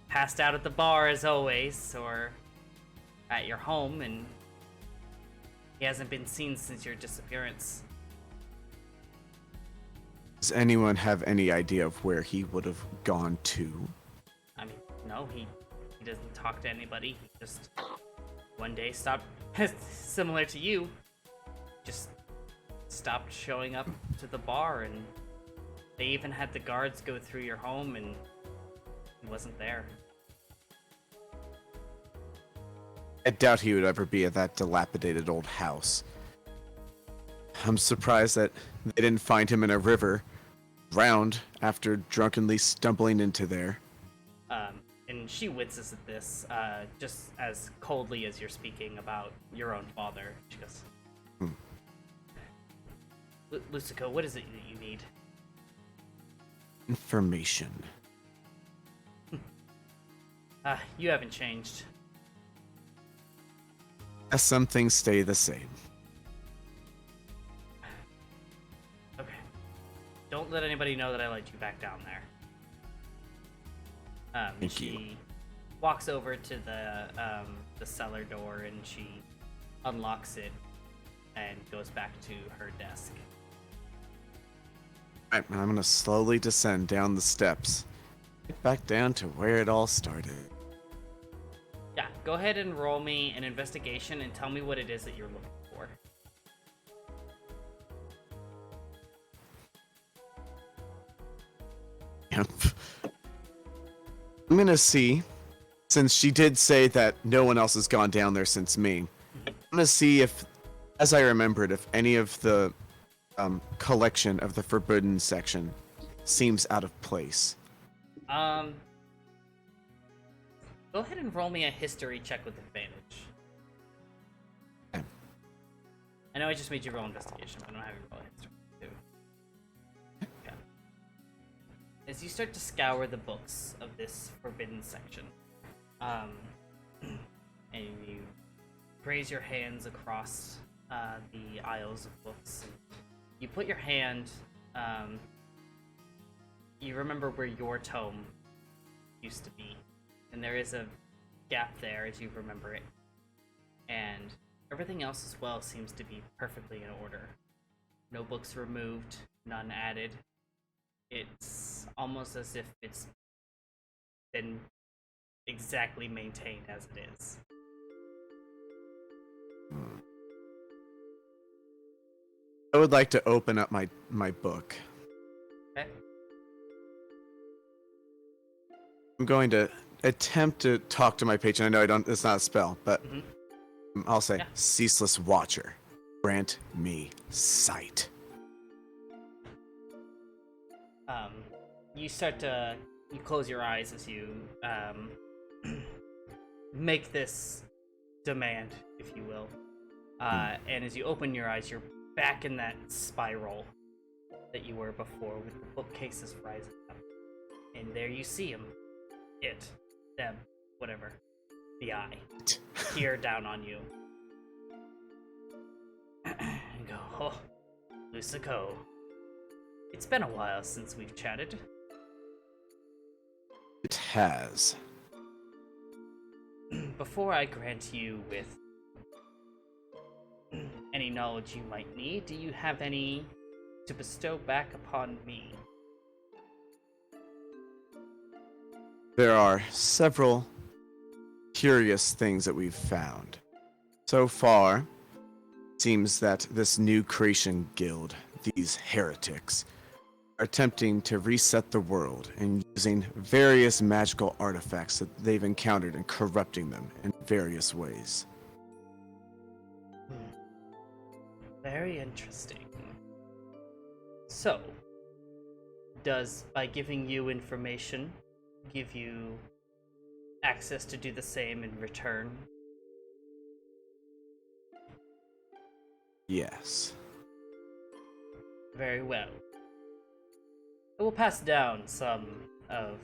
passed out at the bar as always, or at your home, and he hasn't been seen since your disappearance. Does anyone have any idea of where he would have gone to? I mean, no, he doesn't talk to anybody. He just one day stopped, similar to you, just stopped showing up to the bar, and they even had the guards go through your home, and he wasn't there. I doubt he would ever be at that dilapidated old house. I'm surprised that they didn't find him in a river, drowned after drunkenly stumbling into there. And she winces at this, just as coldly as you're speaking about your own father. She goes, Lucico, what is it that you need? Information. You haven't changed. As some things stay the same. Okay. Don't let anybody know that I let you back down there. Thank she you. walks over to the cellar door, and she unlocks it and goes back to her desk. Alright, I'm gonna slowly descend down the steps. Get back down to where it all started. Yeah, go ahead and roll me an investigation and tell me what it is that you're looking for. Yep. I'm gonna see, since she did say that no one else has gone down there since me, I'm gonna see if, as I remembered, if any of the collection of the forbidden section seems out of place. Go ahead and roll me a history check with advantage. Okay. I know I just made you roll investigation, but I don't have you roll a history too. Okay. As you start to scour the books of this forbidden section, and you raise your hands across the aisles of books, and you put your hand, you remember where your tome used to be, and there is a gap there as you remember it, and everything else as well seems to be perfectly in order. No books removed, none added. It's almost as if it's been exactly maintained as it is. I would like to open up my book. Okay. I'm going to attempt to talk to my patron. I know I don't. It's not a spell, but I'll say, Yeah. Ceaseless Watcher, grant me sight. You close your eyes as you make this demand, if you will. And as you open your eyes, you're back in that spiral that you were before, with the bookcases rising up. And there you see him. It. Them. Whatever. The eye. Peer down on you. And go, oh, Lucico. It's been a while since we've chatted. It has. Before I grant you with any knowledge you might need, do you have any to bestow back upon me? There are several curious things that we've found. So far, it seems that this new creation guild, these heretics, are attempting to reset the world and using various magical artifacts that they've encountered and corrupting them in various ways. Very interesting. So, does by giving you information give you access to do the same in return? Yes. Very well. I will pass down some of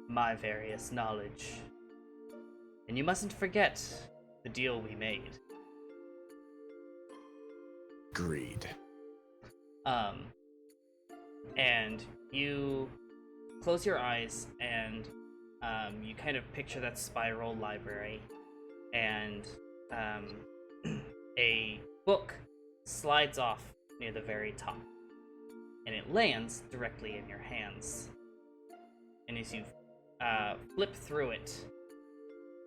my various knowledge. And you mustn't forget the deal we made. Agreed. And you close your eyes and you kind of picture that spiral library, and a book slides off near the very top, and it lands directly in your hands. And as you flip through it,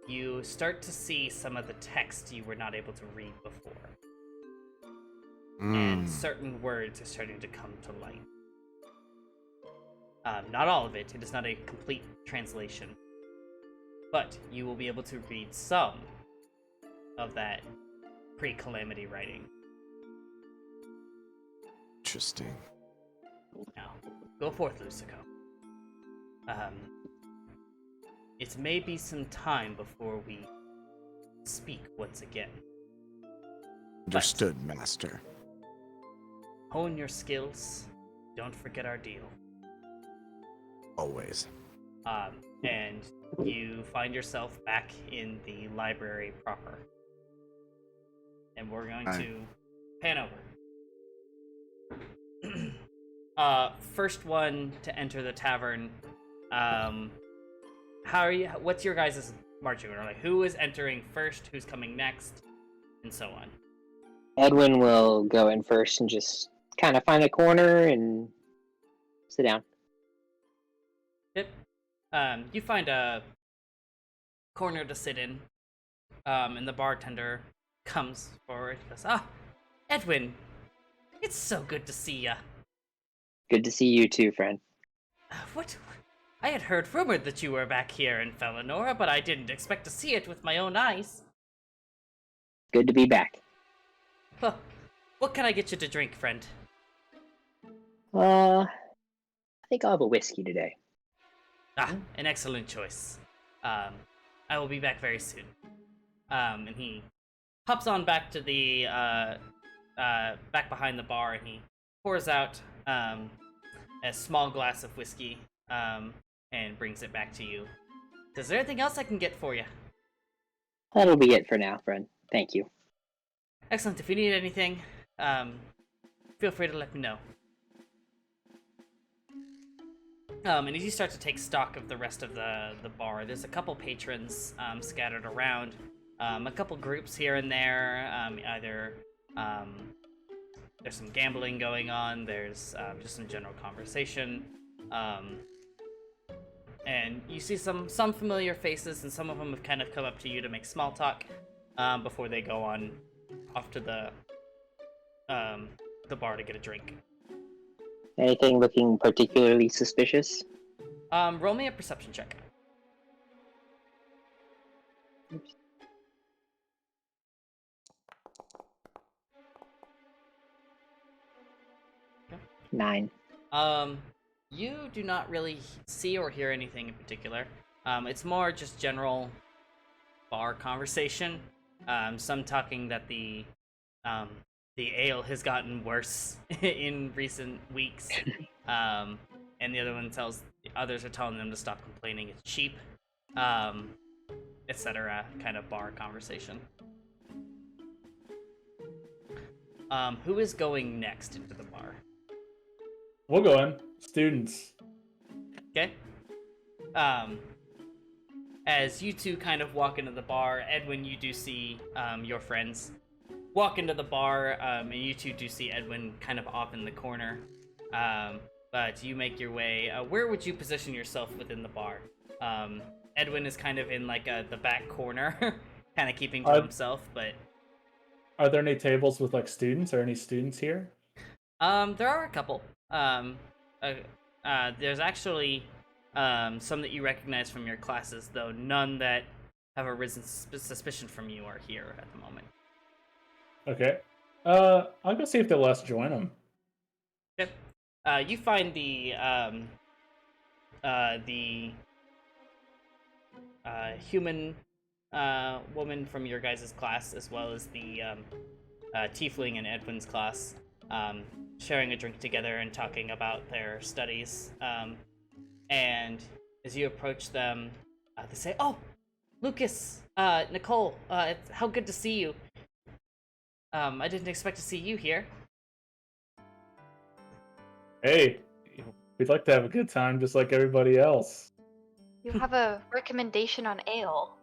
you start to see some of the text you were not able to read before. And certain words are starting to come to light. Not all of it. It is not a complete translation. But you will be able to read some of that pre-calamity writing. Interesting. Now, go forth, Lucico. It may be some time before we speak once again. Understood, Master. Hone your skills. Don't forget our deal. Always. And you find yourself back in the library proper. And we're going to pan over. First one to enter the tavern. What's your guys' marching order? Like, who is entering first, who's coming next, and so on? Edwin will go in first and just kind of find a corner and sit down. Yep. You find a corner to sit in, and the bartender comes forward. He goes, Edwin, it's so good to see ya. Good to see you too, friend. What? I had heard rumored that you were back here in Felinora, but I didn't expect to see it with my own eyes. Good to be back. Huh. What can I get you to drink, friend? I think I'll have a whiskey today. An excellent choice. I will be back very soon. And he hops on back to the, back behind the bar, and he pours out, a small glass of whiskey, and brings it back to you. Is there anything else I can get for you? That'll be it for now, friend. Thank you. Excellent. If you need anything, feel free to let me know. And as you start to take stock of the rest of the bar, there's a couple patrons scattered around, a couple groups here and there. Either there's some gambling going on, there's just some general conversation, and you see some familiar faces, and some of them have kind of come up to you to make small talk before they go on off to the bar to get a drink. Anything looking particularly suspicious? Roll me a perception check. Oops. Okay. 9. You do not really see or hear anything in particular. It's more just general bar conversation. Some talking that the ale has gotten worse in recent weeks, and the other one others are telling them to stop complaining it's cheap, etc. Kind of bar conversation. Who is going next into the bar? We'll go in. Students. Okay. As you two kind of walk into the bar, Edwin, you do see your friends walk into the bar, and you two do see Edwin kind of off in the corner. But you make your way. Where would you position yourself within the bar? Edwin is kind of in like the back corner, kind of keeping to himself. But are there any tables with like students or any students here? There are a couple. There's actually some that you recognize from your classes, though none that have arisen suspicion from you are here at the moment. Okay. I'll go see if they'll let us join them. Yep. You find the human woman from your guys' class, as well as the tiefling in Edwin's class, sharing a drink together and talking about their studies. And as you approach them, they say, "Oh, Lucas, Nicole, how good to see you. I didn't expect to see you here." Hey, we'd like to have a good time just like everybody else. You have a recommendation on ale.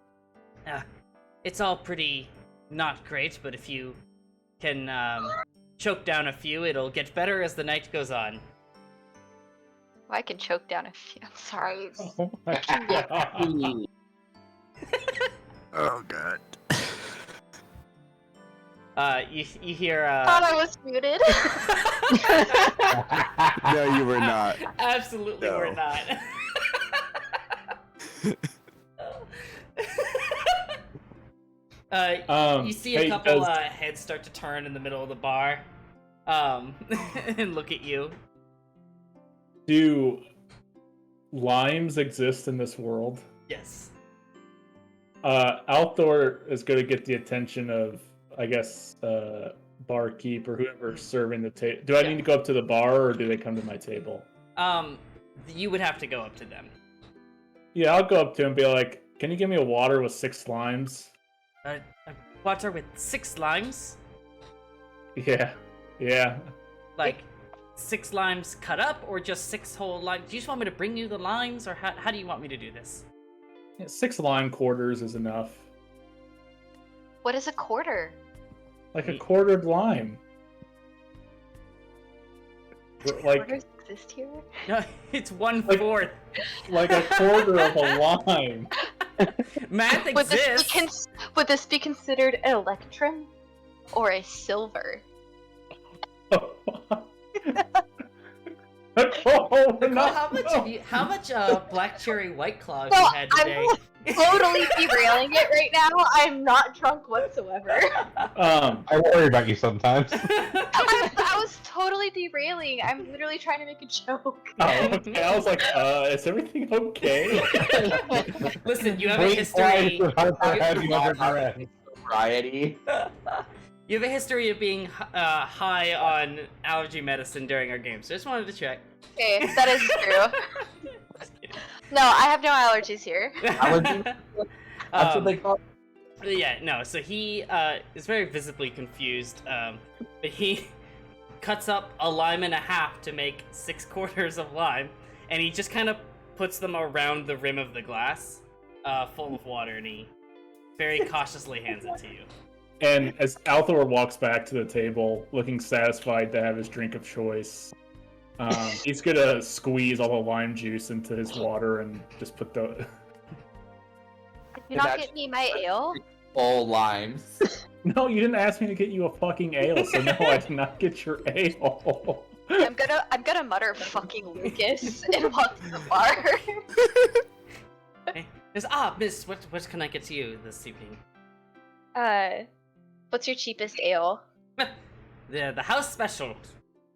It's all pretty not great, but if you can choke down a few, it'll get better as the night goes on. I can choke down a few. I'm sorry. Oh my God. Oh god. You hear Thought I was muted. No, you were not. Absolutely No. we're not. You see a hey, couple does- heads start to turn in the middle of the bar, and look at you. Do limes exist in this world? Yes. Althor is going to get the attention of, I guess, barkeep or whoever's serving the table. Do I need to go up to the bar or do they come to my table? You would have to go up to them. Yeah, I'll go up to him and be like, "Can you give me a water with 6 limes?" A water with 6 limes? Yeah. Like 6 limes cut up, or just 6 whole limes? Do you just want me to bring you the limes, or how do you want me to do this? 6 lime quarters is enough. What is a quarter? Like a quartered lime. Like Quarters exist here? No, it's 1/4. like a quarter of a lime. Math Would this, be exists. would this be considered an electrum or a silver? Oh, Nicole, no, how much black cherry white claw have No, you had today? I'm totally derailing it right now. I'm not drunk whatsoever. I worry about you sometimes. I was totally derailing. I'm literally trying to make a joke. Oh, okay. I was like, is everything okay? Listen, you have a Wait, history. have you ever read? Variety. You have a history of being high on allergy medicine during our games. So just wanted to check. Okay, that is true. Just kidding. No, I have no allergies here. Allergy? That's what they call it. Yeah, no. So he is very visibly confused. But he cuts up a lime and a half to make 6 quarters of lime, and he just kind of puts them around the rim of the glass, full of water, and he very cautiously hands it to you. And as Althor walks back to the table, looking satisfied to have his drink of choice, he's gonna squeeze all the lime juice into his water and just put the. Did you not get me my ale? Full limes. No, you didn't ask me to get you a fucking ale, so no, I did not get your ale. I'm gonna mutter fucking Lucas and walk to the bar. Hey, miss, what can I get to you this evening? What's your cheapest ale? The house special.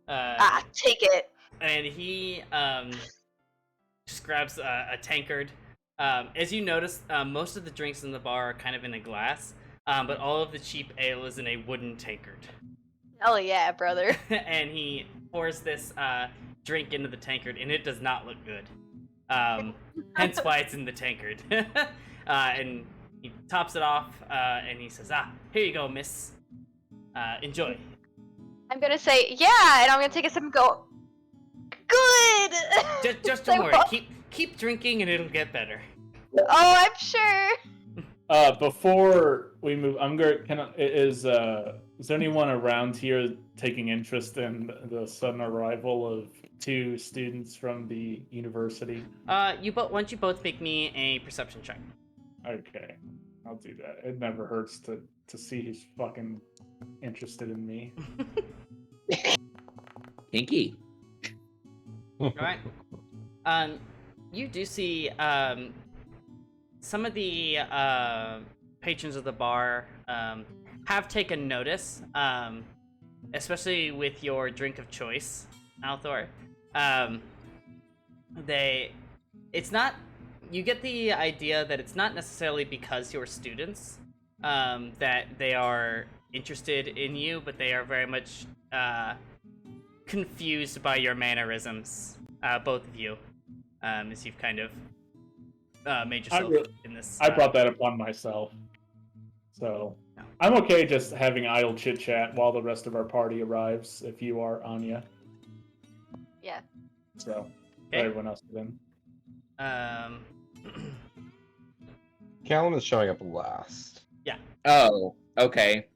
Take it. And he just grabs a tankard. As you notice, most of the drinks in the bar are kind of in a glass, but all of the cheap ale is in a wooden tankard. Hell yeah, brother. And he pours this drink into the tankard, and it does not look good. Hence why it's in the tankard. And he tops it off, and he says, here you go, miss. Enjoy. I'm gonna say yeah, and I'm gonna take a sip and go. Good. Just don't worry. Keep drinking, and it'll get better. Oh, I'm sure. Before we move, is there anyone around here taking interest in the sudden arrival of 2 students from the university? Why don't you both make me a perception check? Okay, I'll do that. It never hurts to see who's fucking interested in me. Kinky. Alright. You do see some of the patrons of the bar have taken notice, especially with your drink of choice, Althor. You get the idea that it's not necessarily because you're students that they are interested in you, but they are very much confused by your mannerisms, both of you, as you've kind of made yourself in this. I brought that upon myself. So No. I'm okay just having idle chit chat while the rest of our party arrives. If you are Anya, Yeah. so Okay. everyone else is in. Callum is showing up last. Oh, okay.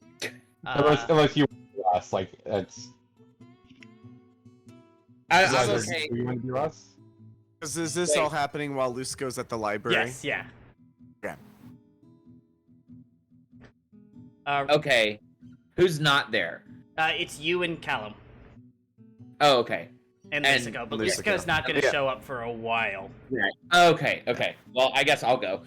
Unless you were last, like it's. I'm Guys, okay. do you want to do last? Is this Wait. all happening while Lusco's at the library? Yes, yeah. Okay. Okay. Who's not there? It's you and Callum Oh, okay. and And Lucico, but Lucico. Lucico's not going to Yeah. show up for a while. Okay. Okay. Well, I guess I'll go.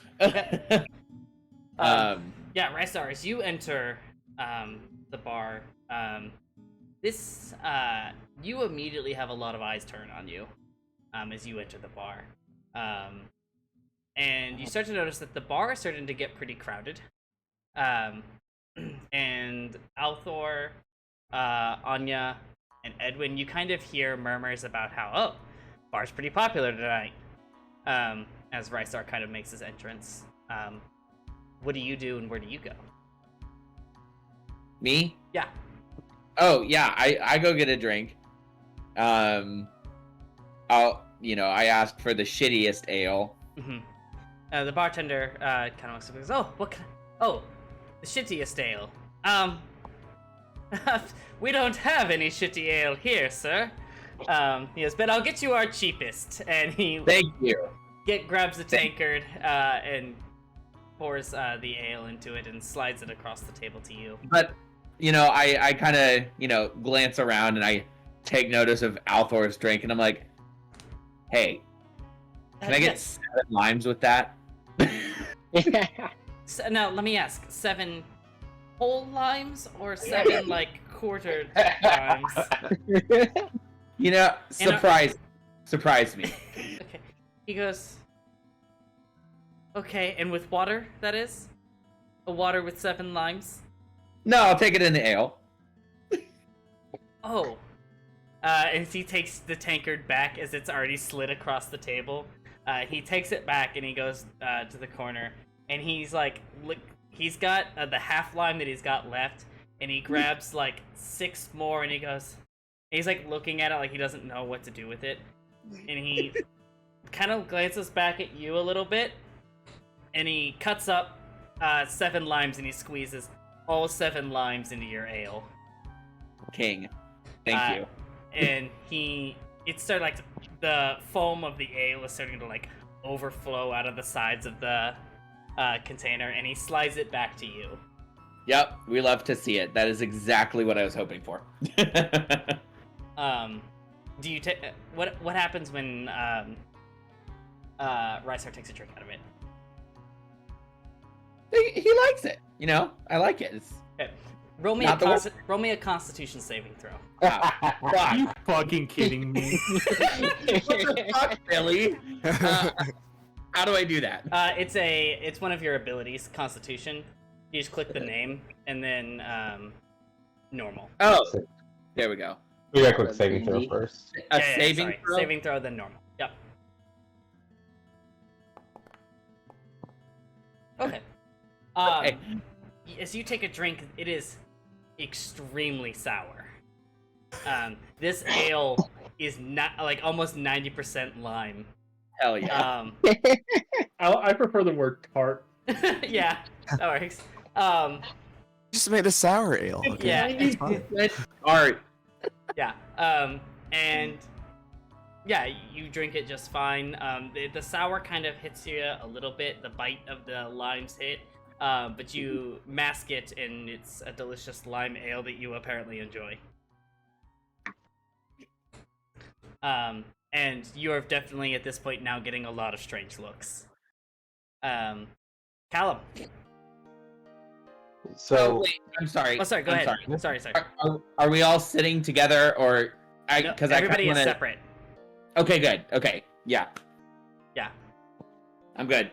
Yeah, Rysar, as you enter the bar, you immediately have a lot of eyes turn on you as you enter the bar. And you start to notice that the bar is starting to get pretty crowded. And Althor, Anya, and Edwin, you kind of hear murmurs about how, oh, bar's pretty popular tonight, as Rysar kind of makes his entrance. What do you do and where do you go? Me? Yeah. Oh, yeah. I go get a drink. I asked for the shittiest ale. Mm-hmm. The bartender kind of looks up and goes, "Oh, oh, the shittiest ale. We don't have any shitty ale here, sir. He goes, but I'll get you our cheapest." And he Thank you. grabs the tankard and pours the ale into it and slides it across the table to you. But, I kind of, glance around and I take notice of Althor's drink and I'm like, hey, can I get Yes. 7 limes with that? So, now, let me ask, 7 whole limes or 7 like quartered limes? Surprise me. Okay. He goes, okay, and with water, that is? A water with 7 limes? No, I'll take it in the ale. Oh. And he takes the tankard back as it's already slid across the table. He takes it back and he goes to the corner. And he's like, look, he's got the half lime that he's got left. And he grabs like 6 more and he goes, he's like looking at it like he doesn't know what to do with it. And he kind of glances back at you a little bit. And he cuts up 7 limes and he squeezes all 7 limes into your ale. King. Thank you. And it started like the foam of the ale is starting to like overflow out of the sides of the container, and he slides it back to you. Yep, we love to see it. That is exactly what I was hoping for. Do you take what happens when Rysar takes a drink out of it? He likes it. I like it. It's, Okay. Roll me a Constitution saving throw. Are you fucking kidding me? What the fuck, Billy? How do I do that? It's one of your abilities, Constitution. You just click the name and then normal. Oh, there we go. We got a quick saving throw first. Saving throw? Saving throw, then normal. Yep. Okay. Okay. As you take a drink, it is extremely sour. This ale is not like almost 90% lime. Hell yeah. I prefer the word tart. Yeah, that works. Just made a sour ale. Okay. Yeah. That's fine. Art. Yeah. And yeah, you drink it just fine. The sour kind of hits you a little bit. The bite of the limes hit. But you mask it, and it's a delicious lime ale that you apparently enjoy. And you are definitely at this point now getting a lot of strange looks. Callum. So wait, I'm sorry. Oh, sorry. Go I'm ahead. sorry. Sorry. Are we all sitting together, or No, because everybody I is wanna... separate. Okay, good. Okay, yeah. Yeah. I'm good.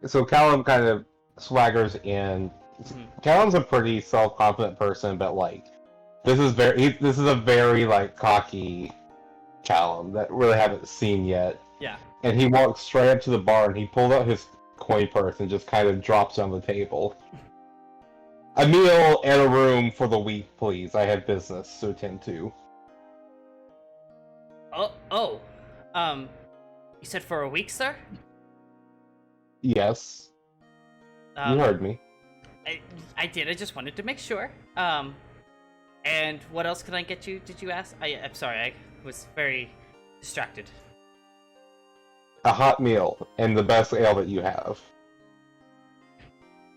So Callum kind of swaggers in. Mhm. Callum's a pretty self-confident person, but like This is a very like cocky Callum that really haven't seen yet. Yeah. And he walks straight up to the bar and he pulls out his coin purse and just kind of drops it on the table. A meal and a room for the week, please. I have business to attend to. You said for a week, sir? Yes, you heard me. I did. I just wanted to make sure. And what else can I get you? Did you ask? I'm sorry. I was very distracted. A hot meal and the best ale that you have.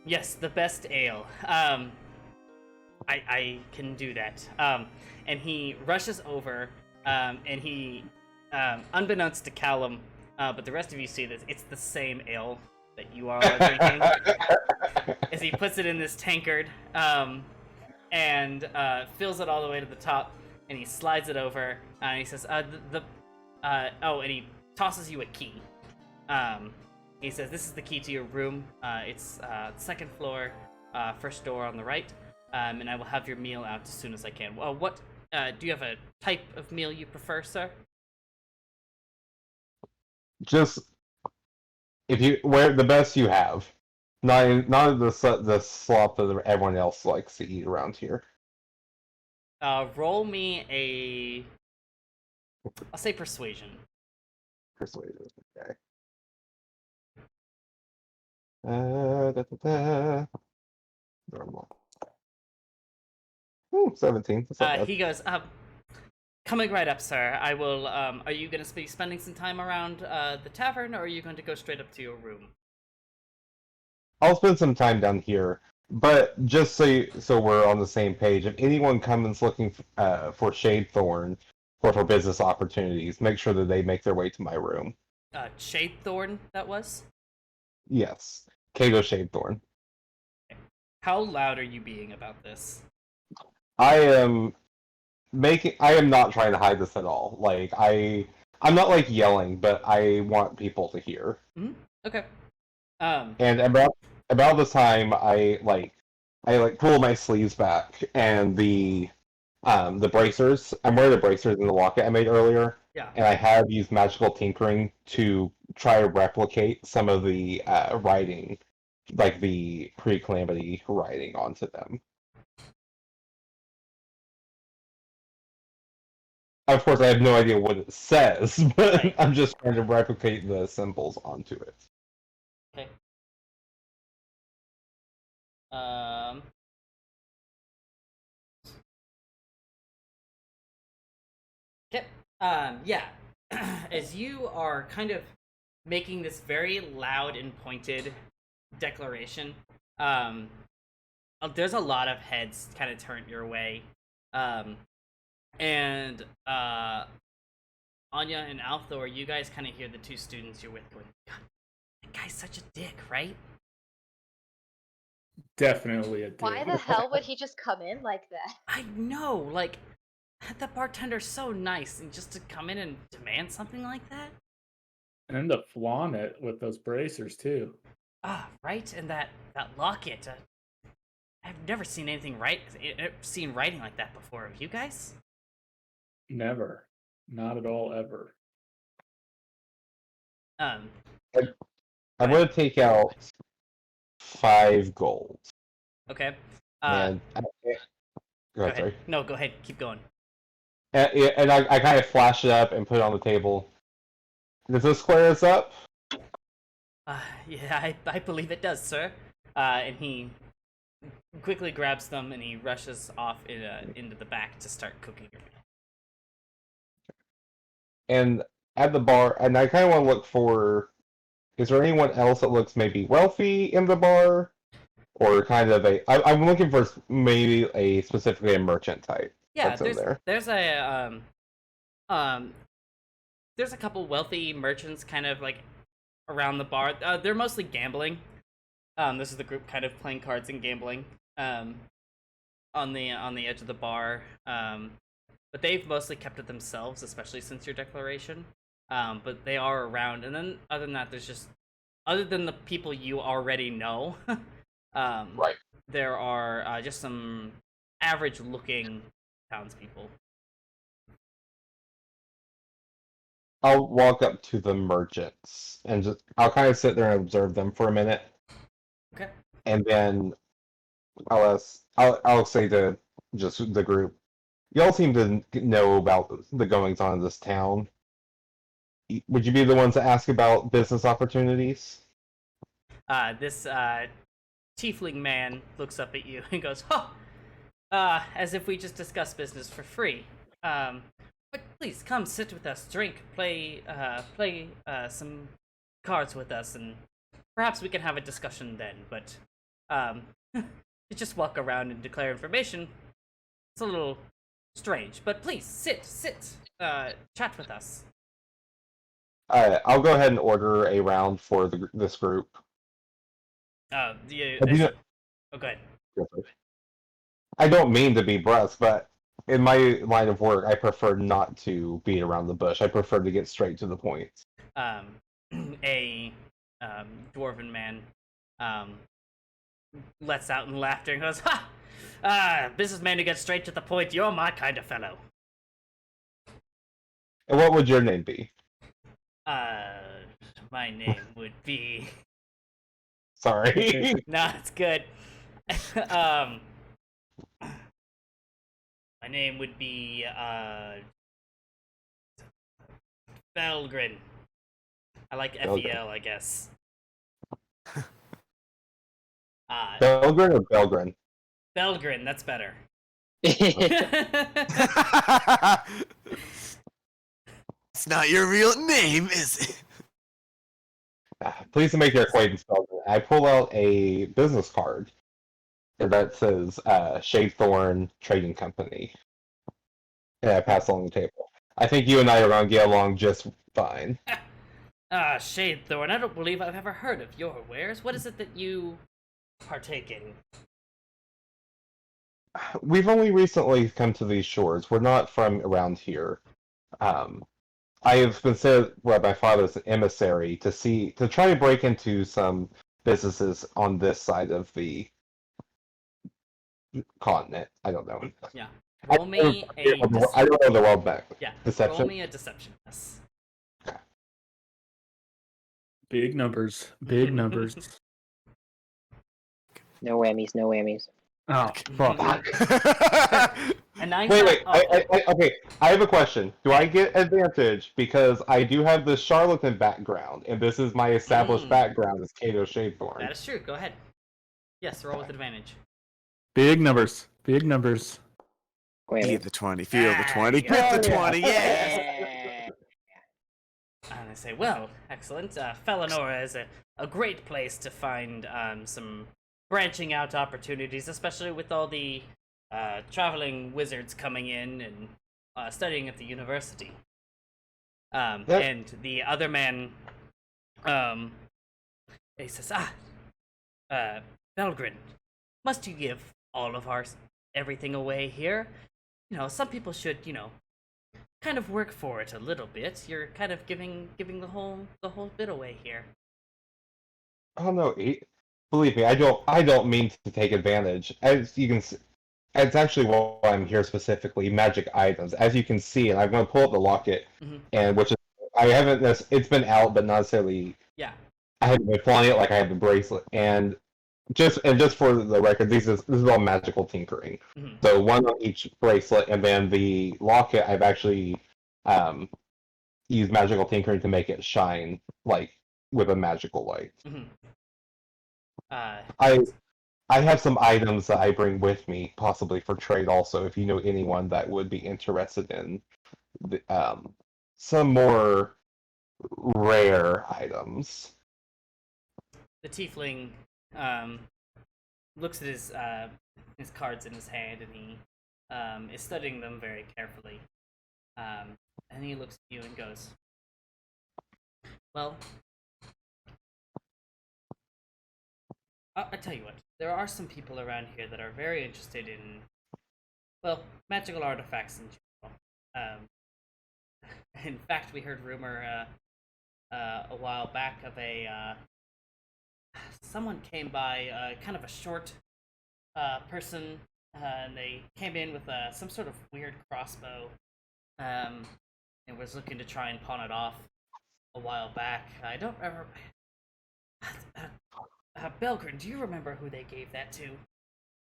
Yes, the best ale. I can do that. And he rushes over, and he, unbeknownst to Callum, but the rest of you see this, it's the same ale that you all are drinking. As he puts it in this tankard, and fills it all the way to the top, and he slides it over, and he says, and he tosses you a key. He says, this is the key to your room. It's second floor, first door on the right, and I will have your meal out as soon as I can. Well, what, do you have a type of meal you prefer, sir? Just if you wear the best you have, not the slop that everyone else likes to eat around here. Roll me I'll say persuasion. Persuasion, okay. Normal. Ooh, 17. That's not bad. He goes, coming right up, sir. I will, are you going to be spending some time around the tavern, or are you going to go straight up to your room? I'll spend some time down here, but just so we're on the same page, if anyone comes looking for Shadethorn or for business opportunities, make sure that they make their way to my room. Shadethorn, that was? Yes. Kato Shadethorn. How loud are you being about this? I am not trying to hide this at all. Like, I'm not like yelling, but I want people to hear. Mm-hmm. Okay. And about this time, I pull my sleeves back, and the bracers. I'm wearing the bracers in the locket I made earlier. Yeah. And I have used magical tinkering to try to replicate some of the writing, like the pre-calamity writing onto them. Of course, I have no idea what it says, but Right. I'm just trying to replicate the symbols onto it. Okay. Okay. Yeah. As you are kind of making this very loud and pointed declaration, there's a lot of heads kind of turned your way. And Anya and Althor, you guys kind of hear the two students you're with going, God, that guy's such a dick, right? Definitely a dick. Why the hell would he just come in like that? I know, like, the bartender's so nice, and just to come in and demand something like that? And to flaunt it with those bracers too. Ah, right, and that locket. I've never seen anything seen writing like that before. Have you guys? Never. Not at all ever. I'm going to take out 5 gold. Okay. And go ahead, sorry. No, go ahead. Keep going. And I kind of flash it up and put it on the table. Does this square us up? Yeah, I believe it does, sir. And he quickly grabs them and he rushes off into the back to start cooking your meal. And at the bar, and I kind of want to look for, is there anyone else that looks maybe wealthy in the bar? Or kind of I'm looking for maybe specifically a merchant type. Yeah, that's in there. there's a couple wealthy merchants kind of like around the bar. They're mostly gambling. This is the group kind of playing cards and gambling on the edge of the bar. But they've mostly kept it themselves, especially since your declaration. But they are around, and then other than that, other than the people you already know, Right. there are just some average-looking townspeople. I'll walk up to the merchants and just I'll kind of sit there and observe them for a minute, Okay. and then I'll say to just the group, y'all seem to know about the goings on in this town. Would you be the ones to ask about business opportunities? This tiefling man looks up at you and goes, "Oh, as if we just discussed business for free. But please come sit with us, drink, play some cards with us, and perhaps we can have a discussion then. But to just walk around and declare information, it's a little strange. But please sit, chat with us." I'll go ahead and order a round for this group. Oh, go ahead. I don't mean to be brusque, but in my line of work, I prefer not to beat around the bush. I prefer to get straight to the point. A dwarven man lets out in laughter and goes, "Ha! Businessman who gets straight to the point. You're my kind of fellow." And what would your name be? My name would be. Sorry. No, it's good. My name would be Belgrin. I like FEL, I guess. Belgrin or Belgrin? Belgrin, that's better. It's not your real name, is it? Pleased to make your acquaintance, Belgrin. I pull out a business card that says Shadethorn Trading Company. And I pass along the table. I think you and I are going to get along just fine. Shadethorn, I don't believe I've ever heard of your wares. What is it that you partake in? We've only recently come to these shores. We're not from around here. I have been sent by my father's emissary to try to break into some businesses on this side of the continent. I don't know. Yeah. I Roll me a don't know the world back. yeah. Deception. Roll me a deception. Yes. Big numbers. Big numbers. No whammies, no whammies. Oh, fuck. And I Wait. Okay. I have a question. Do I get advantage because I do have the charlatan background, and this is my established background as Kato Shadethorn? That is true. Go ahead. Yes, roll with advantage. Big numbers. Big numbers. Feel the 20, feel the 20, Yeah. grip the 20, yes! Yeah. And I say, well, excellent. Felinora is a great place to find some branching out opportunities, especially with all the traveling wizards coming in and studying at the university. And the other man, he says, Belgrin, must you give all of everything away here? You know, some people should, kind of work for it a little bit. You're kind of giving the whole bit away here. Oh no, believe me, I don't mean to take advantage. As you can see, it's actually why I'm here specifically, magic items. As you can see, and I'm going to pull up the locket, and which is, I haven't, it's been out, but not necessarily, Yeah. I haven't been flying it like I have the bracelet. And just for the record, this is all magical tinkering. So one on each bracelet, and then the locket, I've actually used magical tinkering to make it shine like with a magical light. I have some items that I bring with me, possibly for trade. Also, if you know anyone that would be interested in some more rare items. The tiefling looks at his cards in his hand, and he is studying them very carefully. And he looks at you and goes, "Well, I tell you what. There are some people around here that are very interested in, well, magical artifacts in general. In fact, we heard rumor a while back of someone came by, kind of a short person, and they came in with some sort of weird crossbow, and was looking to try and pawn it off a while back. I don't remember. Belgrin, do you remember who they gave that to?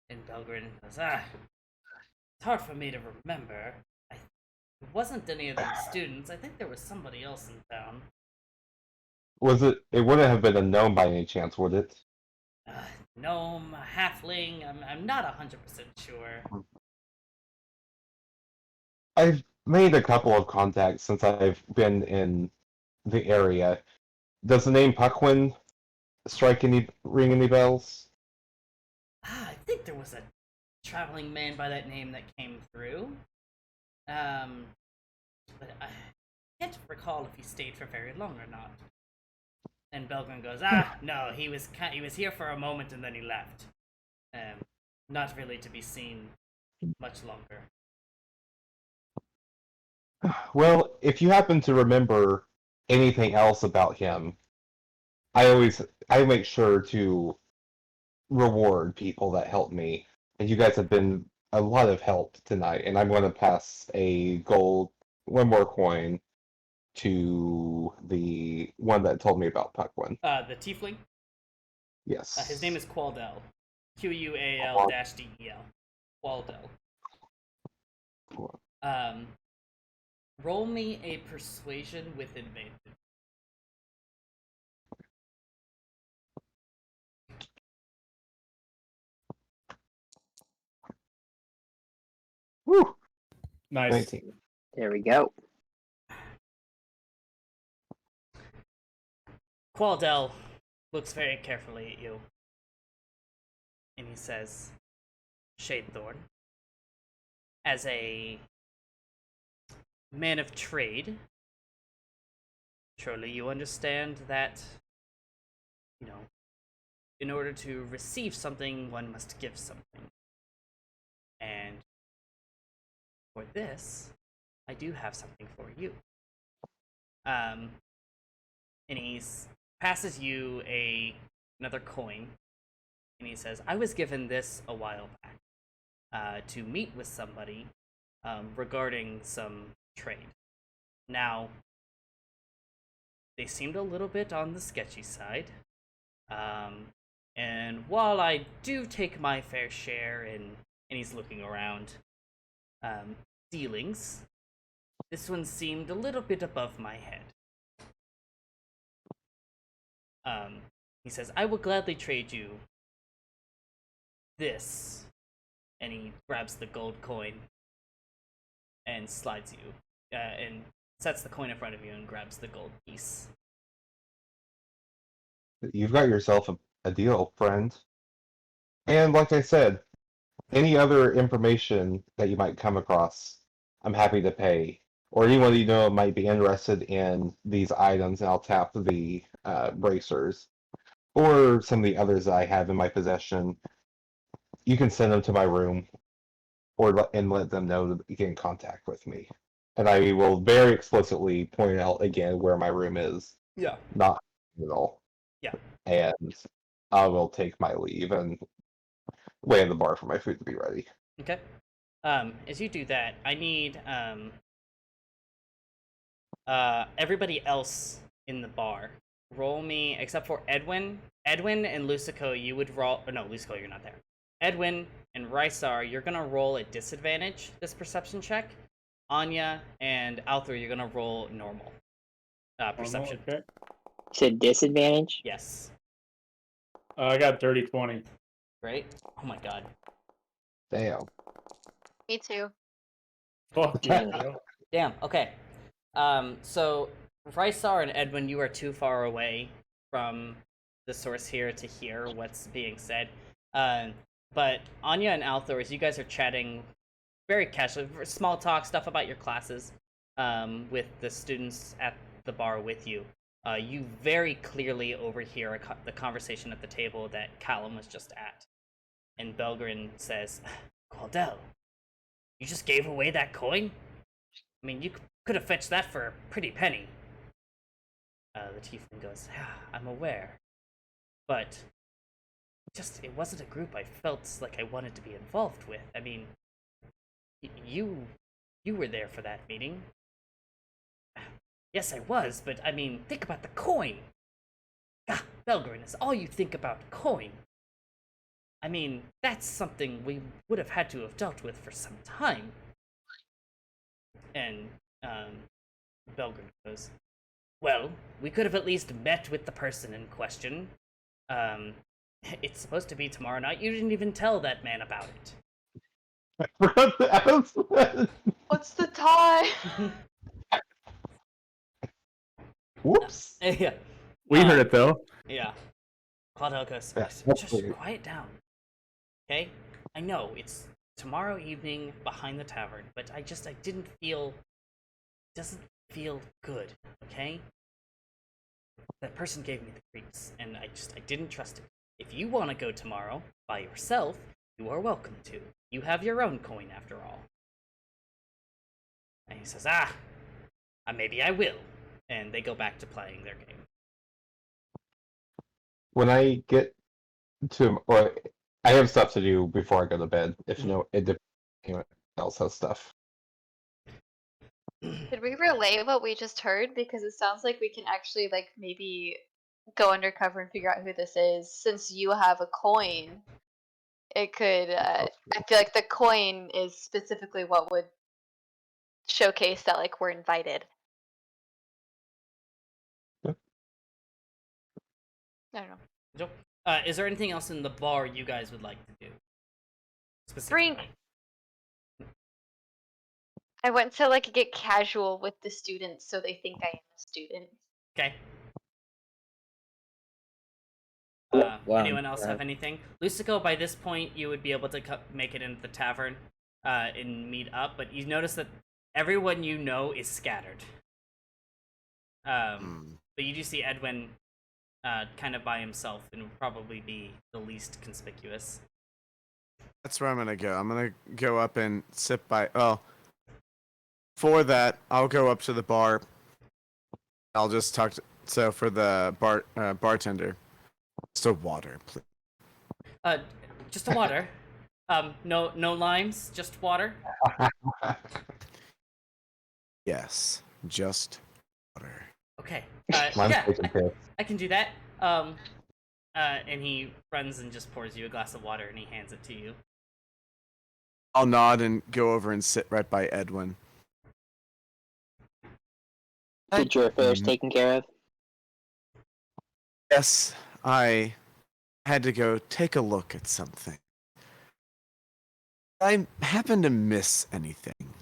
And Belgrin goes, it's hard for me to remember. It wasn't any of the students. I think there was somebody else in town. Was it? It wouldn't have been a gnome by any chance, would it? Gnome, halfling. I'm not 100% sure. I've made a couple of contacts since I've been in the area. Does the name Puckwin ring any bells? I think there was a traveling man by that name that came through. But I can't recall if he stayed for very long or not. And Belgrin goes, no, he was here for a moment and then he left. Not really to be seen much longer. Well, if you happen to remember anything else about him, I make sure to reward people that help me. And you guys have been a lot of help tonight, and I'm going to pass one more coin to the one that told me about Puckwin. The tiefling? Yes. His name is Qualdel. Qual-del. Qualdel. Roll me a persuasion with advantage. Woo! Nice. 19. There we go. Qualdel looks very carefully at you. And he says, Shadethorn, as a man of trade, surely you understand that, in order to receive something, one must give something. And for this, I do have something for you. And he passes you another coin, and he says, I was given this a while back to meet with somebody regarding some trade. Now, they seemed a little bit on the sketchy side, and while I do take my fair share and he's looking around, dealings, this one seemed a little bit above my head. He says, I will gladly trade you this. And he grabs the gold coin and slides you, and sets the coin in front of you and grabs the gold piece. You've got yourself a deal, friend. And like I said, any other information that you might come across, I'm happy to pay. Or anyone you know might be interested in these items, and I'll tap the bracers. Or some of the others that I have in my possession. You can send them to my room, and let them know to get in contact with me. And I will very explicitly point out again where my room is. Yeah. Not at all. Yeah. And I will take my leave and wait at the bar for my food to be ready. Okay. As you do that, I need everybody else in the bar. Roll me, except for Edwin and Lucico, you would roll. Oh, no, Lucico, you're not there. Edwin and Rysar, you're gonna roll at disadvantage this perception check. Anya and Althor, you're gonna roll normal perception. Okay. To disadvantage? Yes. I got dirty 20. Great. Oh my god. Damn. Me too. Fuck Dang. yeah. Damn. Okay. So Rysar and Edwin, you are too far away from the source here to hear what's being said. But Anya and Althor, as you guys are chatting very casually, small talk, stuff about your classes, with the students at the bar with you, you very clearly overhear the conversation at the table that Callum was just at. And Belgrin says, Qualdel, you just gave away that coin? I mean, you could have fetched that for a pretty penny. The tiefling goes, yeah, I'm aware. But just it wasn't a group I felt like I wanted to be involved with. I mean, you were there for that meeting. Yes, I was, but I mean, think about the coin. Ah, Belgrin, is all you think about coin? I mean, that's something we would have had to have dealt with for some time. And Belgrin goes, well, we could have at least met with the person in question. It's supposed to be tomorrow night. You didn't even tell that man about it. I forgot to ask that. What's the time? Whoops. Yeah. We heard it though. Yeah. Claudel goes, Yeah, just hopefully. quiet down. Okay? I know, it's tomorrow evening behind the tavern, but I didn't feel... doesn't feel good, okay? That person gave me the creeps, and I didn't trust it. If you want to go tomorrow, by yourself, you are welcome to. You have your own coin, after all. And he says, maybe I will. And they go back to playing their game. When I get to, or I have stuff to do before I go to bed. If anyone else has stuff. Did we relay what we just heard? Because it sounds like we can actually like maybe go undercover and figure out who this is. Since you have a coin, it could. I feel like the coin is specifically what would showcase that like we're invited. Yeah. I don't know. So, is there anything else in the bar you guys would like to do? Drink. I went to like get casual with the students so they think I am a student. Okay. Wow. Anyone else have anything? Lucico, by this point, you would be able to make it into the tavern and meet up, but you notice that everyone you know is scattered. But you do see Edwin kind of by himself and would probably be the least conspicuous. That's where I'm gonna go. I'm gonna go up and sit by. Oh, for that, I'll go up to the bar. I'll just talk to. So for the bartender, just a water, please. Just a water. No limes, just water. Yes, just water. Okay. Mine's Yeah, taken care of. I can do that. And he runs and just pours you a glass of water and he hands it to you. I'll nod and go over and sit right by Edwin. Get your affairs taken care of. Yes, I had to go take a look at something. I happen to miss anything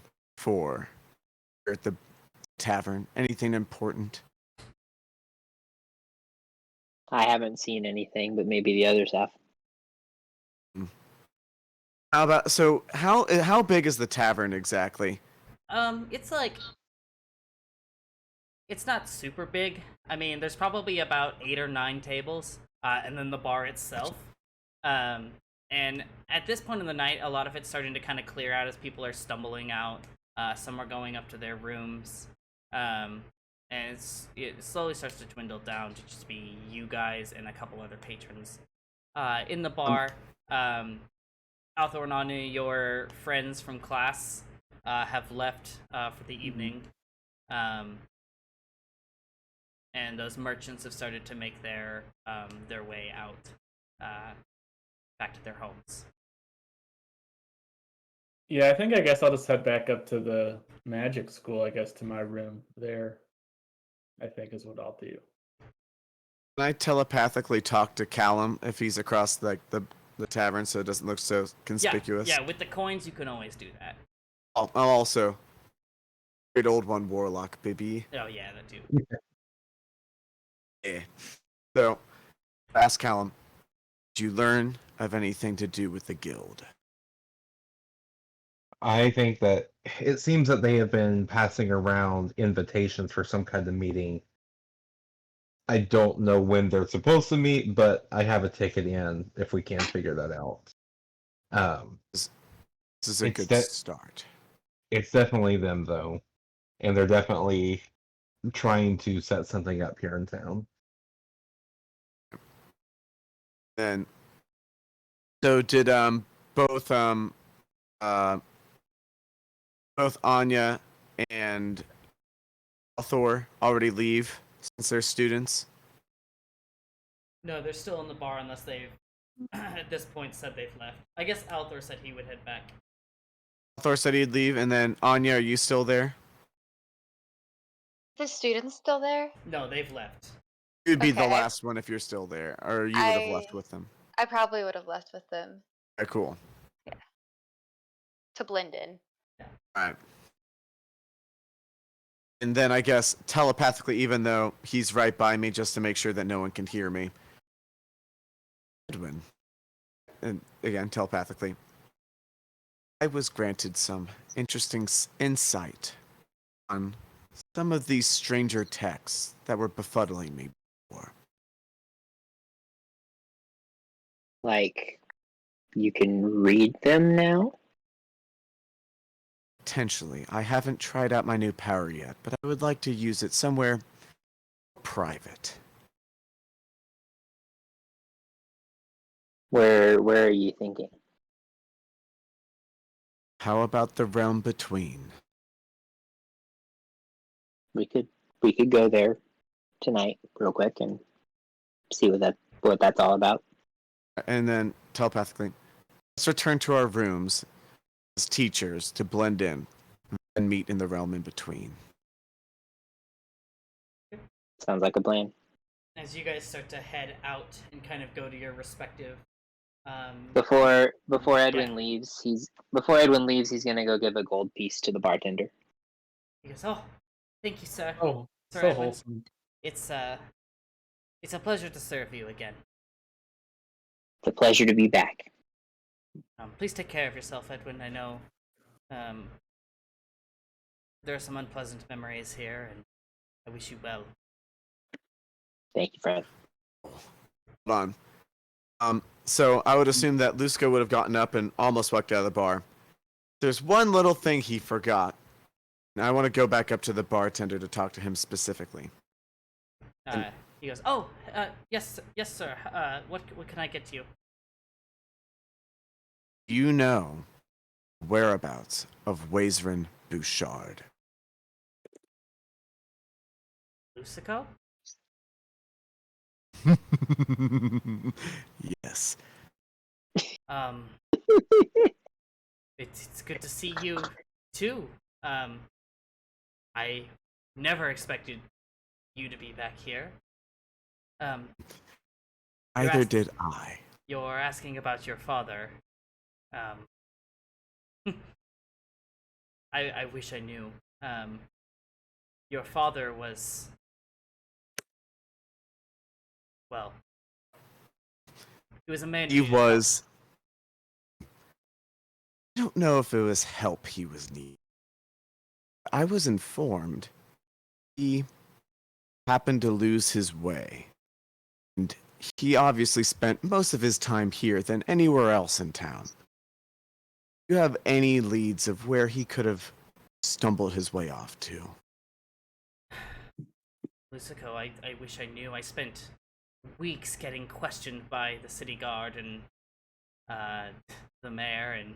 at the tavern? Anything important? I haven't seen anything, but maybe the others have. How about how big is the tavern exactly? It's like it's not super big. I mean, there's probably about 8 or 9 tables, and then the bar itself. And at this point in the night, a lot of it's starting to kind of clear out as people are stumbling out. Some are going up to their rooms. And it slowly starts to dwindle down to just be you guys and a couple other patrons. In the bar, Althor and Anu, your friends from class, have left for the evening. And those merchants have started to make their way out back to their homes. Yeah, I guess I'll just head back up to the magic school, I guess, to my room there. I think is what I'll do. Can I telepathically talk to Callum if he's across the tavern so it doesn't look so conspicuous? Yeah, with the coins, you can always do that. I'll also great old one warlock, baby. Oh, yeah, that too. Yeah. So, ask Callum, did you learn of anything to do with the guild? I think that it seems that they have been passing around invitations for some kind of meeting. I don't know when they're supposed to meet, but I have a ticket in if we can figure that out. This is a It's good that- start. It's definitely them, though. And they're definitely trying to set something up here in town. Then So did both uh both Anya and Thor already leave since they're students? No, they're still in the bar unless they've, at this point, said they've left. I guess Althor said he would head back. Thor said he'd leave, and then Anya, are you still there? The students still there? No, they've left. You'd be the Okay, last one if you're still there, or you would have left with them. I probably would have left with them Okay, cool. to blend in. All right. And then I guess telepathically, even though he's right by me, just to make sure that no one can hear me. Edwin. And again, telepathically. I was granted some interesting insight on some of these stranger texts that were befuddling me before. Like, you can read them now? Potentially. I haven't tried out my new power yet, but I would like to use it somewhere private. Where are you thinking? How about the realm between? We could go there tonight real quick and see what that's all about. And then telepathically, let's return to our rooms as teachers to blend in and meet in the realm in between. Sounds like a plan. As you guys start to head out and kind of go to your respective, Before Edwin leaves, he's gonna go give a gold piece to the bartender. he goes, "Oh, thank you, sir. Oh, Sir so Edwin, wholesome. it's a pleasure to serve you again. It's a pleasure to be back. Please take care of yourself, Edwin. I know there are some unpleasant memories here, and I wish you well." Thank you, friend. Hold on. So I would assume that Lusco would have gotten up and almost walked out of the bar. There's one little thing he forgot. And I want to go back up to the bartender to talk to him specifically. He goes, "Oh, yes, sir. What can I get you?" You know whereabouts of Wazerin Bouchard. Lucico? Yes. It's good to see you too. I never expected you to be back here. Either did I. You're asking about your father. I wish I knew. Your father was, well, he was a man. He was. I don't know if it was help he was needing. I was informed he happened to lose his way. And he obviously spent most of his time here than anywhere else in town. Do you have any leads of where he could have stumbled his way off to? Lucico, I wish I knew. I spent weeks getting questioned by the city guard and the mayor, and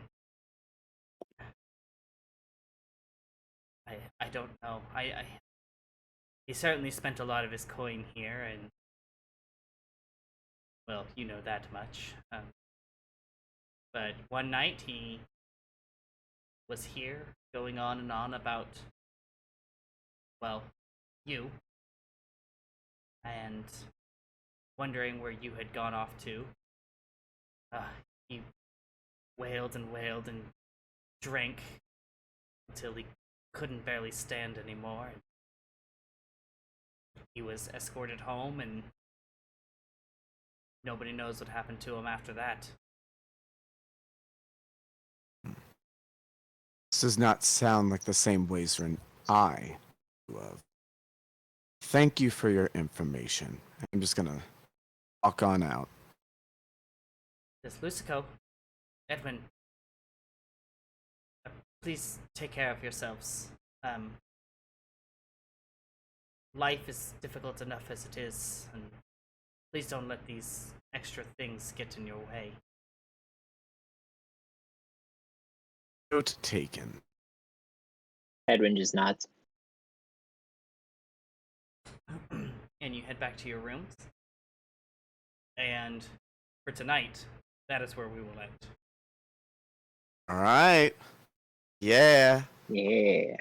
I don't know. He certainly spent a lot of his coin here, and well, you know that much. But one night he was here, going on and on about, well, you, and wondering where you had gone off to. He wailed and wailed and drank until he couldn't barely stand anymore. He was escorted home, and nobody knows what happened to him after that. This does not sound like the same Wazerin I knew of. Thank you for your information. I'm just gonna walk on out. This Lucico, Edwin, please take care of yourselves. Life is difficult enough as it is, and please don't let these extra things get in your way. Note taken. Edwin just nods. And you head back to your rooms. And for tonight, that is where we will end. All right. Yeah. Yeah.